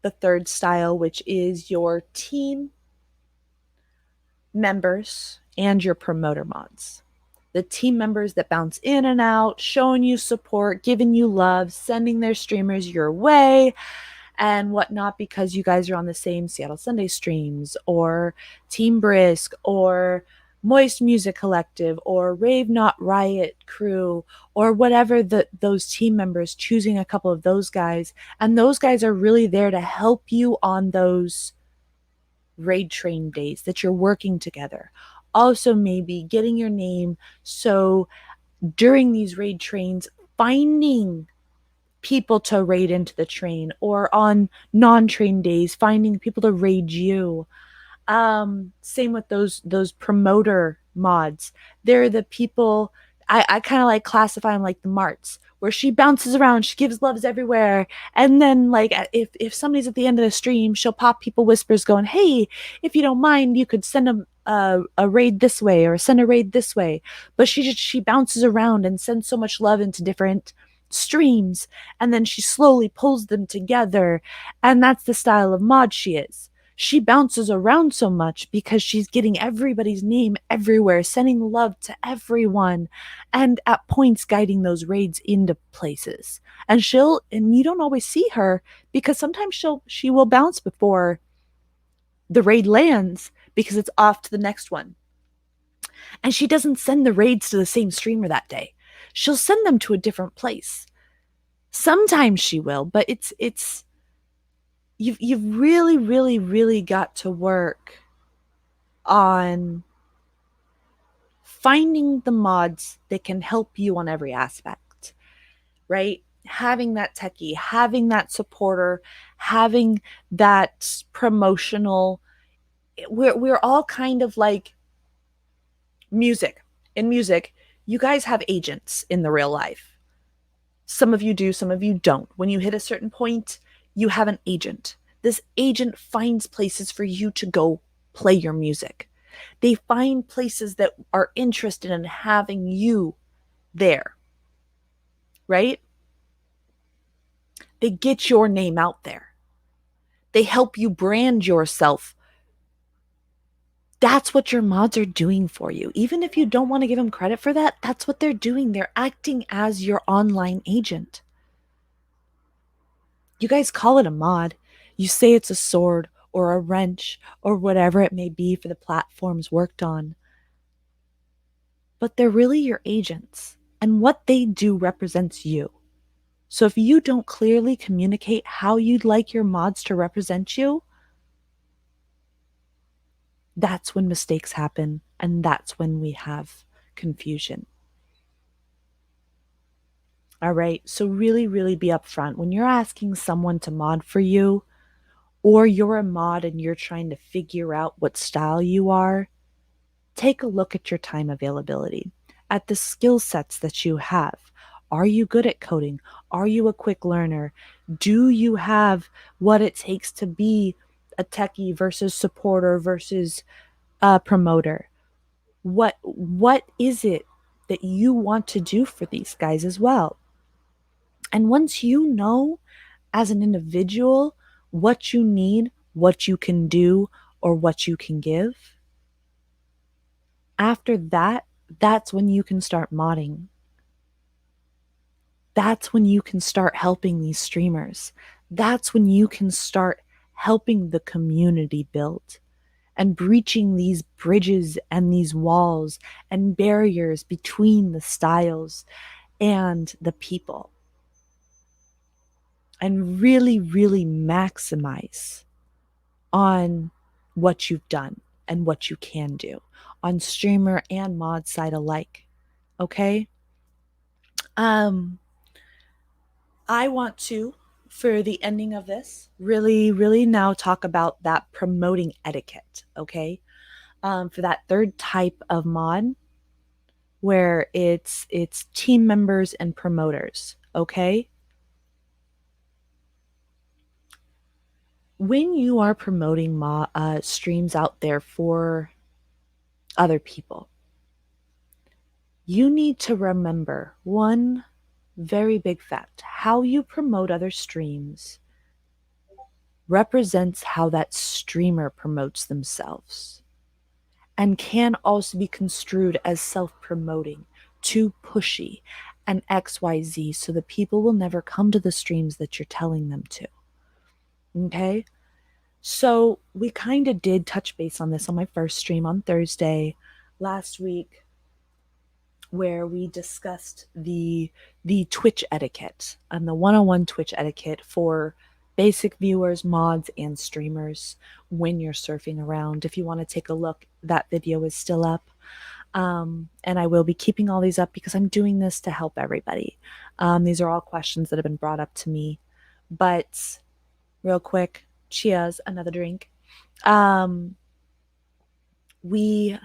the third style, which is your team members and your promoter mods. The team members that bounce in and out, showing you support, giving you love, sending their streamers your way and whatnot because you guys are on the same Seattle Sunday streams, or Team Brisk, or Moist Music Collective, or Rave Not Riot Crew, or whatever those team members, choosing a couple of those guys. And those guys are really there to help you on those raid train days that you're working together. Also, maybe getting your name. So during these raid trains, finding people to raid into the train, or on non-train days, finding people to raid you. Same with those promoter mods. They're the people I kind of like classify them like the marts, where she bounces around, she gives loves everywhere, and then like if somebody's at the end of the stream, she'll pop people whispers going, "Hey, if you don't mind, you could send a raid this way or send a raid this way." But she bounces around and sends so much love into different streams, and then she slowly pulls them together, and that's the style of mod she is. She bounces around so much because she's getting everybody's name everywhere, sending love to everyone, and at points guiding those raids into places. And you don't always see her because sometimes she will bounce before the raid lands because it's off to the next one. And she doesn't send the raids to the same streamer that day. She'll send them to a different place. Sometimes she will, but it's you've really, really, really got to work on finding the mods that can help you on every aspect. right? Having that techie, having that supporter, having that promotional, we're all kind of like music. In music, you guys have agents in the real life. Some of you do, some of you don't. When you hit a certain point, you have an agent. This agent finds places for you to go play your music. They find places that are interested in having you there, right? They get your name out there. They help you brand yourself. That's what your mods are doing for you. Even if you don't want to give them credit for that, that's what they're doing. They're acting as your online agent. You guys call it a mod. You say it's a sword or a wrench or whatever it may be for the platforms worked on. But they're really your agents. And what they do represents you. So if you don't clearly communicate how you'd like your mods to represent you, that's when mistakes happen. And that's when we have confusion. All right. So really, really be upfront. When you're asking someone to mod for you, or you're a mod and you're trying to figure out what style you are, take a look at your time availability, at the skill sets that you have. Are you good at coding? Are you a quick learner? Do you have what it takes to be a techie versus supporter versus a promoter? What is it that you want to do for these guys as well? And once you know as an individual what you need, what you can do, or what you can give, after that, that's when you can start modding. That's when you can start helping these streamers. That's when you can start helping the community build and breaching these bridges and these walls and barriers between the styles and the people. And really, really maximize on what you've done and what you can do on streamer and mod side alike. Okay? Um I want to, for the ending of this, really, really now talk about that promoting etiquette, okay? For that third type of mod where it's team members and promoters, okay? When you are promoting streams out there for other people, you need to remember one very big fact: how you promote other streams represents how that streamer promotes themselves, and can also be construed as self-promoting, too pushy, and XYZ, so that people will never come to the streams that you're telling them to. Okay? So we kind of did touch base on this on my first stream on Thursday last week, where we discussed the Twitch etiquette and the one-on-one Twitch etiquette for basic viewers, mods, and streamers when you're surfing around. If you want to take a look, that video is still up. And I will be keeping all these up because I'm doing this to help everybody. These are all questions that have been brought up to me. But real quick, cheers, another drink. We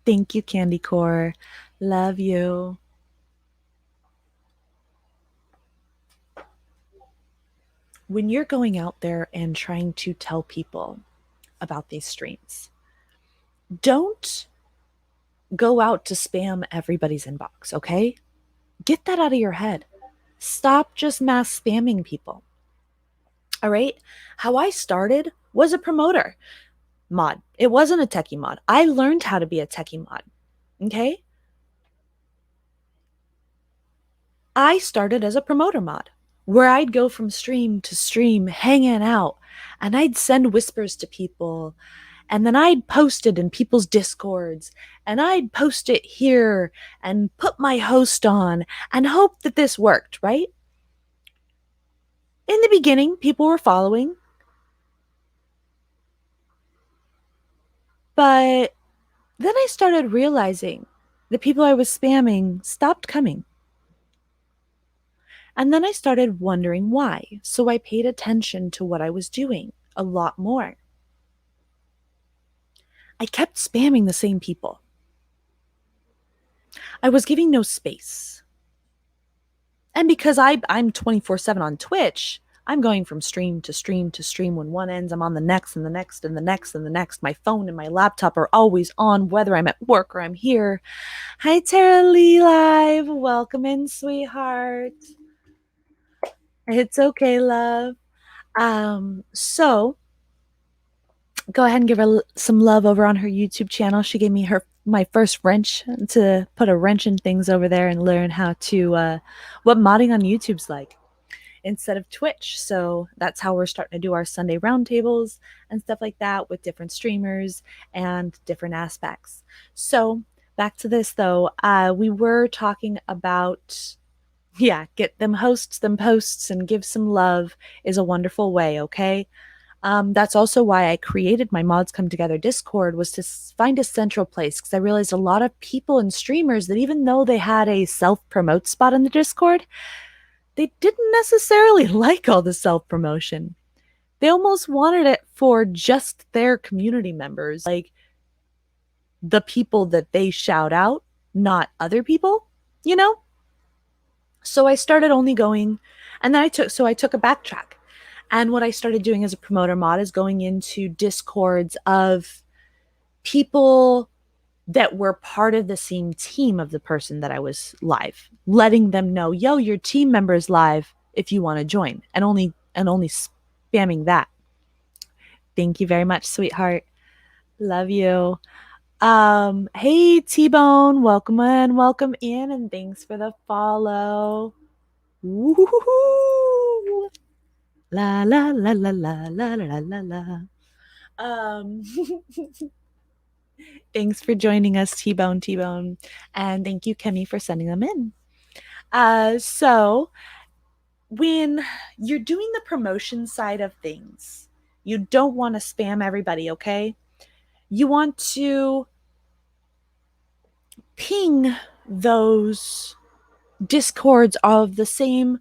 Thank you, Candy Core. Love you. When you're going out there and trying to tell people about these streams, don't go out to spam everybody's inbox, okay? Get that out of your head. Stop just mass spamming people. All right? How I started was a promoter mod. It wasn't a techie mod. I learned how to be a techie mod. Okay? I started as a promoter mod where I'd go from stream to stream hanging out, and I'd send whispers to people, and then I'd post it in people's discords, and I'd post it here and put my host on and hope that this worked, right? In the beginning, people were following, but then I started realizing the people I was spamming stopped coming. And then I started wondering why. So I paid attention to what I was doing a lot more. I kept spamming the same people. I was giving no space. And because I'm 24/7 on Twitch, I'm going from stream to stream to stream. When one ends, I'm on the next and the next and the next and the next. My phone and my laptop are always on, whether I'm at work or I'm here. Hi, Tara Lee Live. Welcome in, sweetheart. It's okay, love. So go ahead and give her some love over on her YouTube channel. She gave me my first wrench to put a wrench in things over there and learn how to what modding on YouTube's like instead of Twitch. So that's how we're starting to do our Sunday roundtables and stuff like that with different streamers and different aspects. So back to this though, we were talking about get them hosts, them posts, and give some love is a wonderful way. Okay. That's also why I created my Mods Come Together Discord, was to find a central place, because I realized a lot of people and streamers that even though they had a self-promote spot in the Discord, they didn't necessarily like all the self-promotion. They almost wanted it for just their community members, like the people that they shout out, not other people, you know? So I started only going, and then I took a backtrack. And what I started doing as a promoter mod is going into Discords of people that were part of the same team of the person that I was live, letting them know, yo, your team member is live if you want to join, and only spamming that. Thank you very much, sweetheart. Love you. Hey, T-Bone, welcome in, and thanks for the follow. Woo-hoo-hoo. La la la la la la la la la. Thanks for joining us, T-Bone, and thank you, Kemi, for sending them in. So when you're doing the promotion side of things, you don't want to spam everybody, okay? You want to ping those Discords of the same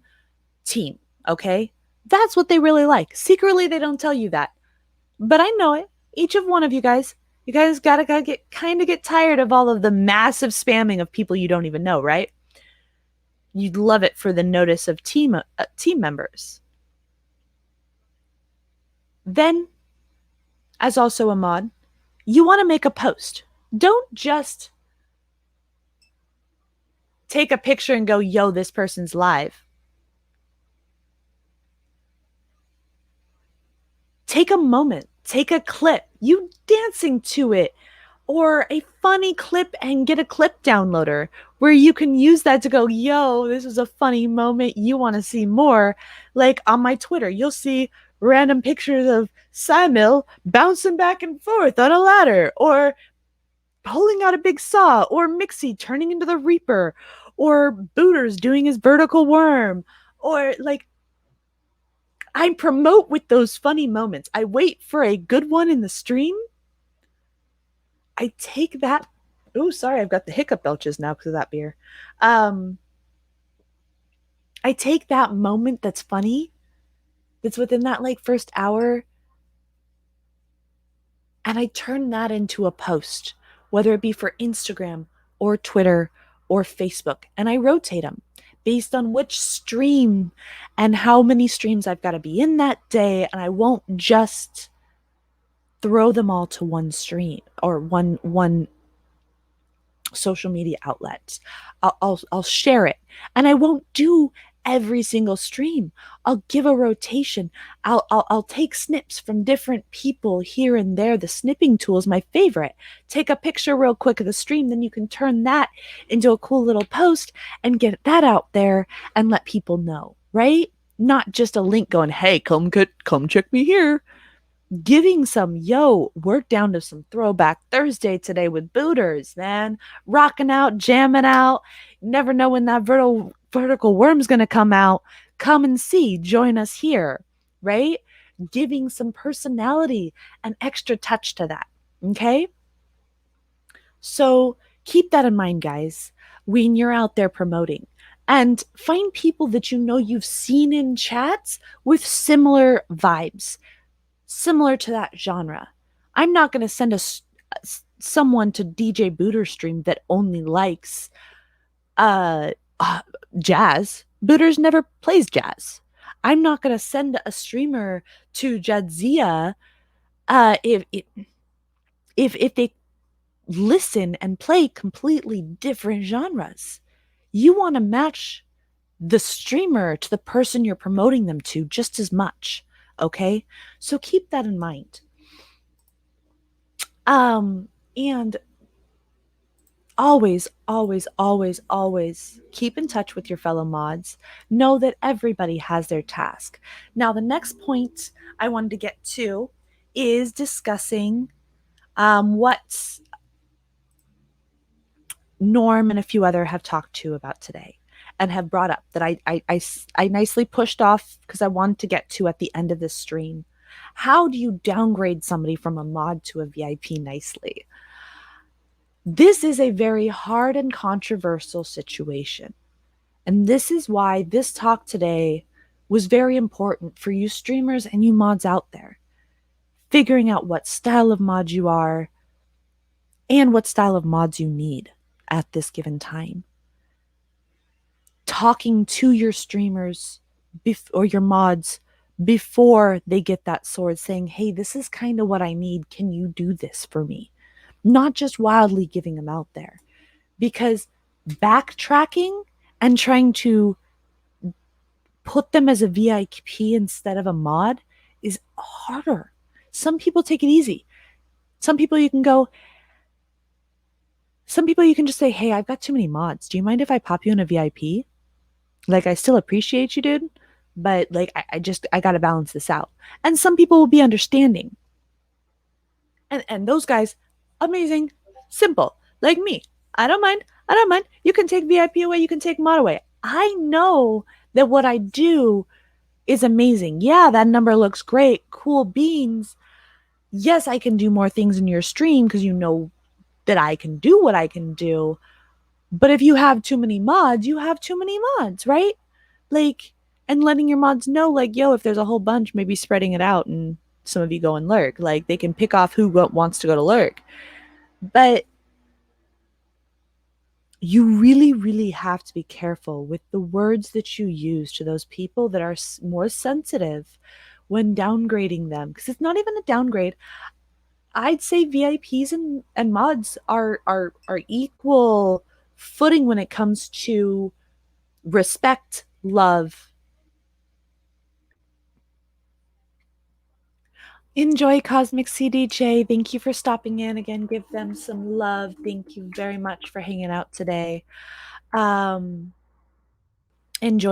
team, okay? That's what they really like. Secretly, they don't tell you that, but I know it. Each of one of you guys gotta get tired of all of the massive spamming of people you don't even know, right? You'd love it for the notice of team members. Then, as also a mod, you want to make a post. Don't just take a picture and go, yo, this person's live. Take a moment, take a clip, you dancing to it, or a funny clip, and get a clip downloader where you can use that to go, yo, this is a funny moment. You want to see more? Like on my Twitter, you'll see random pictures of Samuel bouncing back and forth on a ladder, or pulling out a big saw, or Mixie turning into the Reaper, or Booters doing his vertical worm, or like, I promote with those funny moments. I wait for a good one in the stream. I take that. Oh, sorry, I've got the hiccup belches now because of that beer. I take that moment that's funny, that's within that like first hour, and I turn that into a post, whether it be for Instagram or Twitter or Facebook, and I rotate them based on which stream and how many streams I've got to be in that day, and I won't just throw them all to one stream or one social media outlet. I'll share it, and I won't do every single stream. I'll give a rotation. I'll take snips from different people here and there. The snipping tool is my favorite. Take a picture real quick of the stream, then you can turn that into a cool little post and get that out there and let people know, right? Not just a link going, hey, come check me here. Giving some, yo, we're down to some throwback Thursday today with Booters, man. Rocking out, jamming out. Never know when that vertical worm's going to come out. Come and see, join us here, right? Giving some personality and extra touch to that, okay? So Keep that in mind, guys, when you're out there promoting. And find people that you know you've seen in chats with similar vibes, similar to that genre. I'm not going to send someone to DJ Booter stream that only likes uh, uh jazz. Booters never plays jazz. I'm not going to send a streamer to Jadzia if they listen and play completely different genres. You want to match the streamer to the person you're promoting them to just as much. Okay? So keep that in mind. And always, always, always, always keep in touch with your fellow mods. Know that everybody has their task. Now, the next point I wanted to get to is discussing what Norm and a few other have talked to about today and have brought up that I nicely pushed off because I wanted to get to at the end of this stream. How do you downgrade somebody from a mod to a VIP nicely? This is a very hard and controversial situation. And this is why this talk today was very important for you streamers and you mods out there. Figuring out what style of mod you are and what style of mods you need at this given time. Talking to your streamers or your mods before they get that sword, saying, hey, this is kind of what I need. Can you do this for me? Not just wildly giving them out there. Because backtracking and trying to put them as a VIP instead of a mod is harder. Some people take it easy. Some people you can just say, hey, I've got too many mods. Do you mind if I pop you in a VIP? Like, I still appreciate you, dude, but like, I got to balance this out. And some people will be understanding. And those guys, amazing, simple, like me. I don't mind. You can take VIP away. You can take mod away. I know that what I do is amazing. Yeah, that number looks great. Cool beans. Yes, I can do more things in your stream because you know that I can do what I can do. But if you have too many mods, you have too many mods, right? Like, and letting your mods know, like, yo, if there's a whole bunch, maybe spreading it out and some of you go and lurk. Like, they can pick off who wants to go to lurk. But you really, really have to be careful with the words that you use to those people that are more sensitive when downgrading them. Because it's not even a downgrade. I'd say VIPs and mods are equal footing when it comes to respect, love. Enjoy Cosmic CDJ. Thank you for stopping in again. Give them some love. Thank you very much for hanging out today. Enjoy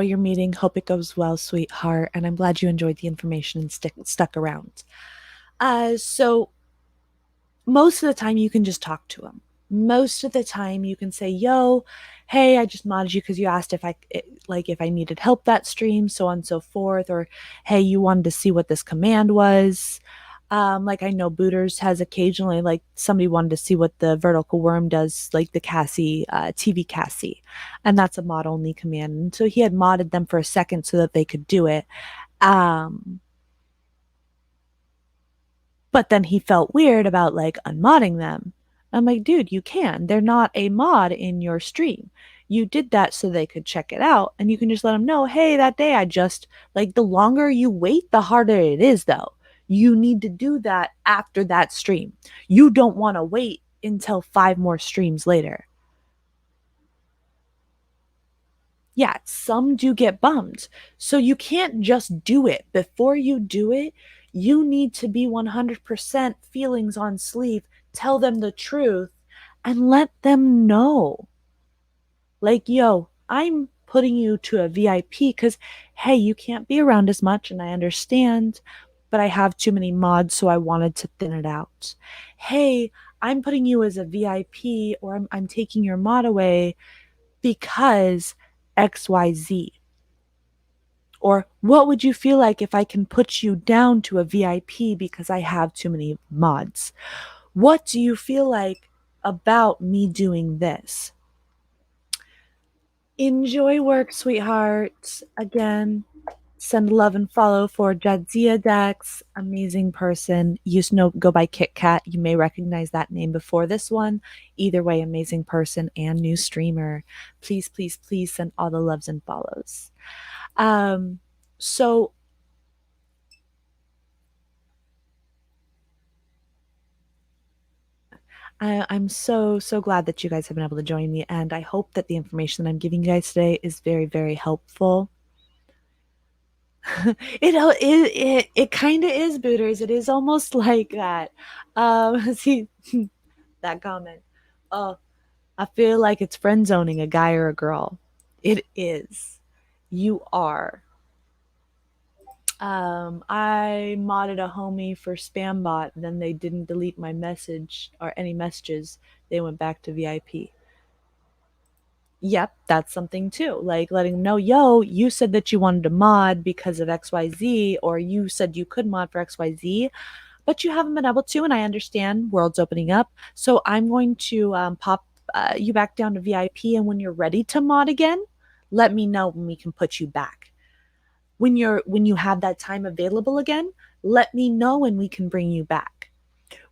your meeting. Hope it goes well, sweetheart. And I'm glad you enjoyed the information and stuck around. So most of the time you can just talk to them. Most of the time you can say, yo, hey, I just modded you because you asked if I needed help that stream, so on and so forth. Or, hey, you wanted to see what this command was. Like, I know Booters has occasionally, like, somebody wanted to see what the vertical worm does, like the Cassie, TV Cassie. And that's a mod only command. And so he had modded them for a second so that they could do it. But then he felt weird about like unmodding them. I'm like, dude, you can. They're not a mod in your stream. You did that so they could check it out, and you can just let them know, hey, that day I just, like, the longer you wait, the harder it is, though. You need to do that after that stream. You don't want to wait until 5 more streams later. Yeah, some do get bummed. So you can't just do it. Before you do it, you need to be 100% feelings on sleeve, tell them the truth, and let them know. Like, yo, I'm putting you to a VIP because, hey, you can't be around as much, and I understand, but I have too many mods, so I wanted to thin it out. Hey, I'm putting you as a VIP, or I'm taking your mod away because XYZ. Or what would you feel like if I can put you down to a VIP because I have too many mods? What do you feel like about me doing this. Enjoy work, sweetheart. Again, send love and follow for Jadzia Dex, amazing person. Used to know, go by Kit Kat. You may recognize that name before this one. Either way, amazing person and new streamer. Please, please, please send all the loves and follows. So I'm so glad that you guys have been able to join me, and I hope that the information that I'm giving you guys today is very, very helpful. It kind of is, booters. It is almost like that. See that comment. Oh, I feel like it's friend zoning a guy or a girl. It is. You are. I modded a homie for spam bot, then they didn't delete my message or any messages. They went back to VIP. Yep, that's something too. Like letting them know, yo, you said that you wanted to mod because of XYZ, or you said you could mod for XYZ, but you haven't been able to. And I understand world's opening up. So I'm going to pop you back down to VIP. And when you're ready to mod again, let me know when we can put you back. When you have that time available again, let me know and we can bring you back.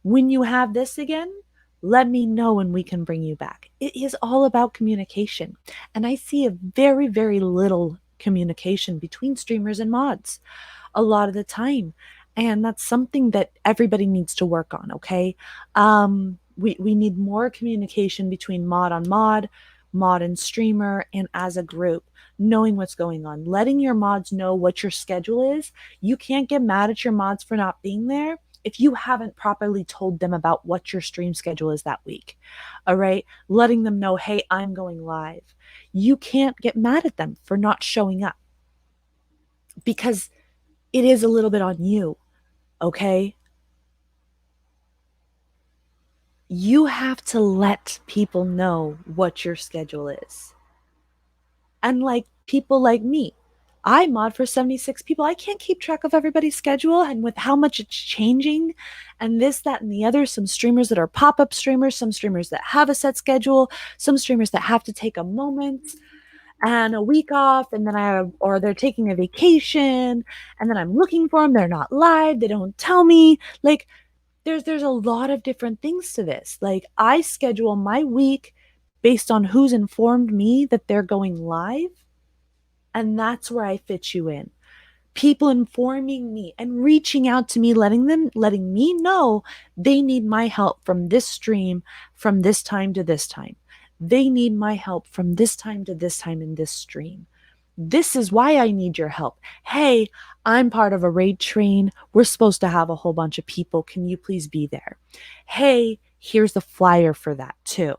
When you have this again, let me know and we can bring you back. It is all about communication. And I see a very, very little communication between streamers and mods a lot of the time. And that's something that everybody needs to work on, okay? We need more communication between mod and streamer, and as a group, knowing what's going on, letting your mods know what your schedule is. You can't get mad at your mods for not being there if you haven't properly told them about what your stream schedule is that week. All right. Letting them know, hey, I'm going live. You can't get mad at them for not showing up because it is a little bit on you. Okay. You have to let people know what your schedule is. And like people like me, I mod for 76 people. I can't keep track of everybody's schedule and with how much it's changing and this, that, and the other. Some streamers that are pop up streamers, some streamers that have a set schedule, some streamers that have to take a moment and a week off, and then or they're taking a vacation, and then I'm looking for them. They're not live. They don't tell me. Like, there's a lot of different things to this. Like, I schedule my week based on who's informed me that they're going live, and that's where I fit you in. People informing me and reaching out to me, letting me know they need my help from this stream from this time to this time. They need my help from this time to this time in this stream. This is why I need your help. Hey, I'm part of a raid train. We're supposed to have a whole bunch of people. Can you please be there? Hey, here's the flyer for that too.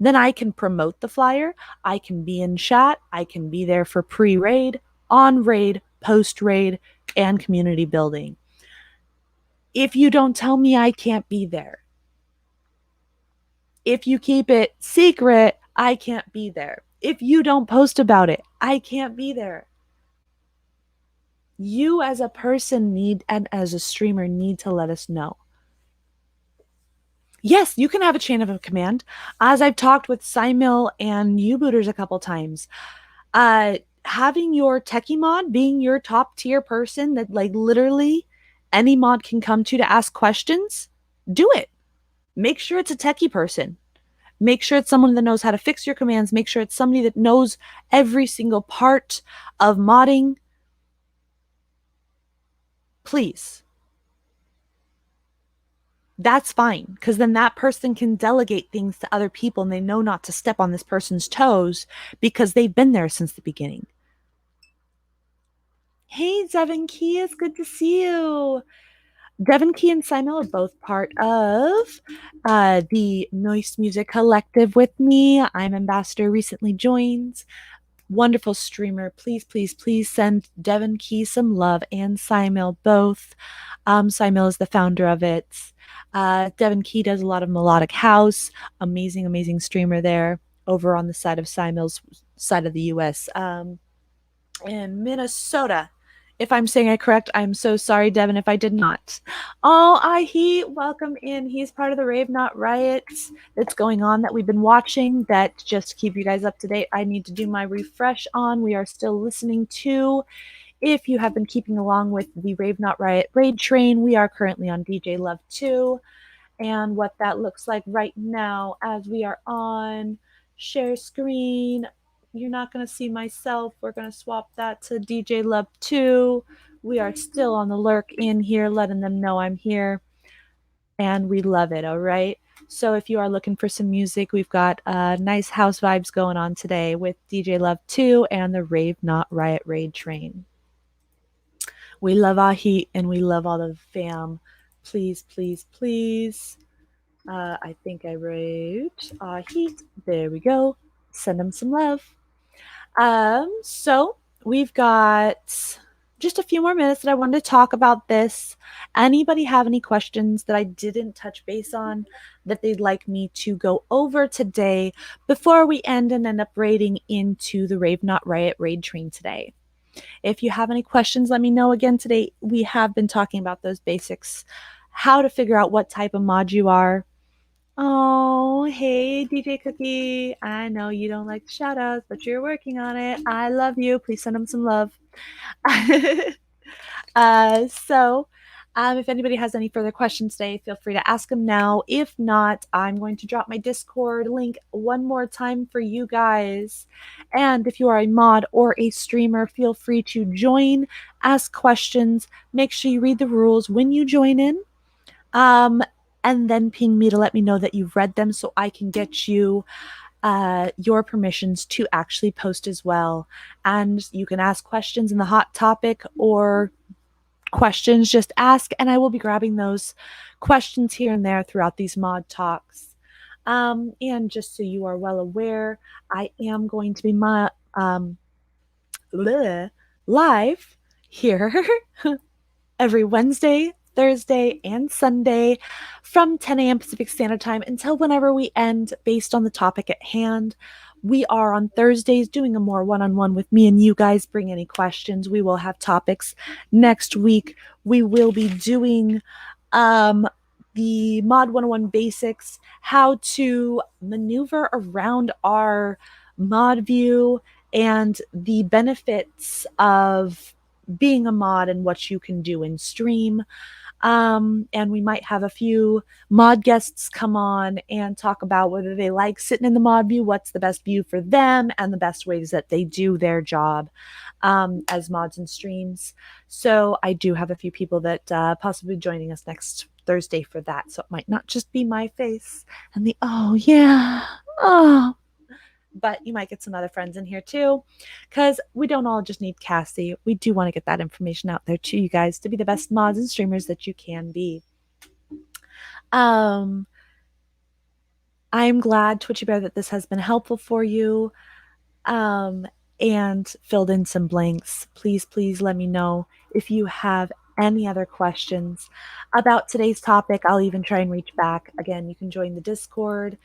Then I can promote the flyer. I can be in chat. I can be there for pre-raid, on raid, post raid, and community building. If you don't tell me, I can't be there. If you keep it secret, I can't be there. If you don't post about it, I can't be there. You as a person need, and as a streamer, need to let us know. Yes, you can have a chain of command. As I've talked with Simil and U-Booters a couple times, having your techie mod being your top tier person that like literally any mod can come to ask questions, do it. Make sure it's a techie person. Make sure it's someone that knows how to fix your commands. Make sure it's somebody that knows every single part of modding. Please. That's fine, because then that person can delegate things to other people and they know not to step on this person's toes because they've been there since the beginning. Hey, Devin Key, it's good to see you. Devin Key and Simon are both part of the Noise Music Collective with me. I'm Ambassador, recently joined. Wonderful streamer. Please, please, please send Devin Key some love and Simil both. Simil is the founder of it. Devin Key does a lot of melodic house. Amazing, amazing streamer there over on the side of Simil's side of the US. In Minnesota If I'm saying it correct, I'm so sorry, Devin, if I did not. Oh, he welcome in. He's part of the Rave Not Riots that's going on that we've been watching. That just to keep you guys up to date, I need to do my refresh on. We are still listening to. If you have been keeping along with the Rave Not Riot Raid Train, we are currently on DJ Love 2. And what that looks like right now as we are on share screen. You're not going to see myself. We're going to swap that to DJ Love 2. We are still on the lurk in here, letting them know I'm here. And we love it, all right? So if you are looking for some music, we've got nice house vibes going on today with DJ Love 2 and the Rave Not Riot Raid Train. We love our heat and we love all the fam. Please, please, please. I think I wrote heat. There we go. Send them some love. So we've got just a few more minutes that I wanted to talk about this. Anybody have any questions that I didn't touch base on that they'd like me to go over today before we end up raiding into the Rave Not Riot Raid Train today? If you have any questions, let me know. Again, today we have been talking about those basics, how to figure out what type of mod you are. Oh, hey, DJ Cookie. I know you don't like shout outs, but you're working on it. I love you. Please send them some love. If anybody has any further questions today, feel free to ask them now. If not, I'm going to drop my Discord link one more time for you guys. And if you are a mod or a streamer, feel free to join, ask questions, make sure you read the rules when you join in. And then ping me to let me know that you've read them so I can get you your permissions to actually post as well. And you can ask questions in the hot topic or questions, just ask, and I will be grabbing those questions here and there throughout these mod talks. And just so you are well aware, I am going to be live here every Wednesday, Thursday, and Sunday from 10 a.m. Pacific Standard Time until whenever we end based on the topic at hand. We are on Thursdays doing a more one-on-one with me and you guys. Bring any questions. We will have topics next week. We will be doing the Mod 101 basics, how to maneuver around our mod view and the benefits of being a mod and what you can do in stream. And we might have a few mod guests come on and talk about whether they like sitting in the mod view, what's the best view for them, and the best ways that they do their job as mods and streams. So I do have a few people that possibly joining us next Thursday for that. So it might not just be my face and the oh yeah, oh, but you might get some other friends in here too, because we don't all just need Cassie. We do want to get that information out there to you guys to be the best mods and streamers that you can be. I'm glad, Twitchy Bear, that this has been helpful for you and filled in some blanks. Please, please let me know if you have any other questions about today's topic. I'll even try and reach back. Again, you can join the Discord.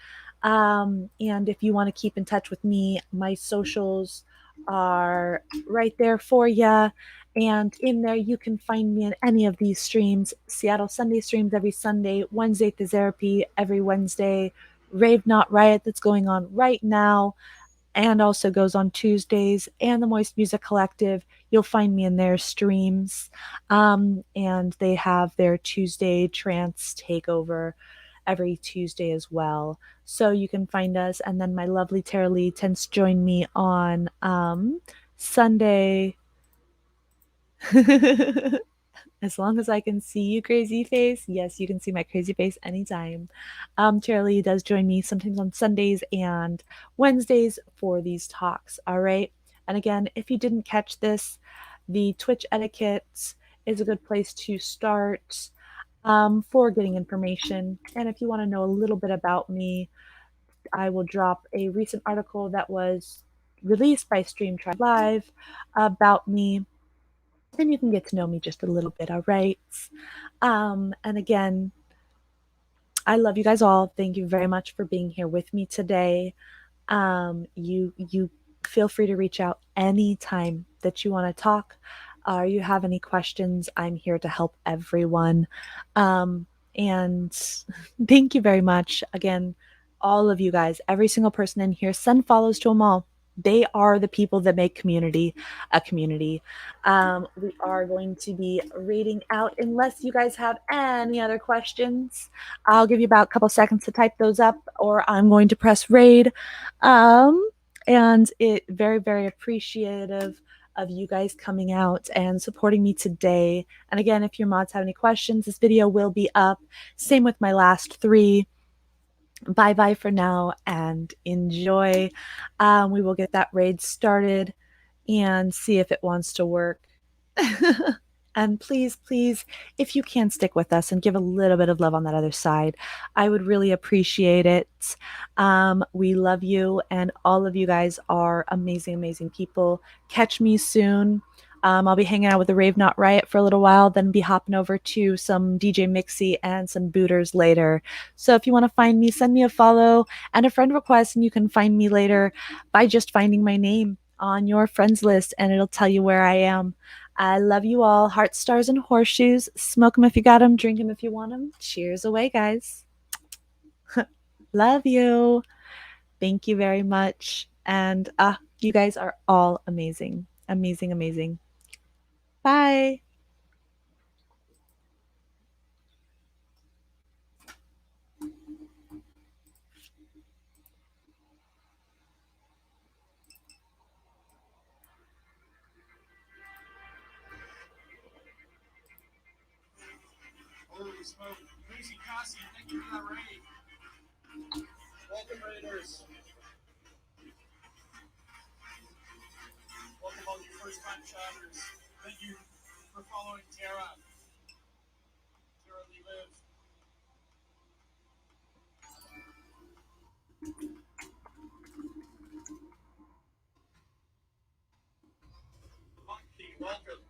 And if you want to keep in touch with me, my socials are right there for you. And in there, you can find me in any of these streams. Seattle Sunday streams every Sunday, Wednesday Therapy every Wednesday, Rave Not Riot that's going on right now and also goes on Tuesdays, and the Moist Music Collective. You'll find me in their streams. And they have their Tuesday trance takeover every Tuesday as well. So you can find us. And then my lovely Tara Lee tends to join me on Sunday. As long as I can see you, crazy face. Yes, you can see my crazy face anytime. Tara Lee does join me sometimes on Sundays and Wednesdays for these talks. All right. And again, if you didn't catch this, the Twitch etiquette is a good place to start for getting information. And if you want to know a little bit about me, I will drop a recent article that was released by Stream Tribe Live about me. Then you can get to know me just a little bit, all right? And again, I love you guys all. Thank you very much for being here with me today. You feel free to reach out anytime that you want to talk. or you have any questions, I'm here to help everyone. And thank you very much. Again, all of you guys, every single person in here, send follows to them all. They are the people that make community a community. We are going to be reading out, unless you guys have any other questions. I'll give you about a couple seconds to type those up, or I'm going to press raid. And it very, very appreciative of you guys coming out and supporting me today. And again, if your mods have any questions, this video will be up. Same with my last three. Bye bye for now and enjoy. We will get that raid started and see if it wants to work. And please, please, if you can stick with us and give a little bit of love on that other side, I would really appreciate it. We love you, and all of you guys are amazing, amazing people. Catch me soon. I'll be hanging out with the Rave Not Riot for a little while, then be hopping over to some DJ Mixie and some booters later. So if you want to find me, send me a follow and a friend request, and you can find me later by just finding my name on your friends list, and it'll tell you where I am. I love you all. Heart, stars, and horseshoes. Smoke them if you got them. Drink them if you want them. Cheers away, guys. Love you. Thank you very much. And you guys are all amazing. Amazing, amazing. Bye. Holy smoke. Crazy Cassie, thank you for that raid. Welcome, Raiders. Welcome all you first time chatters. Thank you for following Tara. Tara Lee Live. Monkey, welcome.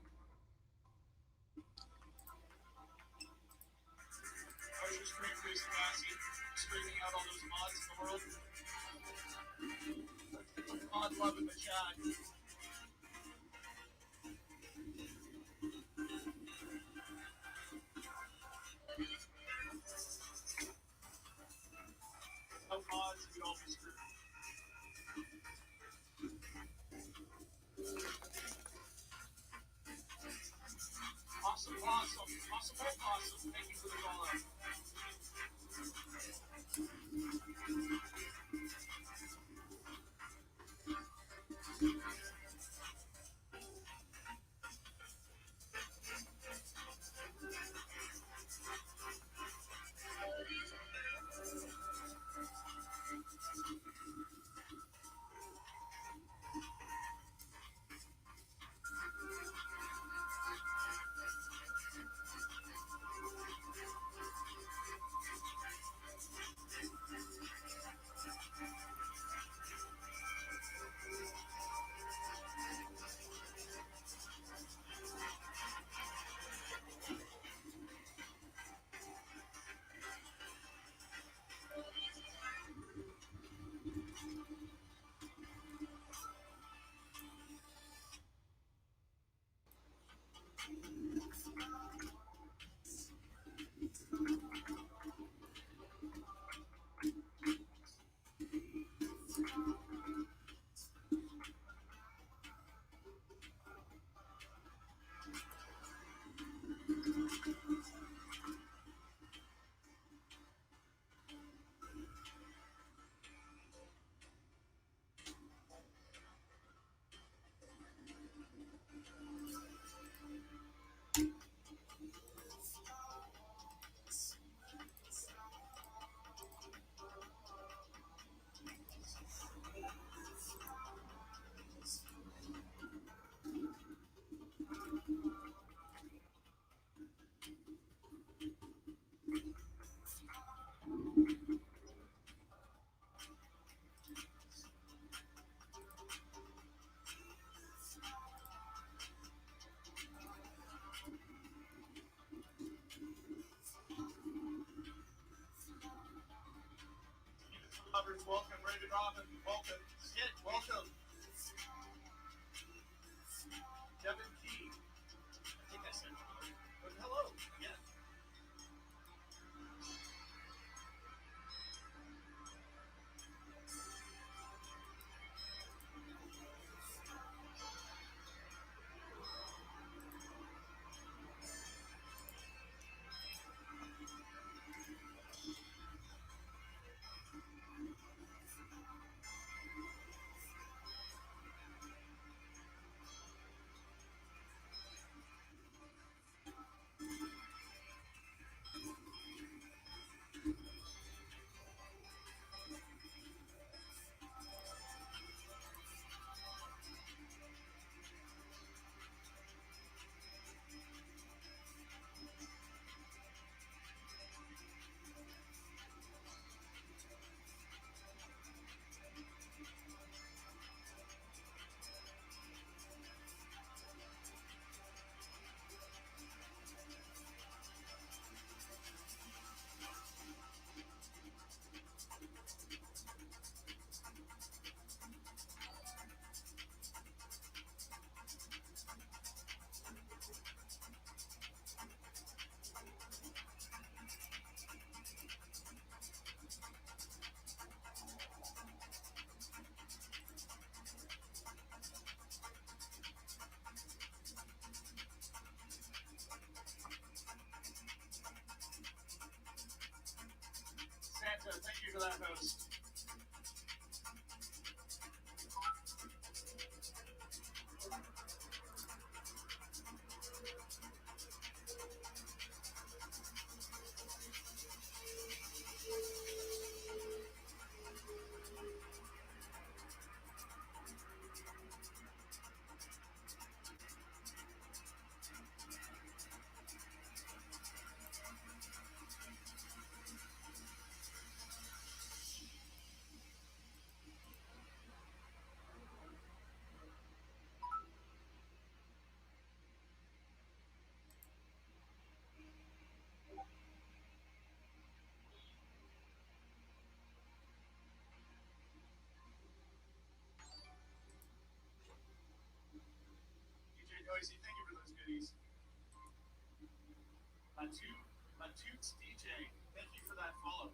I was just screaming Crazy Cassie, screaming out all those mods in the world. Let's get some mod love in the chat. No mods, we all be screwed. Awesome, awesome, awesome, awesome. Thank you for the call out. Lovers, welcome. Rated Robin, welcome. Skit, welcome. Devin Key, that host. DJ Noisy, thank you for those goodies. Matutes DJ, thank you for that follow.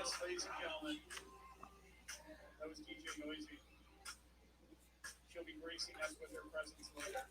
Yes, ladies and gentlemen, that was DJ Noisy. She'll be gracing us with her presence later.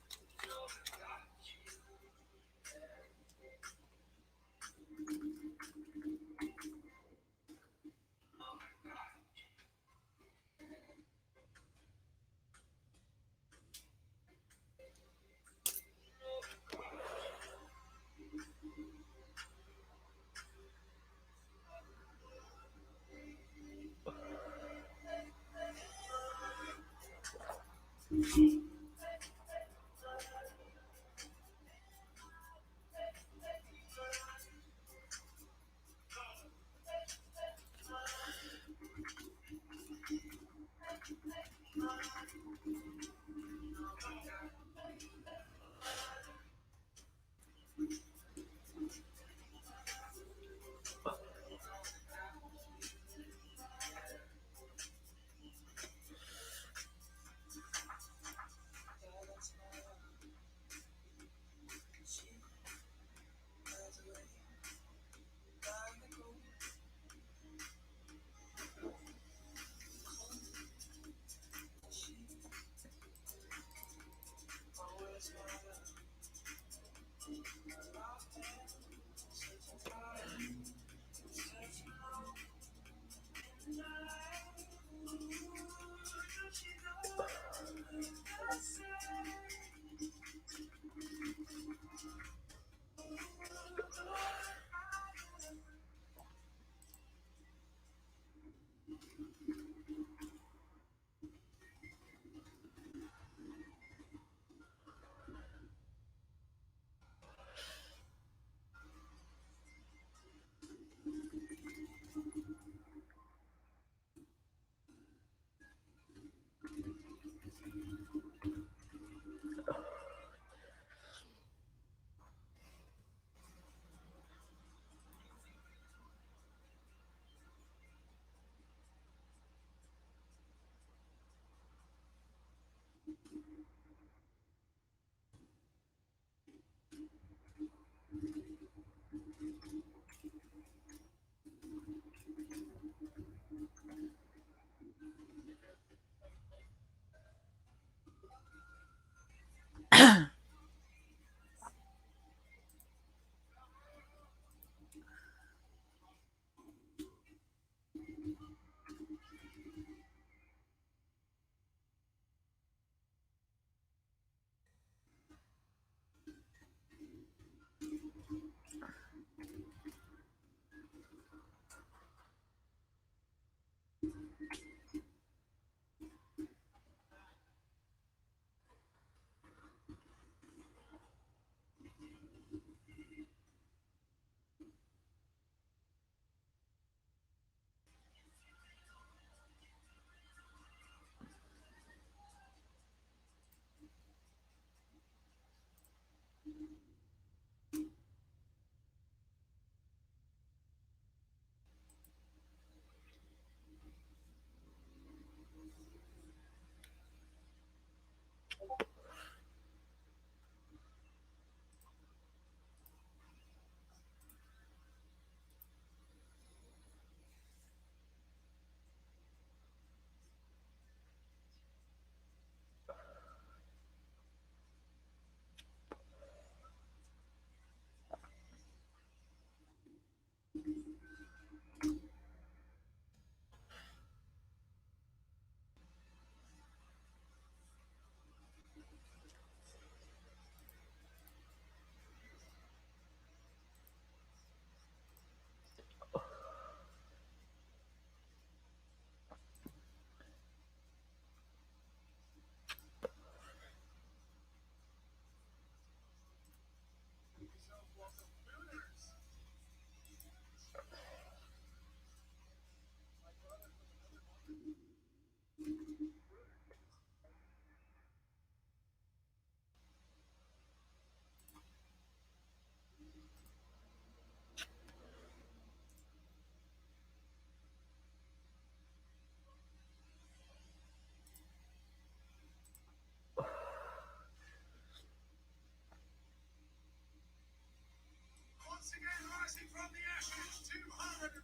Once again, rising from the ashes, 250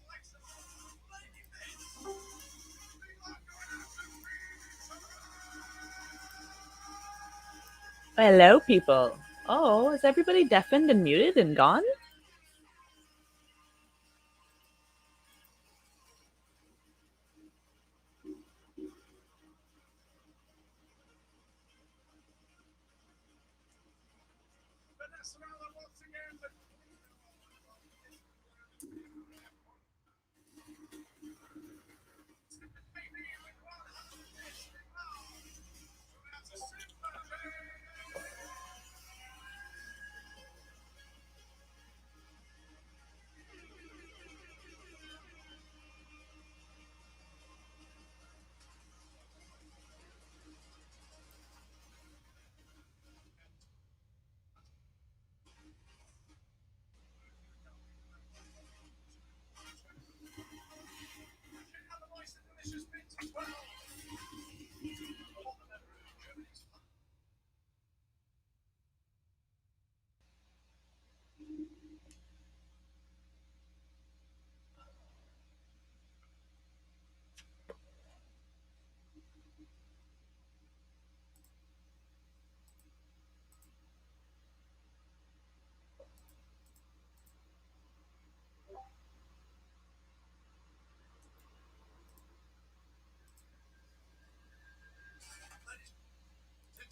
flexible lady bits. Big love going out to Hello, people. Oh, is everybody deafened and muted and gone? Vanessa Allen once again, but delicious bits as well.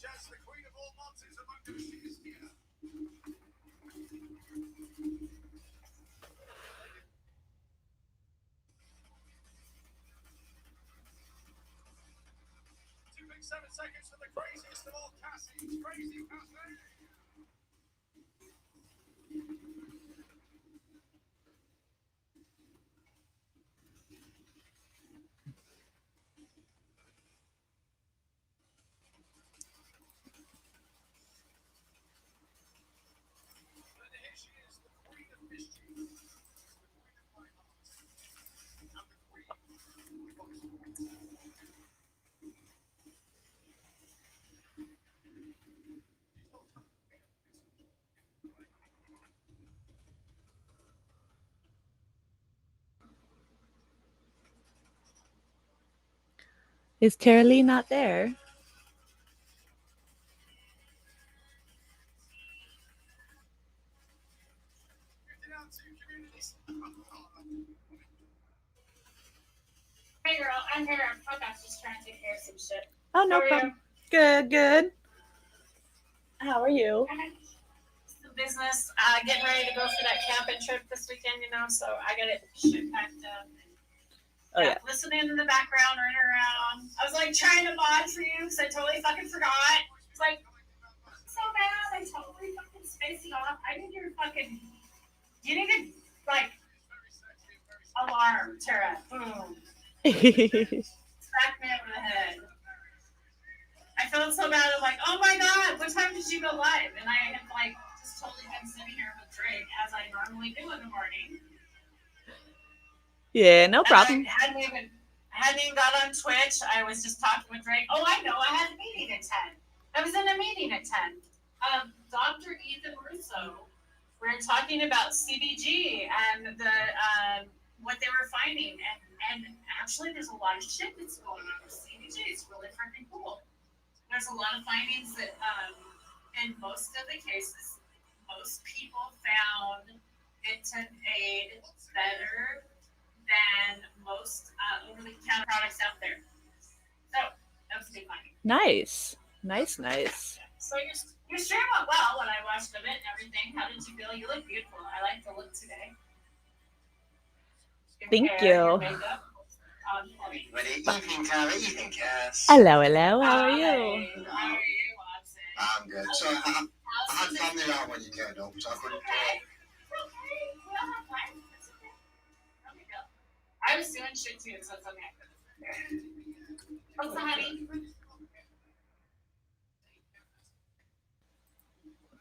Just the queen of all monsters among them, she is here. 2.7 seconds for the craziest of all Cassies, Crazy Cassie. And here she is, the queen of mischief, the queen of my heart, and the queen of Is Tara Lee not there? Hey girl, I'm here. I'm just trying to take care of some shit. Oh, no problem. Good, good. How are you? The business, getting ready to go for that camping trip this weekend, so I got it shit packed up. Oh, yeah. Listening in the background, running around. I was like trying to mod for you because I totally fucking forgot. It's like so bad. I totally fucking spaced it off. I need your fucking. You need to like alarm, Tara. Boom. Smack me over the head. I felt so bad. I'm like, oh my god, what time did you go live? And I had like just totally been sitting here with Drake as I normally do in the morning. Yeah, no problem. I I hadn't even got on Twitch. I was just talking with Drake. Oh, I know. I had a meeting at 10. I was in a meeting at 10. Dr. Ethan Russo. We're talking about CBG and the what they were finding, and actually, there's a lot of shit that's going on with CBG. It's really freaking cool. There's a lot of findings that, in most of the cases, most people found it to aid better than most over-the-counter products out there. So that was a big finding. Nice. So your stream went well when I watched of it and everything. How did you feel? You look beautiful. I like the look today. Your Thank hair, you. your makeup. Good evening, Tara. Evening, Cass. Hello. How are you? How are you, Watson? I'm good. So I had family around when you turned up, so I couldn't Okay. We all have time. It's okay. There we go. I was doing shit too, so it's okay. What's the honey?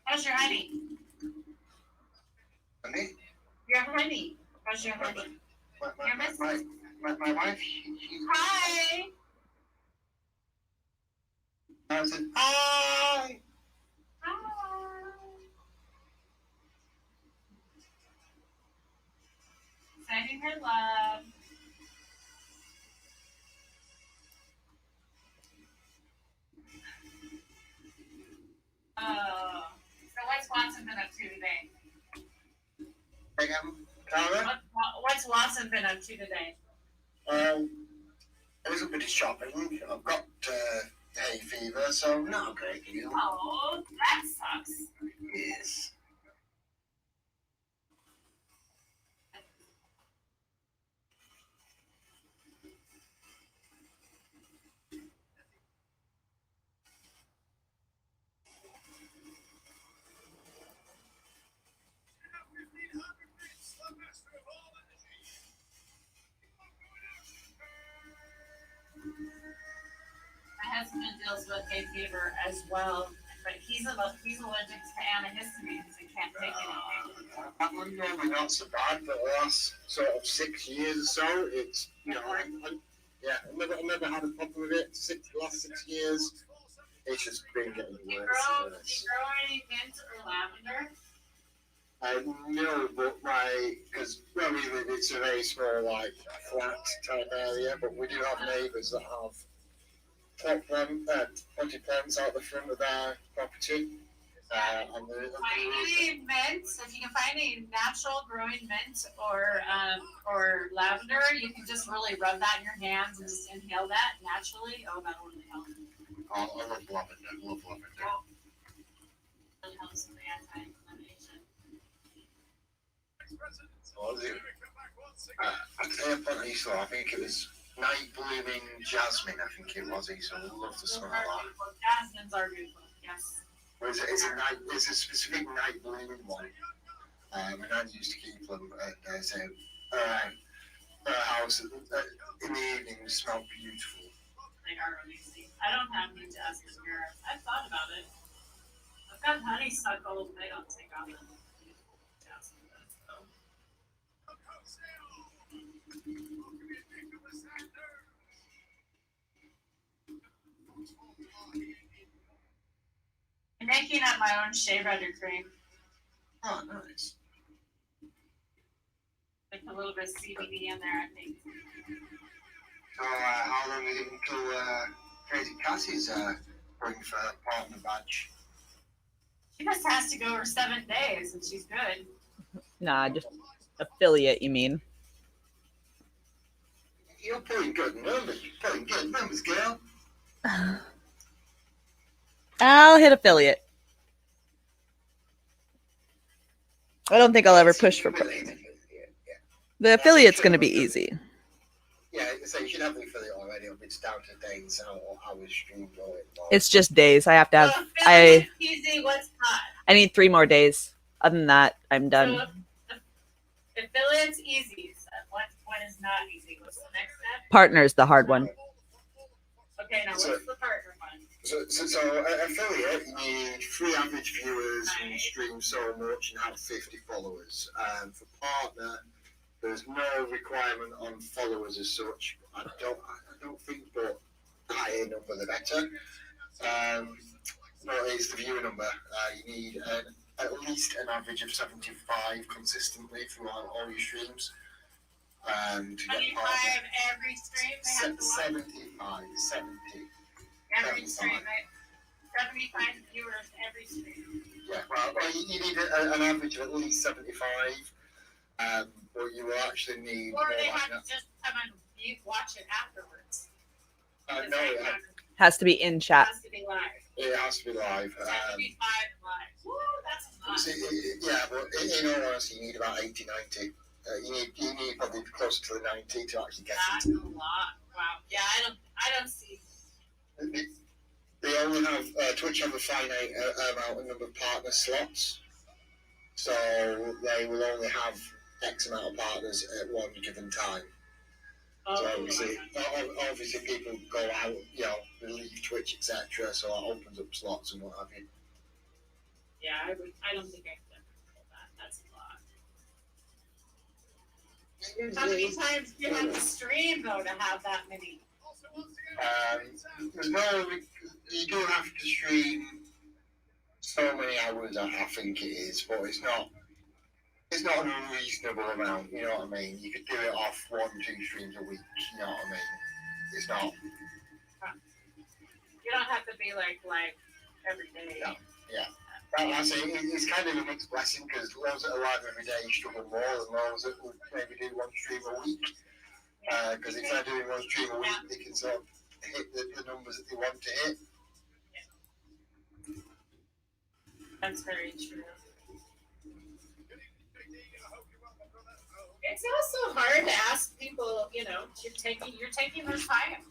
How's your honey? Honey? Your honey. How's your honey? My wife, she Hi. I said, hi. Hi. Sending her love. So what's Watson been up to today? Again, Tara? What's Watson been up to today? It was a bit of shopping. I've got hay fever, so not a great deal. Oh, that sucks. Yes. My husband deals with hay fever as well, but he's allergic to antihistamines and can't take anything. I'm normally not so bad for the last sort of 6 years or so. It's, I've never had a problem with it. The last 6 years, it's just been getting Do you worse grow and worse. any mint or lavender? No, but because where we live, it's a very small, flat type area, but we do have neighbours that have potted plants out the front of their property. And Any mint, if you can find any natural growing mint or lavender, you can just really rub that in your hands and just inhale that naturally. Oh, that'll really help. I love lavender. It helps with the anti-inflammation. What was it? I'd say upon Easter, I think it was night blooming jasmine. I think it was Easter. I love the smell of that. Jasmines are beautiful. Yes. It's a specific night blooming one. My nan used to keep them at her house in the evening. They smell beautiful. They are amazing. I don't have any jasmine here. I've thought about it. I've got honeysuckle. They don't take off the jasmine does, though. I'm making up my own shea butter cream. Oh, nice. With a little bit of CBD in there, I think. So, how long is it until Crazy Cassie's going for a partner badge? She just has to go over 7 days, and she's good. Nah, just affiliate, you mean? You're putting good numbers. Girl. I'll hit affiliate. I don't think I'll ever push for the affiliate's going to be easy. Yeah, so you should have the affiliate already. It's down to days how we stream going. It's just days. I have to have. Affiliate's easy. What's hot? I need 3 more days. Other than that, I'm done. So, affiliate's easy. So what is not easy? What's the next step? Partner's the hard one. Okay, now what's the partner one? So affiliate, you need 3 average viewers and stream so much and have 50 followers. For partner, There's no requirement on followers as such. I don't think, but higher number the better. But it's the viewer number. You need at least an average of 75 consistently throughout all your streams. To get 25 partner. every stream they have to watch. 75, 70. Every stream, 75 viewers every stream. Yeah, well, you need an average of at least 75. But you will actually need. Or they have to just come and watch it afterwards. No, Has to be in It chat. has to be live. it has to be live. 75 live. Woo, that's a lot. Yeah, but in all honesty, you need about 80, 90. You need probably closer to the 90 to actually get That's it. a lot. Wow. Yeah, I don't see. They only have Twitch have a finite number of partner slots, so they will only have X amount of partners at one given time. So obviously people go out, they leave Twitch, etc. So that opens up slots and what have you. Yeah, I don't think I can control that. That's a lot. How many times do you have to stream though to have that many? You do have to stream so many hours, I think it is, but it's not an unreasonable amount, you know what I mean? You could do it off 1-2 streams a week, you know what I mean? It's not. You don't have to be like every day. No, yeah. Well, I say it's kind of a mixed blessing because those that are live every day struggle more than those that would maybe do 1 stream a week. Because if they're doing 1 stream a week, they can sort of hit the numbers that they want to hit. That's very true. It's also hard to ask people, you're taking their time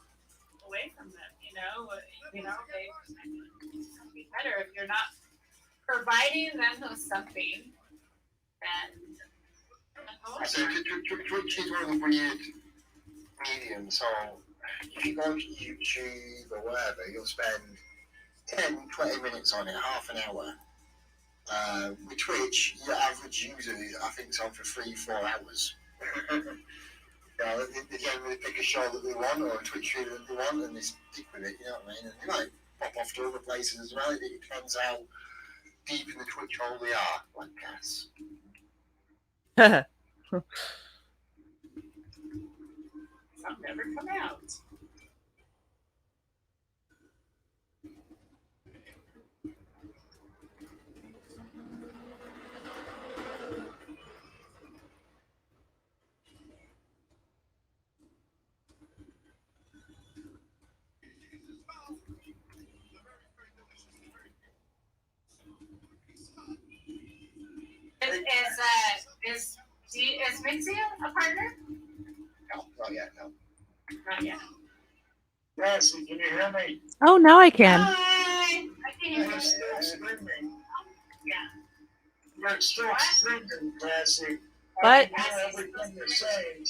away from them, they it'd be better if you're not providing them with something. And So Twitch is one of the weird mediums. So if you go to YouTube or wherever, you'll spend 10-20 minutes on it, half an hour. With Twitch, your average user, I think, is on for 3-4 hours. They generally pick a show that they want or a Twitch stream that they want and they stick with it, you know what I mean? And they might pop off to other places as well. It depends how deep in the Twitch hole they are, like cats. some never come out. Is Mitzi a partner? No, not yet, no. Not yet. Yes, can you hear me? Oh, now I can. Hi. I can hear We're you. still streaming. Yeah. We're still streaming, Cassie. What? I can hear everything you're saying.